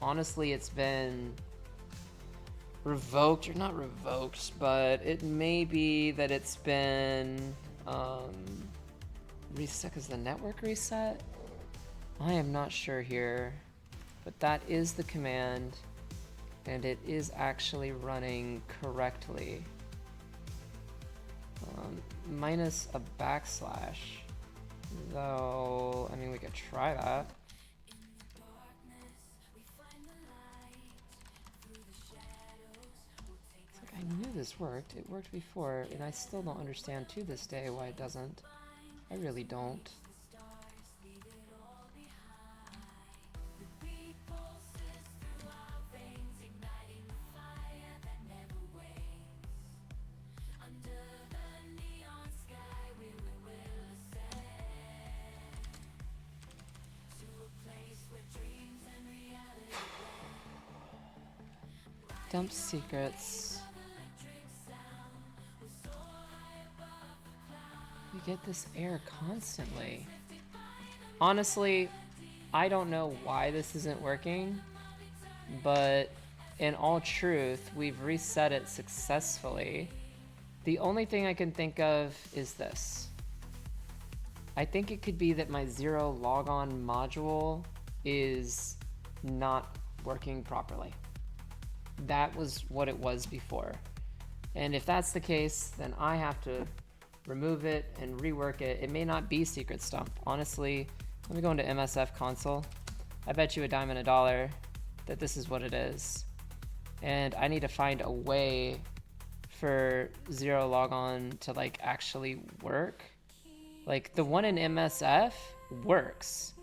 Speaker 1: honestly, it's been revoked, or not revoked, but it may be that it's been reset because the network reset. I am not sure here, but that is the command, and it is actually running correctly. Minus a backslash, though. I mean, we could try that. It's like, I knew this worked. It worked before, and I still don't understand to this day why it doesn't. I really don't. Dump secrets. We get this error constantly. Honestly, I don't know why this isn't working, but in all truth, we've reset it successfully. The only thing I can think of is this. I think it could be that my zero logon module is not working properly. That was what it was before. And if that's the case, then I have to remove it and rework it. It may not be secret stump. Honestly, let me go into MSF console. I bet you a dime and a dollar that this is what it is. And I need to find a way for zero logon to like actually work. Like the one in MSF works.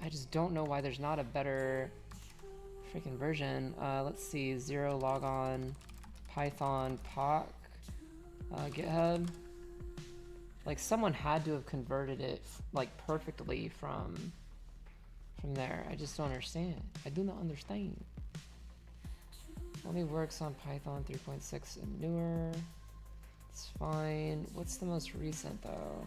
Speaker 1: I just don't know why there's not a better freaking version. Let's see, zero logon Python POC GitHub. Like someone had to have converted it like perfectly from there. I just don't understand. I do not understand. Only works on Python 3.6 and newer. It's fine. What's the most recent though?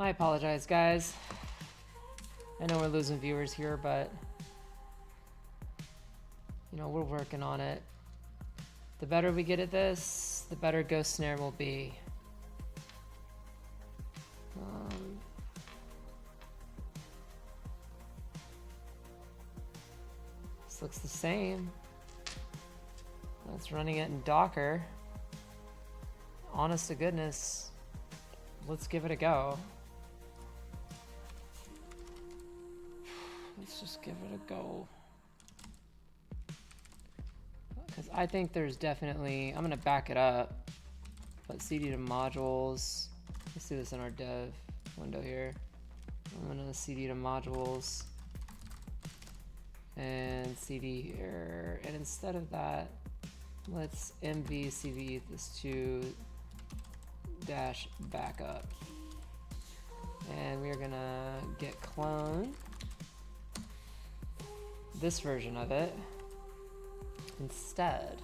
Speaker 1: I apologize, guys. I know we're losing viewers here, but you know, we're working on it. The better we get at this, the better GhostSnare will be. This looks the same. That's running it in Docker. Honest to goodness, let's give it a go. Let's just give it a go. Because I think there's definitely, I'm gonna back it up. Put CD to modules. Let's do this in our dev window here. I'm gonna CD to modules. And CD here. And instead of that, let's mvcv this to dash backup. And we're gonna get clone this version of it instead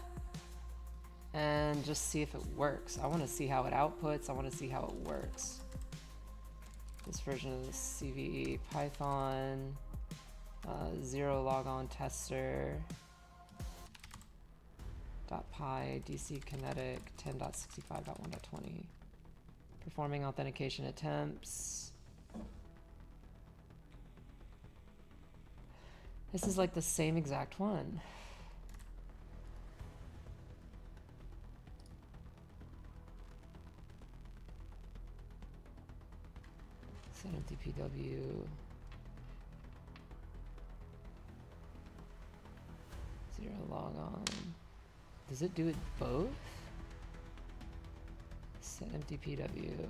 Speaker 1: and just see if it works. I want to see how it outputs. I want to see how it works. This version of the CVE Python zero logon tester .py DC kinetic 10.65.1.20 performing authentication attempts. This is like the same exact one. Set MTPW. Zero logon. Does it do it both? Set MTPW.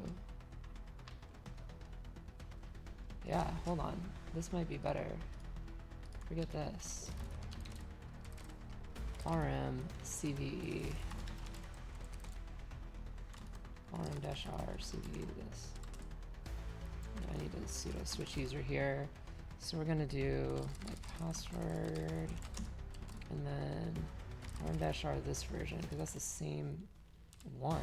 Speaker 1: Yeah, hold on. This might be better. Forget this. RM CVE. RM-R CVE this. I need a sudo switch user here. So we're gonna do my password and then RM-R this version because that's the same one.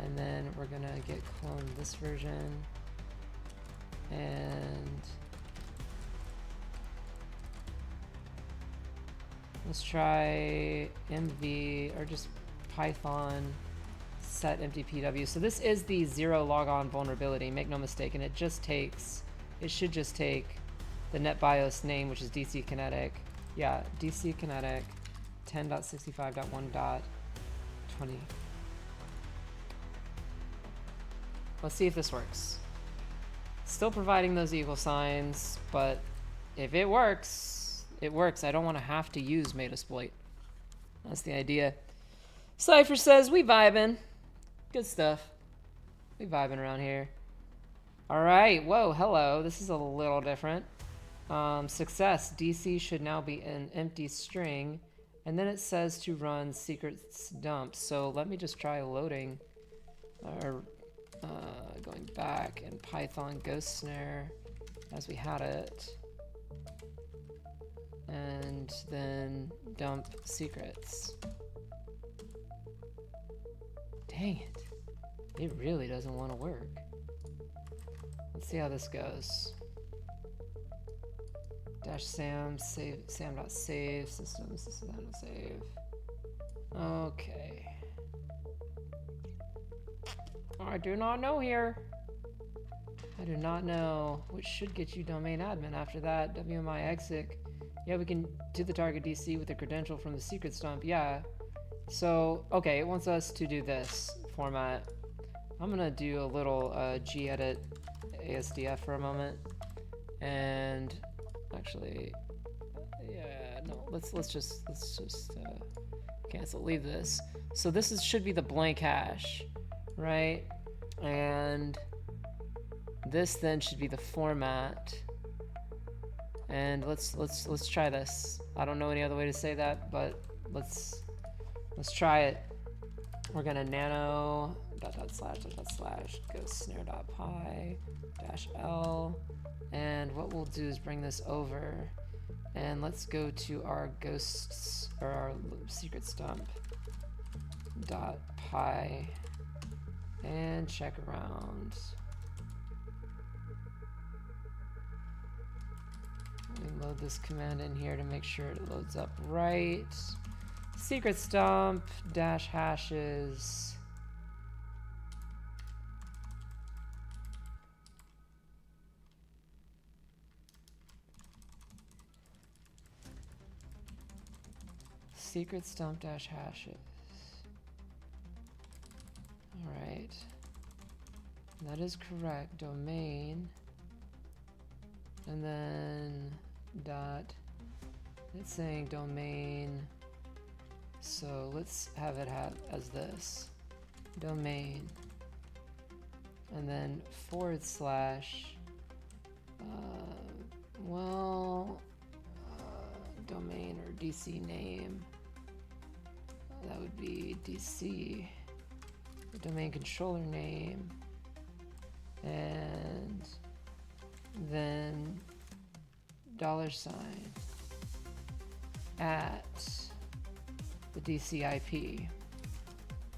Speaker 1: And then we're gonna get clone this version and Let's try MV or just Python set empty PW. So this is the 0 logon vulnerability, make no mistake, and it should just take the NetBIOS name, which is DC Kinetic. Yeah, DC Kinetic 10.65.1.20. Let's see if this works. Still providing those equal signs, but if it works, it works. I don't want to have to use Metasploit. That's the idea. Cypher says, we vibing. Good stuff. We vibing around here. Alright, whoa, hello. This is a little different. Success. DC should now be an empty string. And then it says to run secrets dump. So let me just try loading, or going back in Python GhostSnare as we had it. And then dump secrets. Dang it. It really doesn't want to work. Let's see how this goes. -sam, save, sam.save, systems, save. Okay. I do not know here. I do not know, which should get you domain admin. After that, WMI exit. Yeah, we can do the target DC with the credential from the secret stump. Yeah. So, okay, it wants us to do this format. I'm gonna do a little gedit ASDF for a moment. And actually, yeah, no, let's just cancel, leave this. So this should be the blank hash, right? And this then should be the format. And let's try this. I don't know any other way to say that, but let's try it. We're gonna nano // ghostsnare.py -l, and what we'll do is bring this over, and let's go to our ghosts, or our secret stump .py and check around. Let me load this command in here to make sure it loads up right. Secret stump -hashes. Secret stump -hashes. Alright. That is correct. Domain. And then dot. It's saying domain. So let's have it as this. Domain. And then /. Domain or DC name. That would be DC. The domain controller name. And then $, at the DC IP.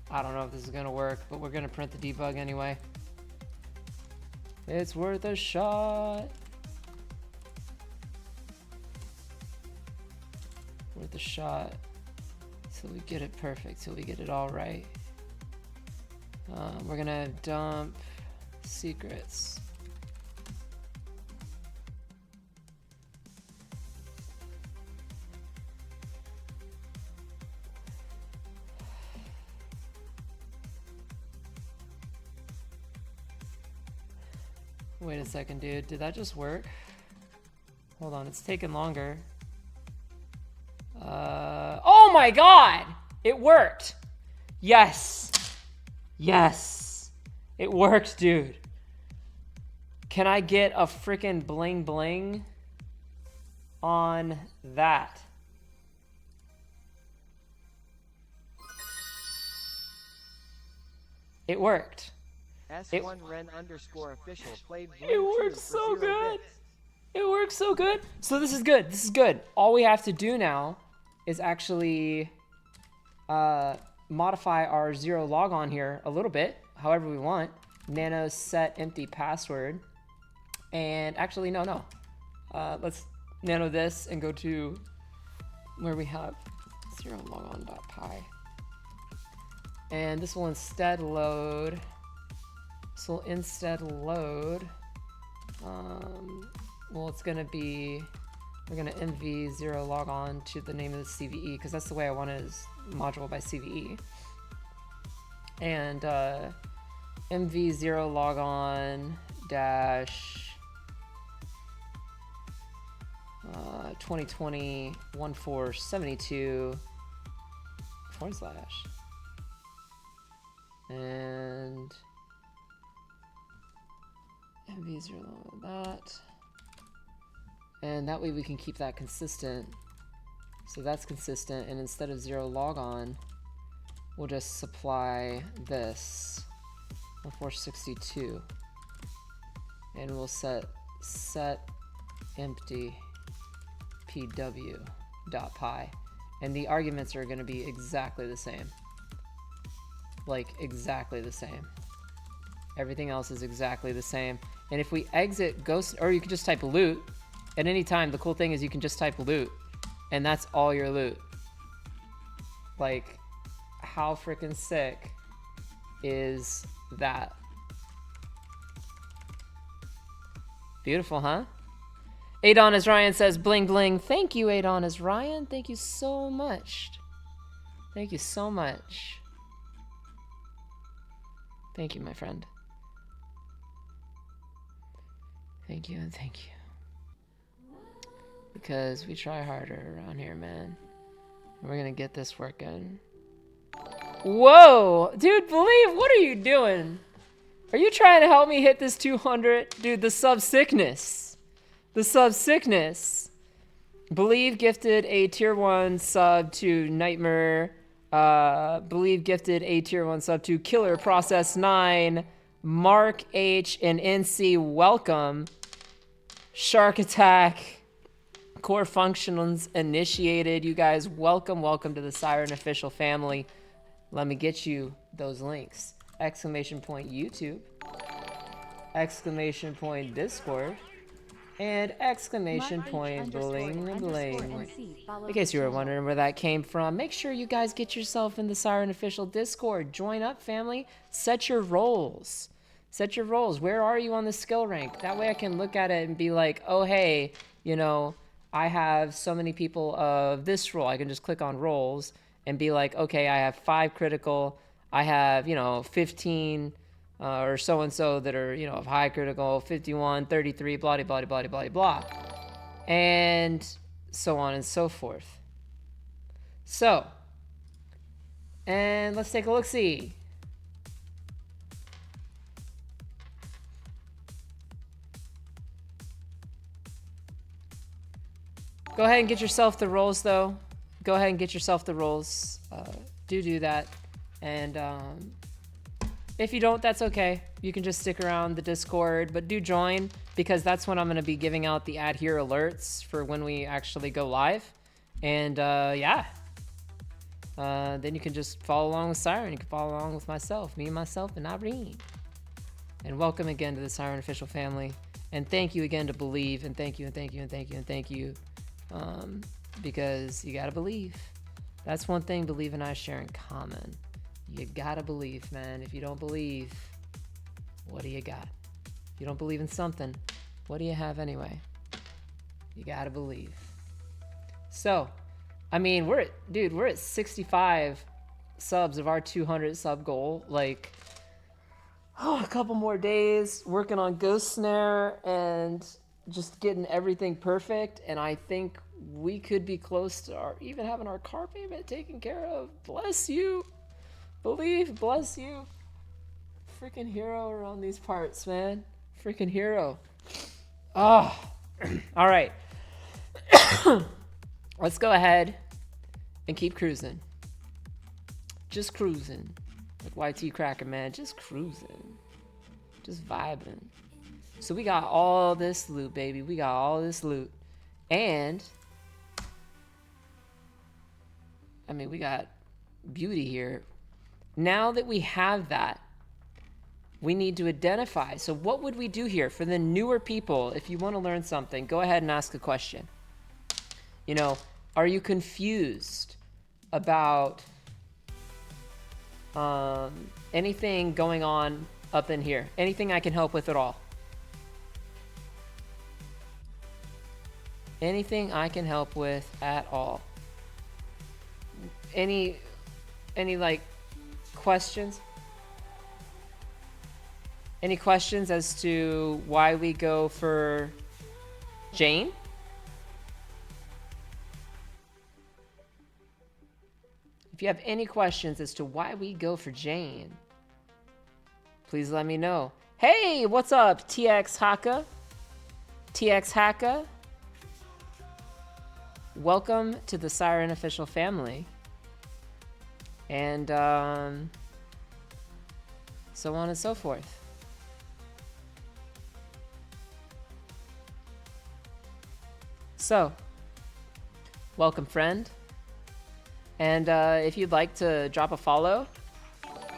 Speaker 1: I don't know if this is gonna work, but we're gonna print the debug anyway. It's worth a shot. Worth a shot. So we get it perfect, so we get it all right. We're gonna dump secrets. Wait a second, dude. Did that just work? Hold on, it's taking longer. Oh my god! It worked! Yes! Yes! It worked, dude. Can I get a freaking bling bling on that? It worked.
Speaker 2: S1REN _official played
Speaker 1: It works so good. It works so good. So this is good. This is good. All we have to do now is actually modify our 0 logon here a little bit, however we want. Nano set empty password. And actually, no. Let's nano this and go to where we have 0logon.py. And this will instead load, well, it's going to be, we're going to env 0logon to the name of the CVE, because that's the way I want it, is module by CVE. And mv 0logon dash 2020 1472 / and mv0 that, and that way we can keep that consistent. So that's consistent, and instead of 0logon, we'll just supply this 1462, and we'll set empty pw.py, and the arguments are going to be exactly the same, like exactly the same. Everything else is exactly the same. And if we exit ghost, or you can just type loot at any time. The cool thing is you can just type loot, and that's all your loot. Like, how freaking sick is that? Beautiful, huh? Adon as Ryan says, bling bling. Thank you, Adon as Ryan. Thank you so much. Thank you so much. Thank you, my friend. Thank you and thank you. Because we try harder around here, man. We're gonna get this working. Whoa! Dude, Believe, what are you doing? Are you trying to help me hit this 200? Dude, the sub sickness. The sub sickness. Believe gifted a tier 1 sub to Nightmare. Believe gifted a tier 1 sub to Killer Process 9. Mark H and NC, welcome. Shark Attack. Core functions initiated. You guys, welcome to the Siren official family. Let me get you those links. Exclamation point YouTube. Exclamation point Discord. And exclamation point bling bling. In case you were wondering where that came from, make sure you guys get yourself in the Siren official Discord. Join up, family. Set your roles. Set your roles. Where are you on the skill rank? That way I can look at it and be like, oh, hey, you know, I have so many people of this role. I can just click on roles and be like, okay, I have 5 critical. I have, you know, 15 or so-and-so that are, you know, of high critical, 51, 33, blah, blah, blah, blah, blah, blah. And so on and so forth. So, and let's take a look-see. Go ahead and get yourself the roles, though. Go ahead and get yourself the roles. Do that. And if you don't, that's okay. You can just stick around the Discord, but do join, because that's when I'm going to be giving out the ad here alerts for when we actually go live. And yeah. Then you can just follow along with Siren. You can follow along with myself, myself, and Irene. And welcome again to the Siren official family. And thank you again to Believe, and thank you, and thank you, and thank you, and thank you. Because you gotta believe. That's one thing Believe and I share in common. You gotta believe, man. If you don't believe, what do you got? If you don't believe in something, what do you have anyway? You gotta believe. So, I mean, we're at 65 subs of our 200 sub goal. Like, a couple more days working on GhostSnare and just getting everything perfect, and I think we could be close to even having our car payment taken care of. Bless you. Believe, bless you. Freaking hero around these parts, man. Freaking hero. Oh. All right. Let's go ahead and keep cruising. Just cruising. Like YT Cracker, man. Just cruising. Just vibing. So we got all this loot, baby. We got all this loot. And, I mean, we got beauty here. Now that we have that, we need to identify. So what would we do here for the newer people? If you want to learn something, go ahead and ask a question. You know, Are you confused about anything going on up in here? Anything I can help with at all? Anything I can help with at all? Any like questions? Any questions as to why we go for Jane? If you have any questions as to why we go for Jane, please let me know. Hey, what's up, TX Haka? TX Haka? Welcome to the SIREN official family. And so on and so forth. So, welcome, friend. And if you'd like to drop a follow,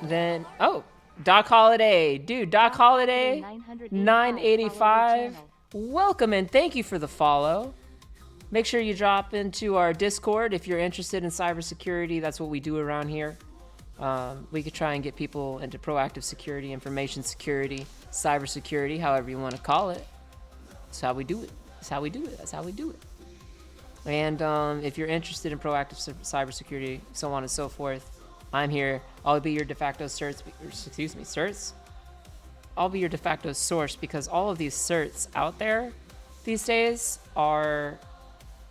Speaker 1: then... Oh, Doc Holiday. Dude, Doc Holiday, 985. Welcome and thank you for the follow. Make sure you drop into our Discord if you're interested in cybersecurity. That's what we do around here. We could try and get people into proactive security, information security, cybersecurity, however you want to call it. That's how we do it. That's how we do it. That's how we do it. And if you're interested in proactive cybersecurity, so on and so forth, I'm here. I'll be your de facto certs. I'll be your de facto source because all of these certs out there these days are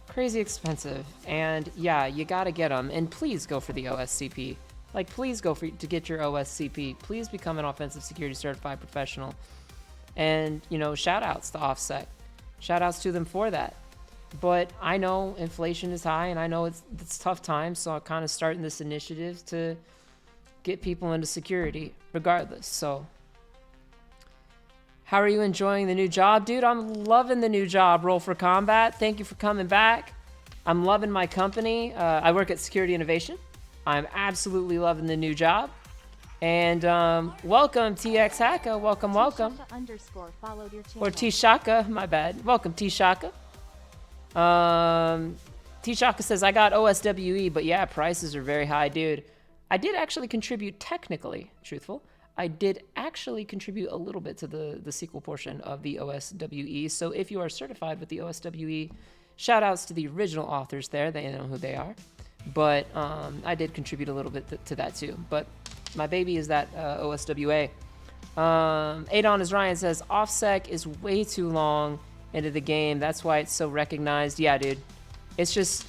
Speaker 1: crazy expensive. And yeah, you gotta get them. And please go for the OSCP. Like, please go to get your OSCP. Please become an offensive security certified professional. And, you know, shout outs to OffSec. Shout outs to them for that. But I know inflation is high, and I know it's tough times, so I'm kind of starting this initiative to get people into security regardless. So how are you enjoying the new job? Dude, I'm loving the new job, Roll for Combat. Thank you for coming back. I'm loving my company. I work at Security Innovation. I'm absolutely loving the new job. And welcome, TX Haka. Welcome, welcome. Or T-Shaka, my bad. Welcome, T-Shaka. T-Shaka says, I got OSWE, but yeah, prices are very high, dude. I did actually contribute, technically, truthful. I did actually contribute a little bit to the sequel portion of the OSWE. So if you are certified with the OSWE, shout outs to the original authors there. They know who they are. But I did contribute a little bit to that too. But my baby is that OSWA. Adon as Ryan says, OffSec is way too long into the game. That's why it's so recognized. Yeah, dude. It's just,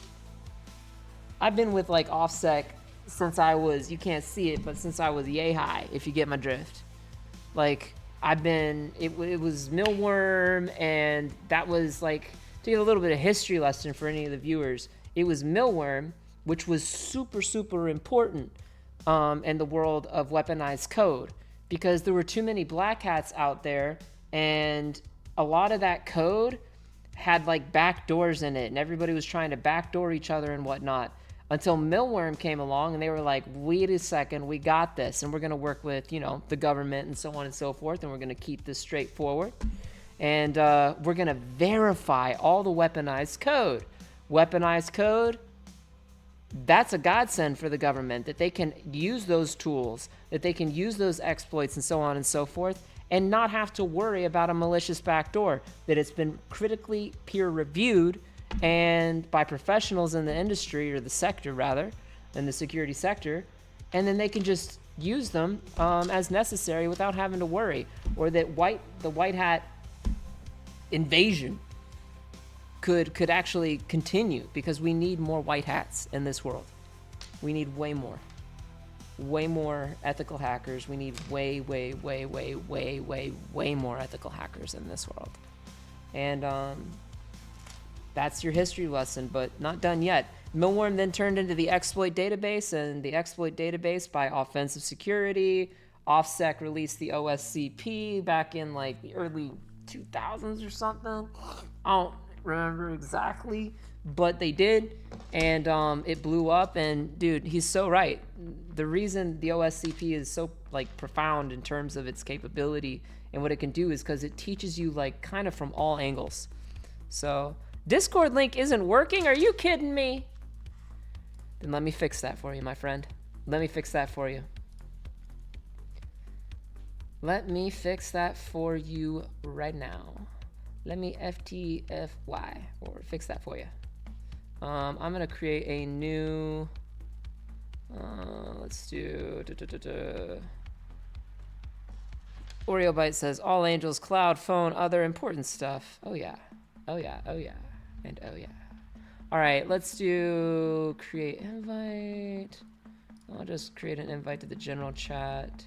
Speaker 1: I've been with like OffSec since I was, you can't see it, but since I was yay high, if you get my drift. Like, I've been, it was Millworm, and that was like, to get a little bit of history lesson for any of the viewers, it was Millworm, which was super, super important in the world of weaponized code, because there were too many black hats out there, and a lot of that code had like back doors in it, and everybody was trying to backdoor each other and whatnot, until Millworm came along and they were like, wait a second, we got this, and we're going to work with, you know, the government and so on and so forth, and we're going to keep this straightforward, and we're going to verify all the weaponized code. Weaponized code, that's a godsend for the government, that they can use those tools, that they can use those exploits and so on and so forth, and not have to worry about a malicious backdoor, that it's been critically peer reviewed and by professionals in the industry, or the sector rather, in the security sector, and then they can just use them as necessary without having to worry, or that the white hat invasion could actually continue, because we need more white hats in this world. We need way more ethical hackers. We need way more ethical hackers in this world. And that's your history lesson, but not done yet. Millworm then turned into the exploit database, and the exploit database by offensive security. OffSec released the OSCP back in like the early 2000s or something. I don't remember exactly, but they did, and it blew up. And dude, he's so right. The reason the OSCP is so like profound in terms of its capability and what it can do is because it teaches you like kind of from all angles. So Discord link isn't working? Are you kidding me? Then let me fix that for you, my friend. Let me fix that for you. Let me fix that for you right now. Let me FTFY or fix that for you. I'm gonna create a new. Let's do. Oreo Byte says all angels, cloud, phone, other important stuff. Oh yeah, oh yeah, oh yeah, and oh yeah. All right, let's do create invite. I'll just create an invite to the general chat.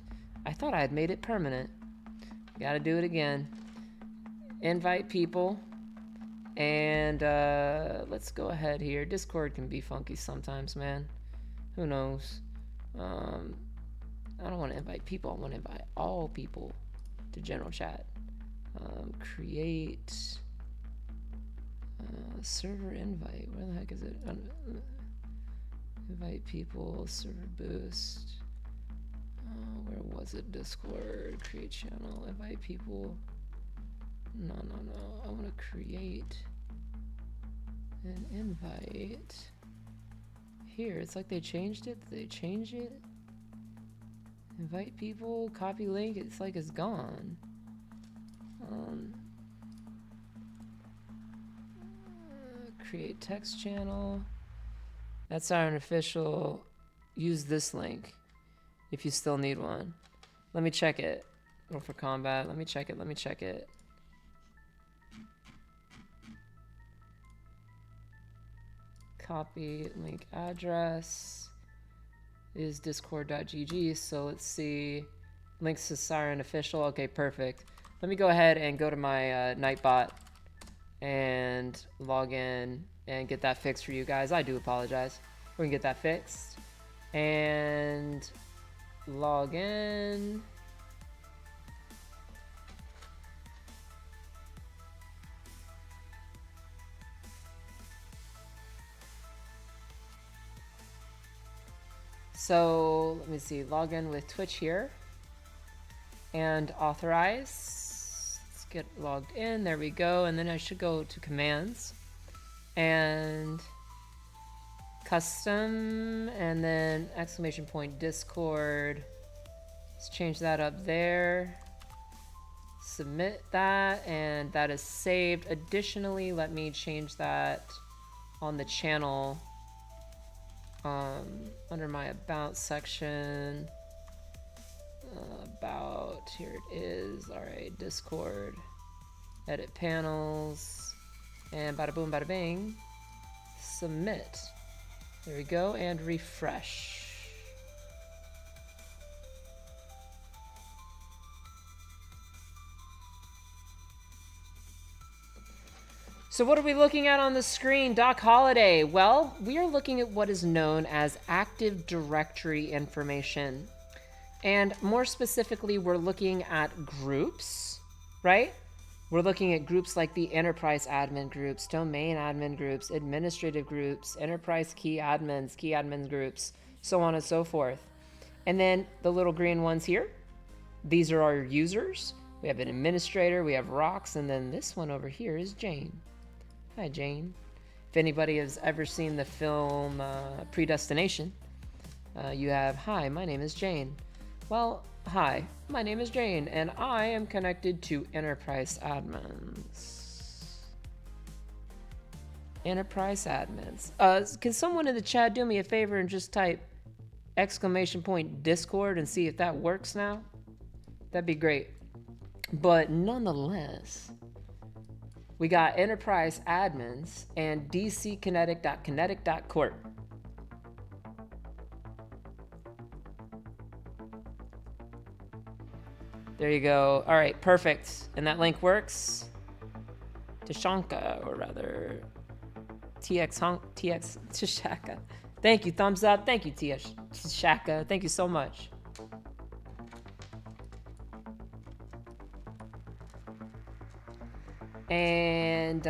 Speaker 1: I thought I had made it permanent. Gotta do it again. Invite people. And let's go ahead here. Discord can be funky sometimes, man. Who knows? I don't want to invite people. I want to invite all people to general chat. Create server invite. Where the heck is it? Invite people. Server boost. Where was it? Discord. Create channel. Invite people. No. I want to create an invite. Here, it's like they changed it. Did they change it? Invite people, copy link. It's like it's gone. Create text channel. That's our official. Use this link if you still need one. Let me check it. Go for combat. Let me check it. Copy link address is discord.gg. So let's see. Links to S1REN official. Okay, perfect. Let me go ahead and go to my Nightbot and log in and get that fixed for you guys. I do apologize. We're gonna get that fixed and log in. So let me see, log in with Twitch here and authorize. Let's get logged in. There we go. And then I should go to commands and custom and then exclamation point Discord. Let's change that up there. Submit that, and that is saved. Additionally, let me change that on the channel. Under my about section, about, here it is. All right, Discord, edit panels, and bada boom, bada bing, submit. There we go, and refresh. So what are we looking at on the screen, Doc Holliday? Well, we are looking at what is known as Active Directory information. And more specifically, we're looking at groups, right? We're looking at groups like the enterprise admin groups, domain admin groups, administrative groups, enterprise key admins groups, so on and so forth. And then the little green ones here, these are our users. We have an administrator, we have rocks, and then this one over here is Jane. Hi, Jane. If anybody has ever seen the film Predestination, you have, hi, my name is Jane. Well, hi, my name is Jane, and I am connected to enterprise admins. Enterprise admins. Can someone in the chat do me a favor and just type exclamation point Discord and see if that works now? That'd be great. But nonetheless, we got enterprise admins and dckinetic.kinetic.corp. There you go. All right, perfect. And that link works. Tashanka, or rather, TX Tashaka. Thank you, thumbs up. Thank you, TX Tashaka. Thank you so much. And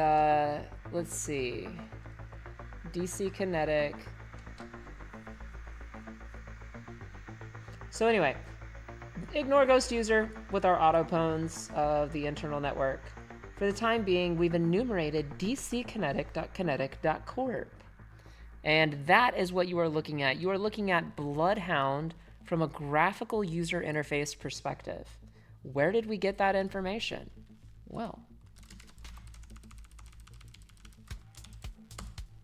Speaker 1: let's see, DC Kinetic. So anyway, ignore ghost user with our autopones of the internal network. For the time being, we've enumerated dckinetic.kinetic.corp. And that is what you are looking at. You are looking at Bloodhound from a graphical user interface perspective. Where did we get that information? Well,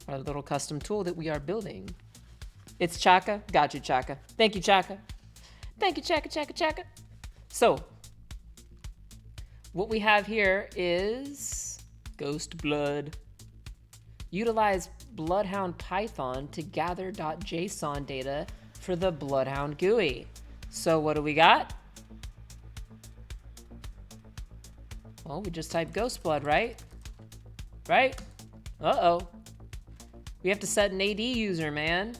Speaker 1: our little custom tool that we are building. It's Chaka. Got you, Chaka. Thank you, Chaka. Thank you, Chaka, Chaka, Chaka. So, what we have here is Ghost Blood. Utilize Bloodhound Python to gather .json data for the Bloodhound GUI. So what do we got? Well, we just type Ghost Blood, right? Right? Uh-oh. We have to set an AD user, man.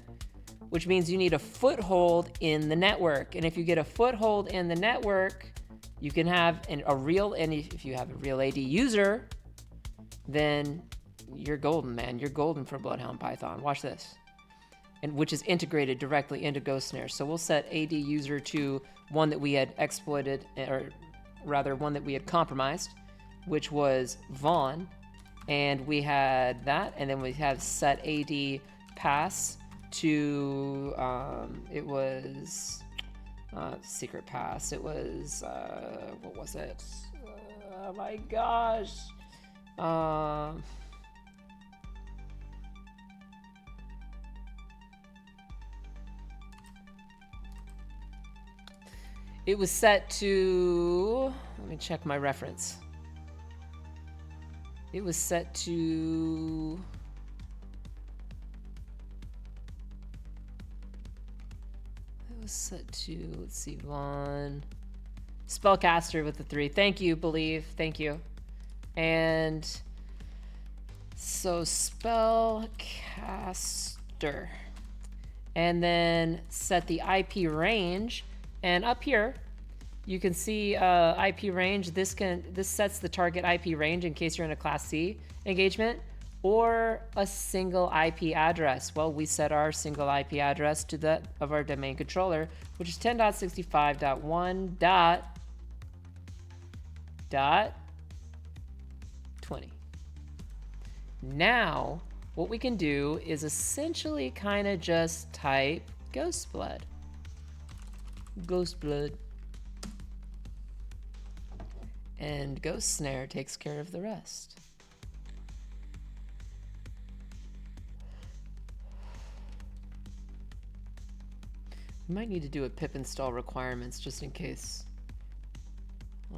Speaker 1: Which means you need a foothold in the network. And if you get a foothold in the network, you can have if you have a real AD user, then you're golden, man. You're golden for Bloodhound Python. Watch this. And which is integrated directly into GhostSnare. So we'll set AD user to one that we had exploited, or rather one that we had compromised, which was Vaughn. And we had that, and then we have set AD pass to, it was secret pass. It was, what was it? Oh my gosh. It was set to, let me check my reference. It was set to, let's see, Vaughn. Spellcaster with the 3. Thank you, Believe. Thank you. And so Spellcaster. And then set the IP range. And up here, you can see IP range. This sets the target IP range in case you're in a Class C engagement, or a single IP address. Well, we set our single IP address to that of our domain controller, which is 10.65.1.20. Now, what we can do is essentially kind of just type Ghost Blood. Ghost Blood. And GhostSnare takes care of the rest. We might need to do a pip install requirements just in case.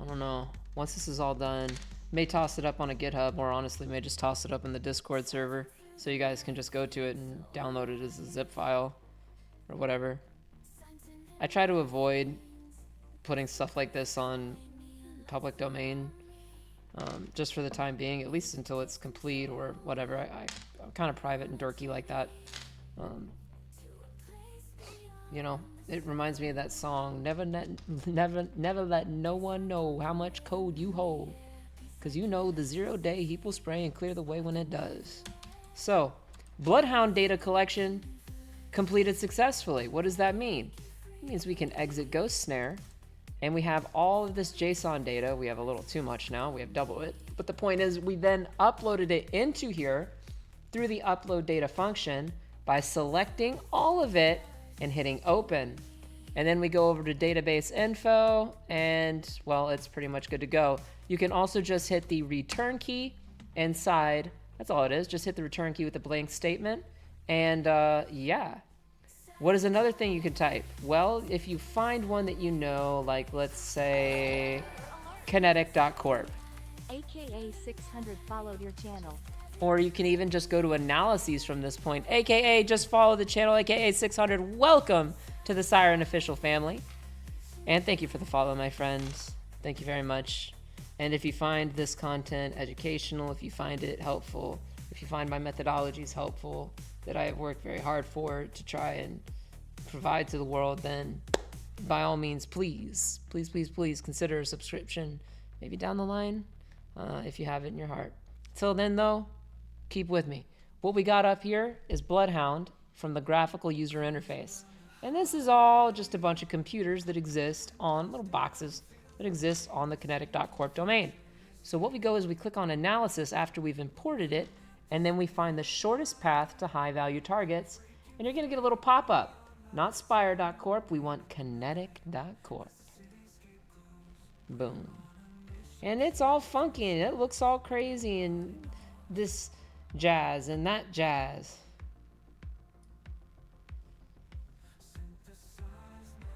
Speaker 1: I don't know. Once this is all done, may toss it up on a GitHub, or honestly may just toss it up in the Discord server so you guys can just go to it and download it as a zip file or whatever. I try to avoid putting stuff like this on public domain, just for the time being, at least until it's complete or whatever. I'm kind of private and dorky like that. You know, it reminds me of that song, never let no one know how much code you hold, because you know the 0-day heap will spray and clear the way when it does. So, Bloodhound data collection completed successfully. What does that mean? It means we can exit GhostSnare, and we have all of this JSON data. We have a little too much now. We have double it. But the point is, we then uploaded it into here through the upload data function by selecting all of it and hitting open. And then we go over to database info, and well, it's pretty much good to go. You can also just hit the return key inside. That's all it is. Just hit the return key with a blank statement. And yeah. What is another thing you can type? Well, if you find one that you know, like let's say kinetic.corp.
Speaker 3: AKA 600 followed your channel.
Speaker 1: Or you can even just go to analyses from this point, AKA just follow the channel, AKA 600. Welcome to the S1REN official family. And thank you for the follow, my friends. Thank you very much. And if you find this content educational, if you find it helpful, if you find my methodologies helpful, that I have worked very hard for to try and provide to the world, then by all means, please consider a subscription, maybe down the line, if you have it in your heart. Till then, though, keep with me. What we got up here is Bloodhound from the graphical user interface. And this is all just a bunch of computers that exist on little boxes that exist on the kinetic.corp domain. So what we go is we click on analysis after we've imported it, and then we find the shortest path to high value targets, and you're gonna get a little pop-up. Not Spire.corp, we want Kinetic.corp. Boom. And it's all funky and it looks all crazy and this jazz and that jazz.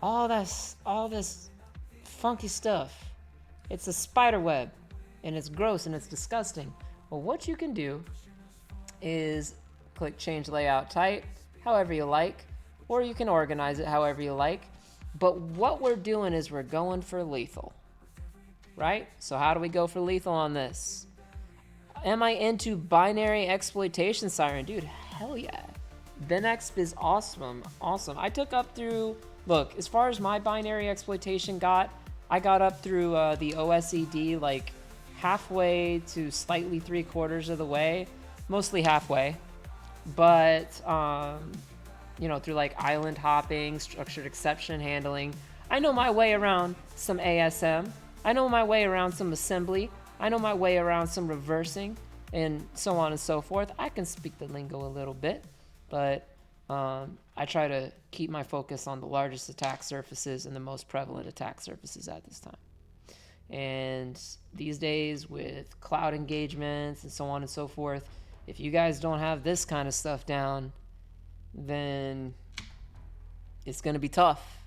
Speaker 1: All this funky stuff. It's a spider web and it's gross and it's disgusting. Well, what you can do is click change layout type however you like, or you can organize it however you like. But what we're doing is we're going for lethal, right? So how do we go for lethal on this? Am I into binary exploitation, Siren? Dude, hell yeah. BinExp is awesome. I took up through, look, as far as my binary exploitation I got up through the OSED like halfway to slightly 3/4 of the way, mostly halfway. But, you know, through like island hopping, structured exception handling, I know my way around some ASM. I know my way around some assembly. I know my way around some reversing and so on and so forth. I can speak the lingo a little bit, but I try to keep my focus on the largest attack surfaces and the most prevalent attack surfaces at this time. And these days with cloud engagements and so on and so forth, if you guys don't have this kind of stuff down, then it's going to be tough.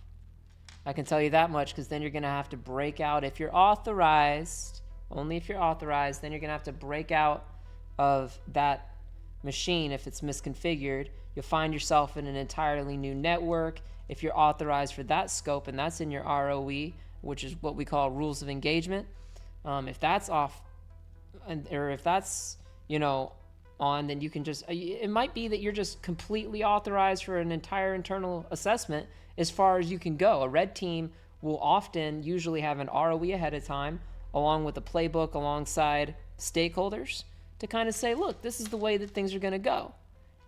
Speaker 1: I can tell you that much, because then you're going to have to break out. If you're authorized, only if you're authorized, then you're going to have to break out of that machine. If it's misconfigured, you'll find yourself in an entirely new network. If you're authorized for that scope, and that's in your ROE, which is what we call rules of engagement. If that's off, or if that's, you know, on, then you can just, it might be that you're just completely authorized for an entire internal assessment as far as you can go. A red team will often usually have an ROE ahead of time, along with a playbook alongside stakeholders to kind of say, look, this is the way that things are going to go.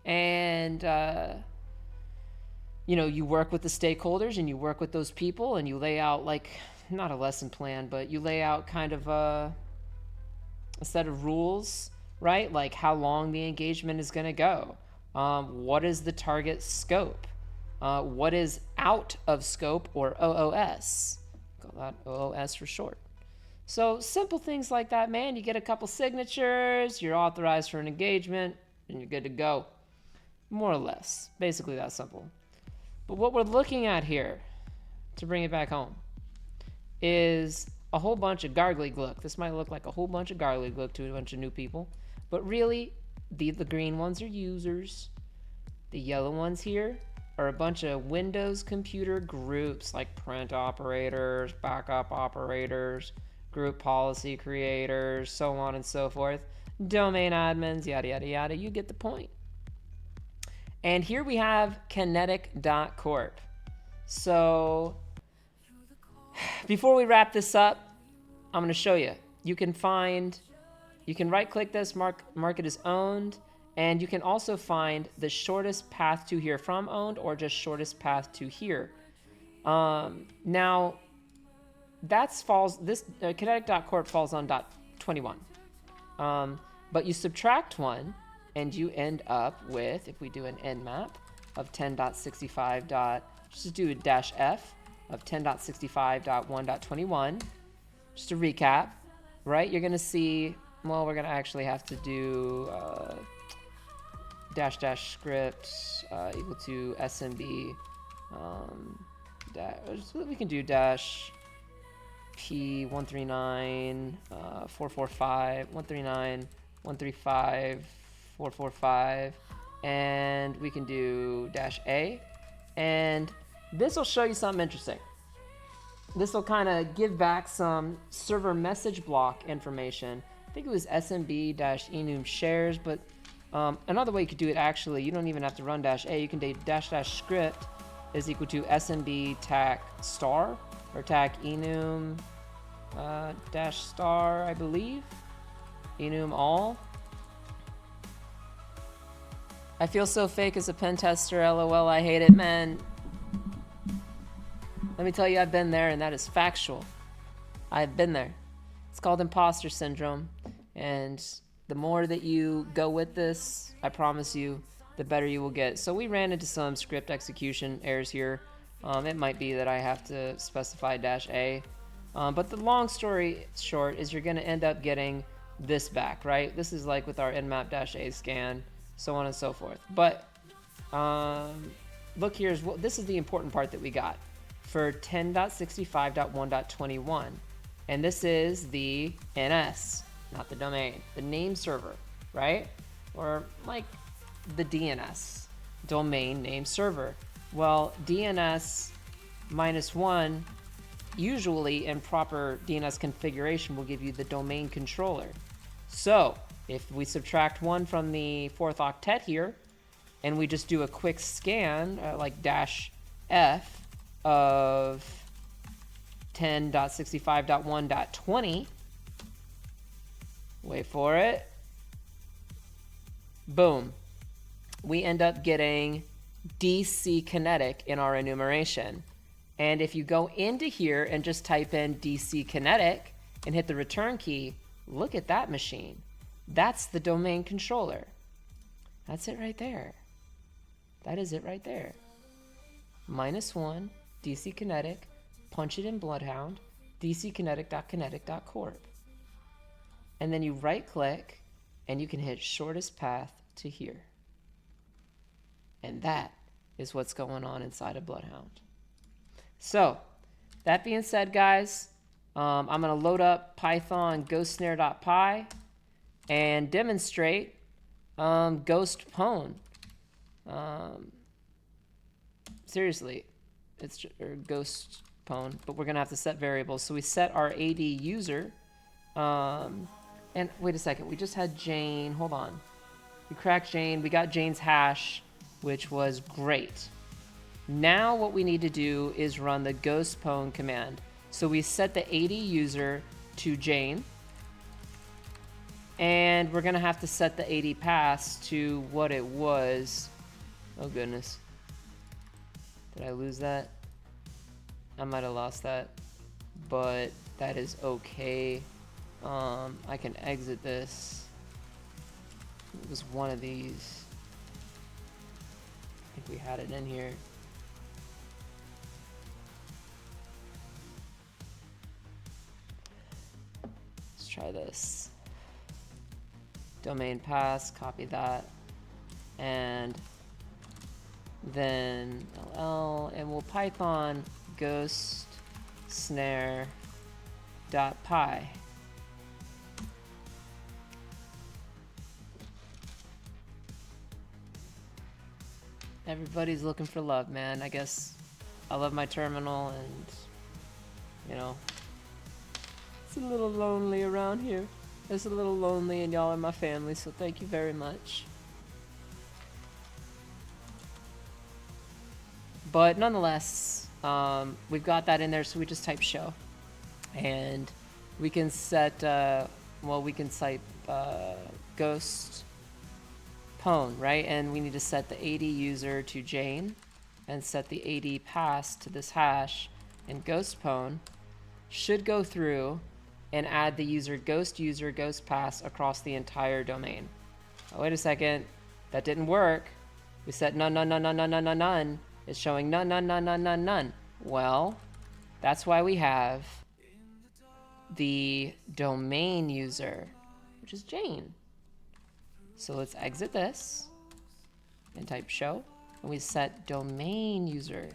Speaker 1: And, you know, you work with the stakeholders and you work with those people and you lay out, like, not a lesson plan, but you lay out kind of a set of rules, right? Like how long the engagement is going to go. What is the target scope? What is out of scope, or OOS? Call that OOS for short. So simple things like that, man. You get a couple signatures, you're authorized for an engagement, and you're good to go. More or less. Basically that simple. But what we're looking at here, to bring it back home, is a whole bunch of gargly gluck. This might look like a whole bunch of gargly gluck to a bunch of new people, but really, the green ones are users. The yellow ones here are a bunch of Windows computer groups, like print operators, backup operators, group policy creators, so on and so forth, domain admins, yada, yada, yada. You get the point. And here we have Kinetic.corp. So before we wrap this up, I'm going to show you. You can right click this, mark it as owned, and you can also find the shortest path to here from owned, or just shortest path to here. Now, Kinetic.corp falls on .21. But you subtract one, and you end up with, if we do an nmap of 10.65. Just do a -f of 10.65.1.21. Just to recap, right? You're going to see, well, we're going to actually have to do -- script equal to SMB. We can do -p139 445 139 135 445, and we can do -a, and this will show you something interesting. This will kind of give back some server message block information. I think it was SMB-enum shares, but another way you could do it, actually, you don't even have to run -a. You can do -- script is equal to SMB tac star, or tac enum -star, I believe. Enum all. I feel so fake as a pen tester, LOL, I hate it, man. Let me tell you, I've been there, and that is factual. I've been there. It's called imposter syndrome. And the more that you go with this, I promise you, the better you will get. So we ran into some script execution errors here. It might be that I have to specify -A. But the long story short is you're going to end up getting this back, right? This is like with our nmap -A scan, so on and so forth. But look, this is the important part that we got for 10.65.1.21. And this is the NS, not the domain, the name server, right? Or like the DNS, domain name server. Well, DNS -1 usually in proper DNS configuration will give you the domain controller. So if we subtract 1 from the 4th octet here, and we just do a quick scan, like -F of 10.65.1.20, wait for it, boom, we end up getting DC kinetic in our enumeration. And if you go into here and just type in DC kinetic and hit the return key, look at that machine. That's the domain controller. That's it right there. That is it right there. -1, DC kinetic, punch it in Bloodhound, dckinetic.kinetic.corp. And then you right click and you can hit shortest path to here. And that is what's going on inside of Bloodhound. So, that being said, guys, I'm going to load up Python GhostSnare.py and demonstrate Ghost Pwn. Seriously, it's Ghost Pwn, but we're going to have to set variables. So we set our AD user. And wait a second, we just had Jane. Hold on. We cracked Jane. We got Jane's hash, which was great. Now what we need to do is run the ghost pwn command. So we set the AD user to Jane, and we're gonna have to set the AD pass to what it was. Oh goodness, did I lose that? I might have lost that, but that is okay. I can exit this. It was one of these. I think we had it in here. Try this. Domain pass, copy that, and then LL, and we'll Python GhostSnare.py. Everybody's looking for love, man. I guess I love my terminal, and you know, it's a little lonely around here. It's a little lonely, and y'all are my family, so thank you very much. But nonetheless, we've got that in there, so we just type show. And we can set, we can type ghost pwn, right? And we need to set the AD user to Jane and set the AD pass to this hash. And ghost pwn should go through and add the user ghost pass across the entire domain. Oh, wait a second, that didn't work. We set none. It's showing none. Well, that's why we have the domain user, which is Jane. So let's exit this and type show, and we set domain user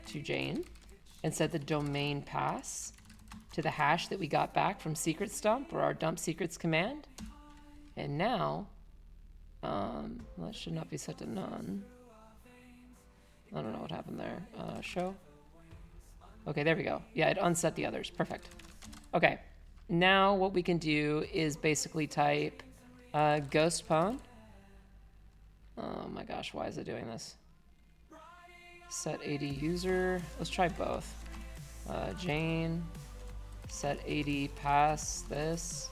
Speaker 1: to Jane and set the domain pass to the hash that we got back from secret stump, or our dump secrets command. And now, that should not be set to none. I don't know what happened there. Show. Okay, there we go. Yeah, it unset the others. Perfect. Okay, now what we can do is basically type ghost pwn. Oh my gosh, why is it doing this? Set AD user. Let's try both. Jane. Set AD pass this.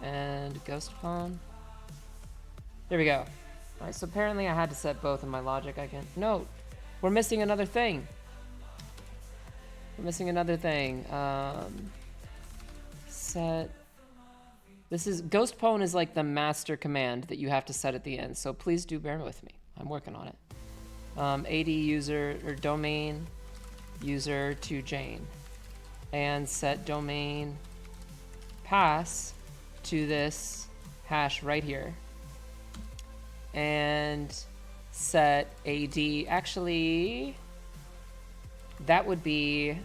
Speaker 1: And ghost pwn. There we go. Alright, so apparently I had to set both in my logic. I can. No, we're missing another thing. We're missing another thing. set. This is ghostpwn is like the master command that you have to set at the end. So please do bear with me. I'm working on it. AD user or domain user to Jane, and set domain pass to this hash right here, and set AD. Actually, that would be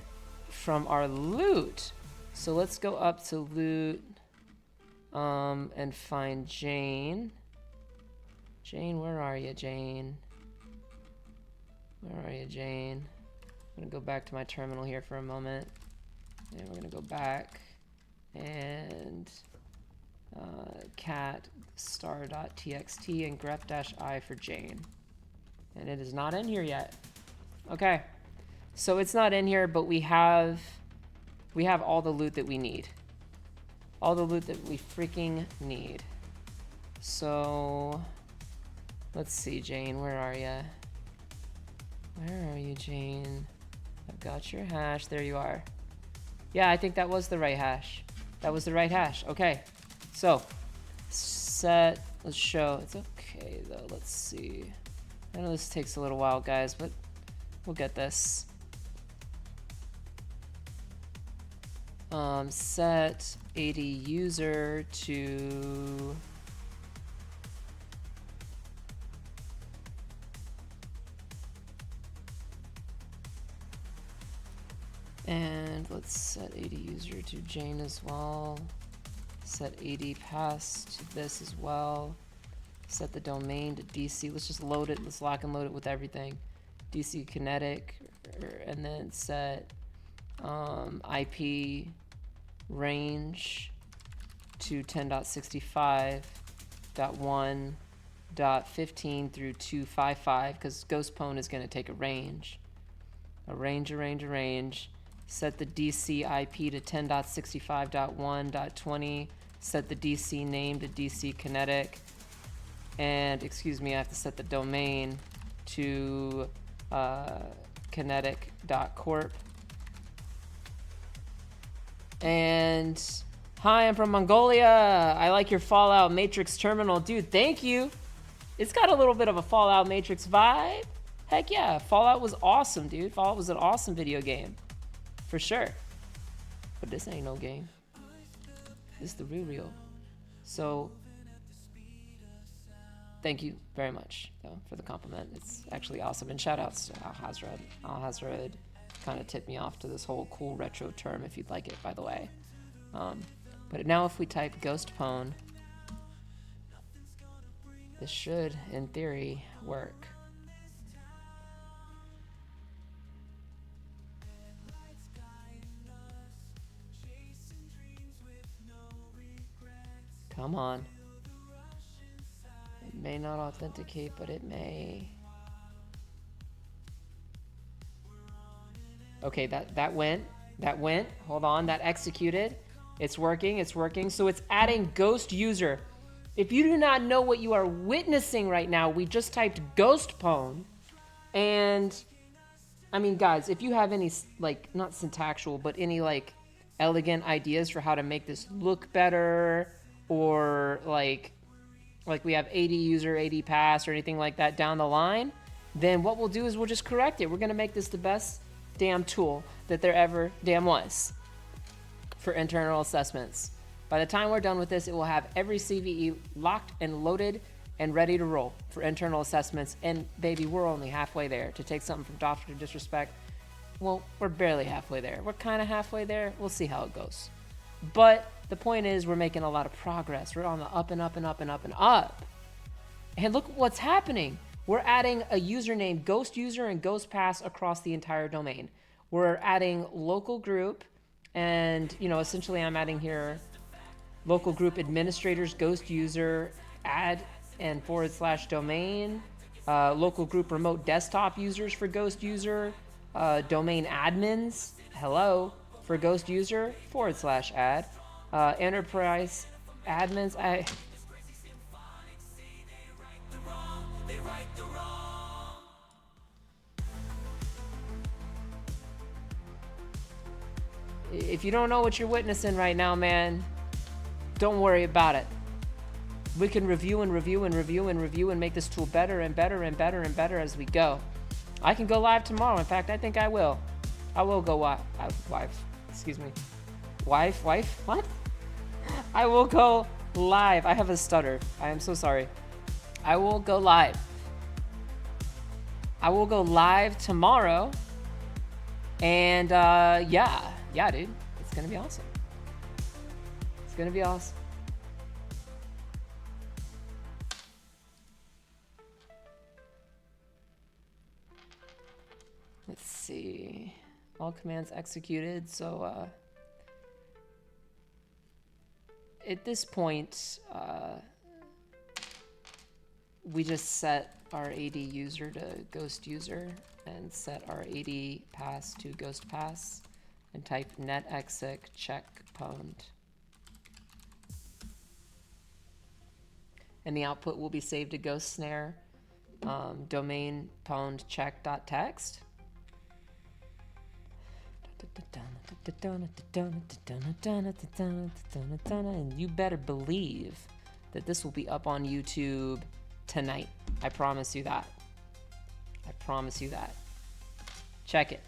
Speaker 1: from our loot. So let's go up to loot and find Jane. Jane, where are you, Jane? Where are you, Jane? I'm gonna go back to my terminal here for a moment. And we're gonna go back and cat star.txt and grep-i for Jane. And it is not in here yet. Okay. So it's not in here, but we have all the loot that we need. All the loot that we freaking need. So let's see, Jane, where are you? Where are you, Jane? I've got your hash. There you are. Yeah, I think that was the right hash. That was the right hash. Okay. So set, let's show. It's okay though. Let's see. I know this takes a little while, guys, but we'll get this. Set AD user to and let's set AD user to Jane as well. Set AD pass to this as well. Set the domain to DC. Let's just load it. Let's lock and load it with everything. DC kinetic, and then set IP range to 10.65.1.15 through 255, because ghostpwn is going to take a range. A range. Set the DC IP to 10.65.1.20. Set the DC name to DC kinetic. And, excuse me, I have to set the domain to kinetic.corp. And hi, I'm from Mongolia. I like your Fallout Matrix terminal. Dude, thank you. It's got a little bit of a Fallout Matrix vibe. Heck yeah, Fallout was awesome, dude. Fallout was an awesome video game. For sure. But this ain't no game. This is the real. So, thank you very much, though, for the compliment. It's actually awesome. And shout outs to Al-Hazred. Al-Hazred kind of tipped me off to this whole cool retro term, if you'd like it, by the way. But now if we type ghostpwn, this should, in theory, work. Come on. It may not authenticate, but it may. Okay, that went. Hold on, that executed. It's working. So it's adding ghost user. If you do not know what you are witnessing right now, we just typed ghostpwn. And, I mean, guys, if you have any, like, not syntactual, but any, like, elegant ideas for how to make this look better, or, like we have AD user, AD pass, or anything like that down the line, then what we'll do is we'll just correct it. We're going to make this the best damn tool that there ever damn was for internal assessments. By the time we're done with this, it will have every CVE locked and loaded and ready to roll for internal assessments. And baby, we're only halfway there. To take something from Dr. Disrespect, well, we're barely halfway there. We're kind of halfway there. We'll see how it goes. But the point is, we're making a lot of progress. We're on the up and up and up and up and up. And look what's happening. We're adding a username, ghost user and ghost pass across the entire domain. We're adding local group, and essentially I'm adding here local group administrators, ghost user, add and / domain, local group remote desktop users for ghost user, domain admins, hello, for ghost user / add, enterprise admins. If you don't know what you're witnessing right now, man, don't worry about it. We can review and review and review and review and make this tool better and better and better and better as we go. I can go live tomorrow. In fact, I think I will. I will go excuse me. Wife? What? I will go live. I have a stutter. I am so sorry. I will go live. I will go live tomorrow. And yeah, dude. It's gonna be awesome. It's gonna be awesome. Let's see. All commands executed. So at this point, we just set our AD user to ghost user and set our AD pass to ghost pass and type netexec check pwned. And the output will be saved to GhostSnare domain pwned check.txt. And you better believe that this will be up on YouTube tonight. I promise you that. I promise you that. Check it.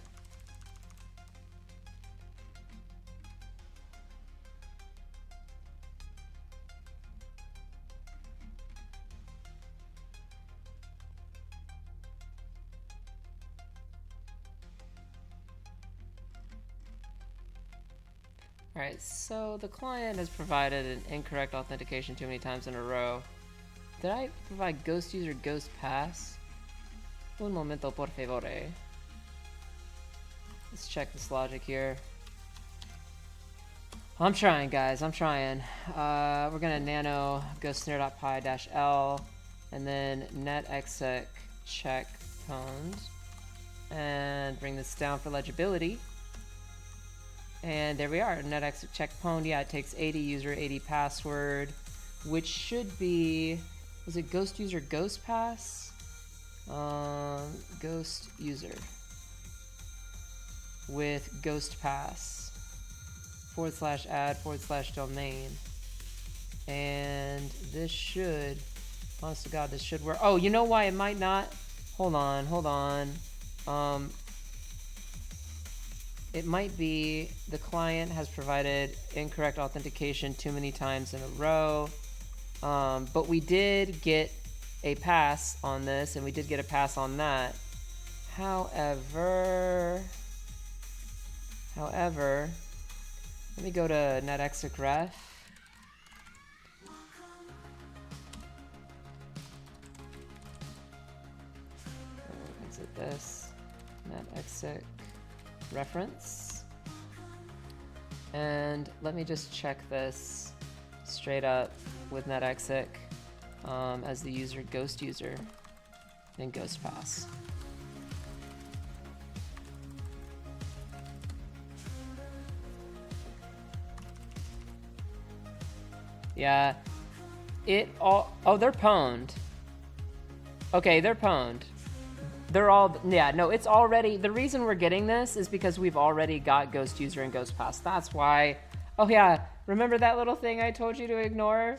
Speaker 1: Alright, so the client has provided an incorrect authentication too many times in a row. Did I provide ghost user ghost pass? Un momento, por favore. Let's check this logic here. I'm trying, guys. I'm trying. We're gonna nano ghostsnare.py-l and then netexec check pwned and bring this down for legibility. And there we are, netexec check pwned. Yeah, it takes 80 user, 80 password, which should be, was it ghost user ghost pass? Ghost user with ghost pass /add/domain. And this should, honest to God, this should work. Oh, you know why it might not? Hold on. It might be the client has provided incorrect authentication too many times in a row. But we did get a pass on this, and we did get a pass on that. However, let me go to netexec ref. Exit this. Netexec reference. And let me just check this straight up with netexec as the user ghost user and ghost pass. Yeah, they're pwned. Okay, they're pwned. They're all, yeah, no, it's already, the reason we're getting this is because we've already got ghost user and ghost pass. That's why. Oh yeah, remember that little thing I told you to ignore?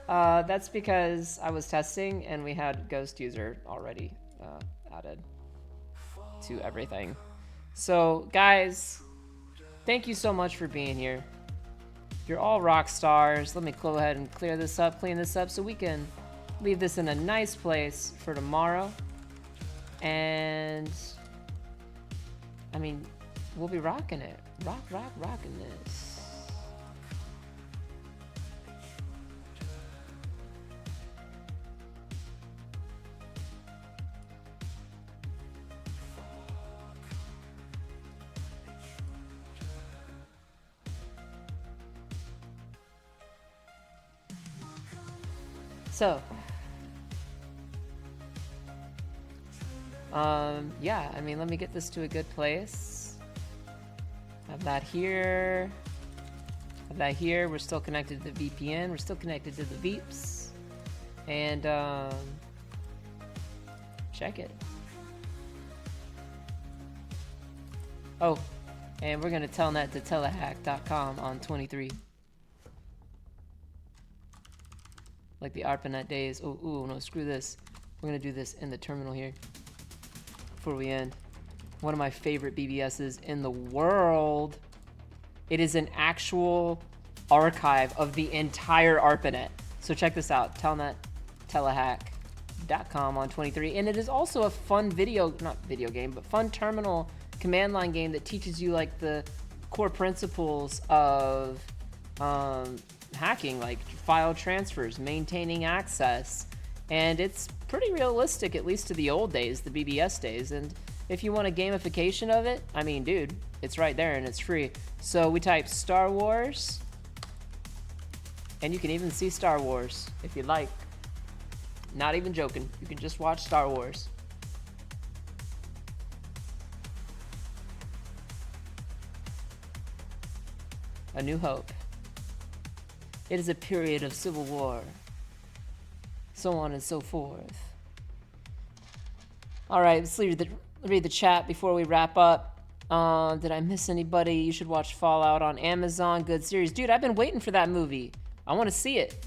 Speaker 1: That's because I was testing and we had ghost user already added to everything. So guys, thank you so much for being here. You're all rock stars. Let me go ahead and clean this up so we can leave this in a nice place for tomorrow. And I mean, we'll be rocking it. Rocking this. So, yeah, I mean, let me get this to a good place. Have that here. Have that here. We're still connected to the VPN. We're still connected to the VEEPs. And, check it. Oh, And we're gonna telnet to telehack.com on 23. Like the ARPANET days. Oh, ooh, no, screw this. We're gonna do this in the terminal here before we end. One of my favorite BBSs in the world. It is an actual archive of the entire ARPANET. So check this out, telnet telehack.com on 23. And it is also a fun not video game, but fun terminal command line game that teaches you like the core principles of hacking, like file transfers, maintaining access. And it's pretty realistic, at least to the old days, the BBS days. And if you want a gamification of it, I mean, dude, it's right there and it's free. So we type Star Wars, and you can even see Star Wars if you like. Not even joking. You can just watch Star Wars. A New Hope. It is a period of civil war. So on and so forth. All right, let's read the chat before we wrap up. Did I miss anybody? You should watch Fallout on Amazon. Good series. Dude, I've been waiting for that movie. I want to see it.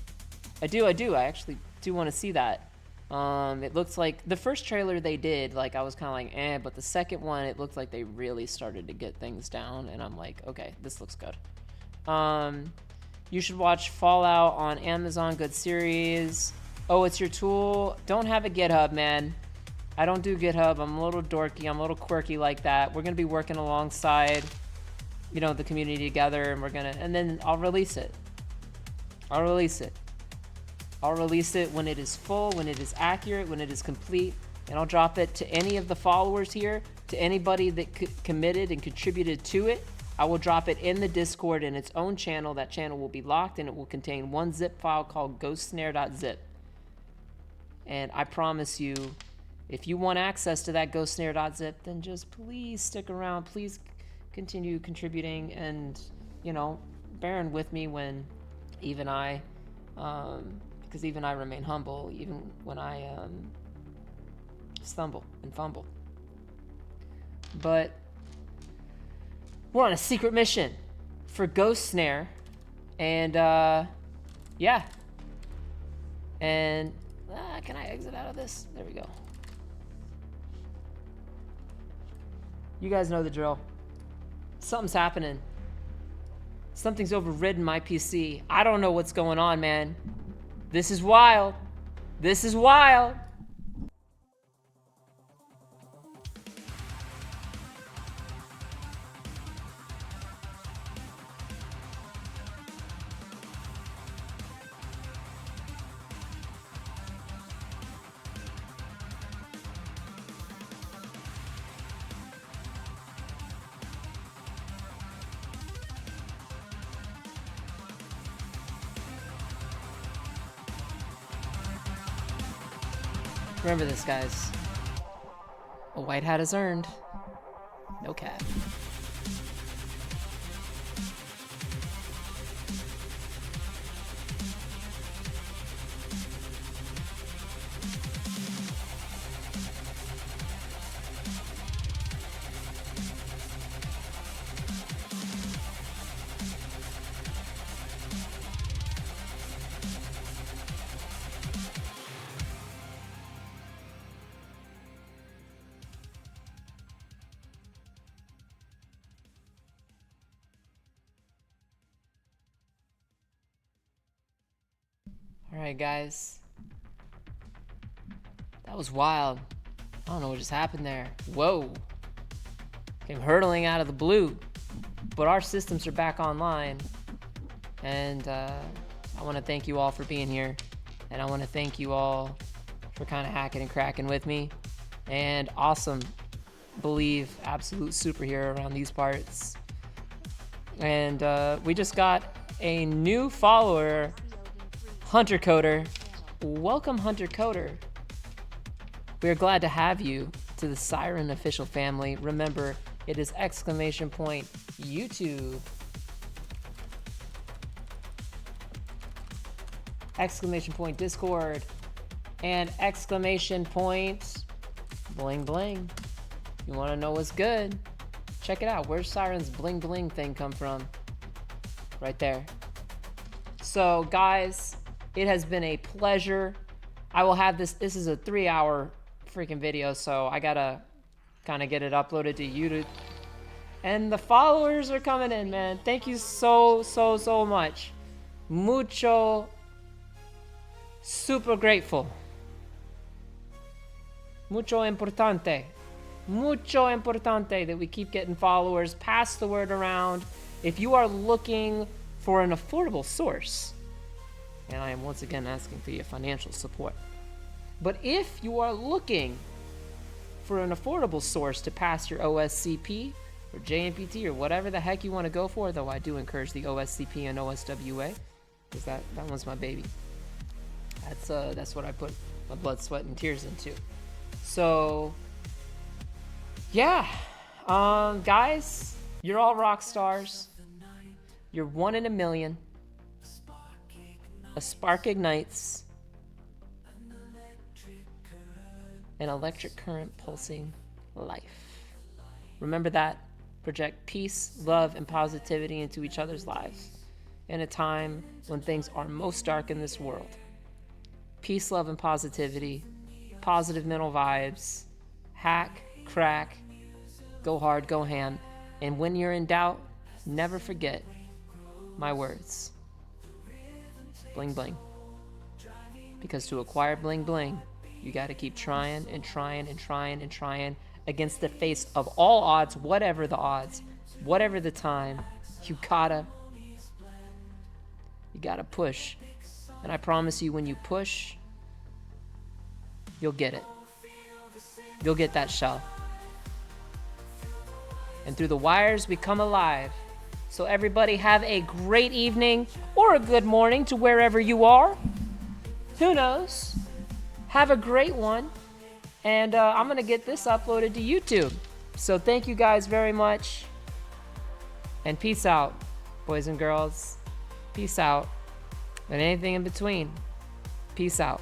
Speaker 1: I do. I actually do want to see that. It looks like the first trailer they did, like I was kind of like, eh, but the second one, it looked like they really started to get things down, and I'm like, okay, this looks good. You should watch Fallout on Amazon. Good series. Oh, it's your tool. Don't have a GitHub, man. I don't do GitHub. I'm a little dorky. I'm a little quirky like that. We're going to be working alongside, you know, the community together, and then I'll release it. I'll release it when it is full, when it is accurate, when it is complete, and I'll drop it to any of the followers here, to anybody that committed and contributed to it. I will drop it in the Discord in its own channel. That channel will be locked, and it will contain one zip file called ghostsnare.zip. And I promise you, if you want access to that ghostsnare.zip, then just please stick around. Please continue contributing and, you know, bearing with me when even I, because even I remain humble, even when I stumble and fumble. But we're on a secret mission for GhostSnare, and yeah. And can I exit out of this? There we go. You guys know the drill. Something's happening. Something's overridden my PC. I don't know what's going on, man. This is wild. This is wild. Remember this, guys. A white hat is earned. No cap. Alright, guys. That was wild. I don't know what just happened there. Whoa. Came hurtling out of the blue. But our systems are back online. And I want to thank you all for being here. And I want to thank you all for kind of hacking and cracking with me. And awesome. Believe absolute superhero around these parts. And we just got a new follower, Hunter Coder. Welcome, Hunter Coder. We are glad to have you to the S1REN official family. Remember, it is !YouTube, !Discord, and !bling bling. You want to know what's good? Check it out. Where's Siren's bling bling thing come from? Right there. So guys, it has been a pleasure. I will have this is a 3-hour freaking video, so I gotta kind of get it uploaded to YouTube. And the followers are coming in, man. Thank you so much. Mucho. Super grateful. Mucho importante. Mucho importante that we keep getting followers. Pass the word around. If you are looking for an affordable source, and I am once again asking for your financial support, but if you are looking for an affordable source to pass your OSCP or JMPT or whatever the heck you want to go for, though I do encourage the OSCP and OSWA, because that one's my baby. That's what I put my blood, sweat, and tears into. So yeah, guys, you're all rock stars. You're one in a million. A spark ignites. An electric current pulsing life. Remember that. Project peace, love, and positivity into each other's lives in a time when things are most dark in this world. Peace, love, and positivity. Positive mental vibes. Hack, crack, go hard, go ham. And when you're in doubt, never forget my words. Bling bling. Because to acquire bling bling, you gotta keep trying and trying and trying and trying against the face of all odds, whatever the odds, whatever the time. You gotta push. And I promise you, when you push, you'll get it. You'll get that shell. And through the wires, we come alive. So everybody have a great evening or a good morning to wherever you are. Who knows? Have a great one. And I'm going to get this uploaded to YouTube. So thank you guys very much. And peace out, boys and girls. Peace out. And anything in between. Peace out.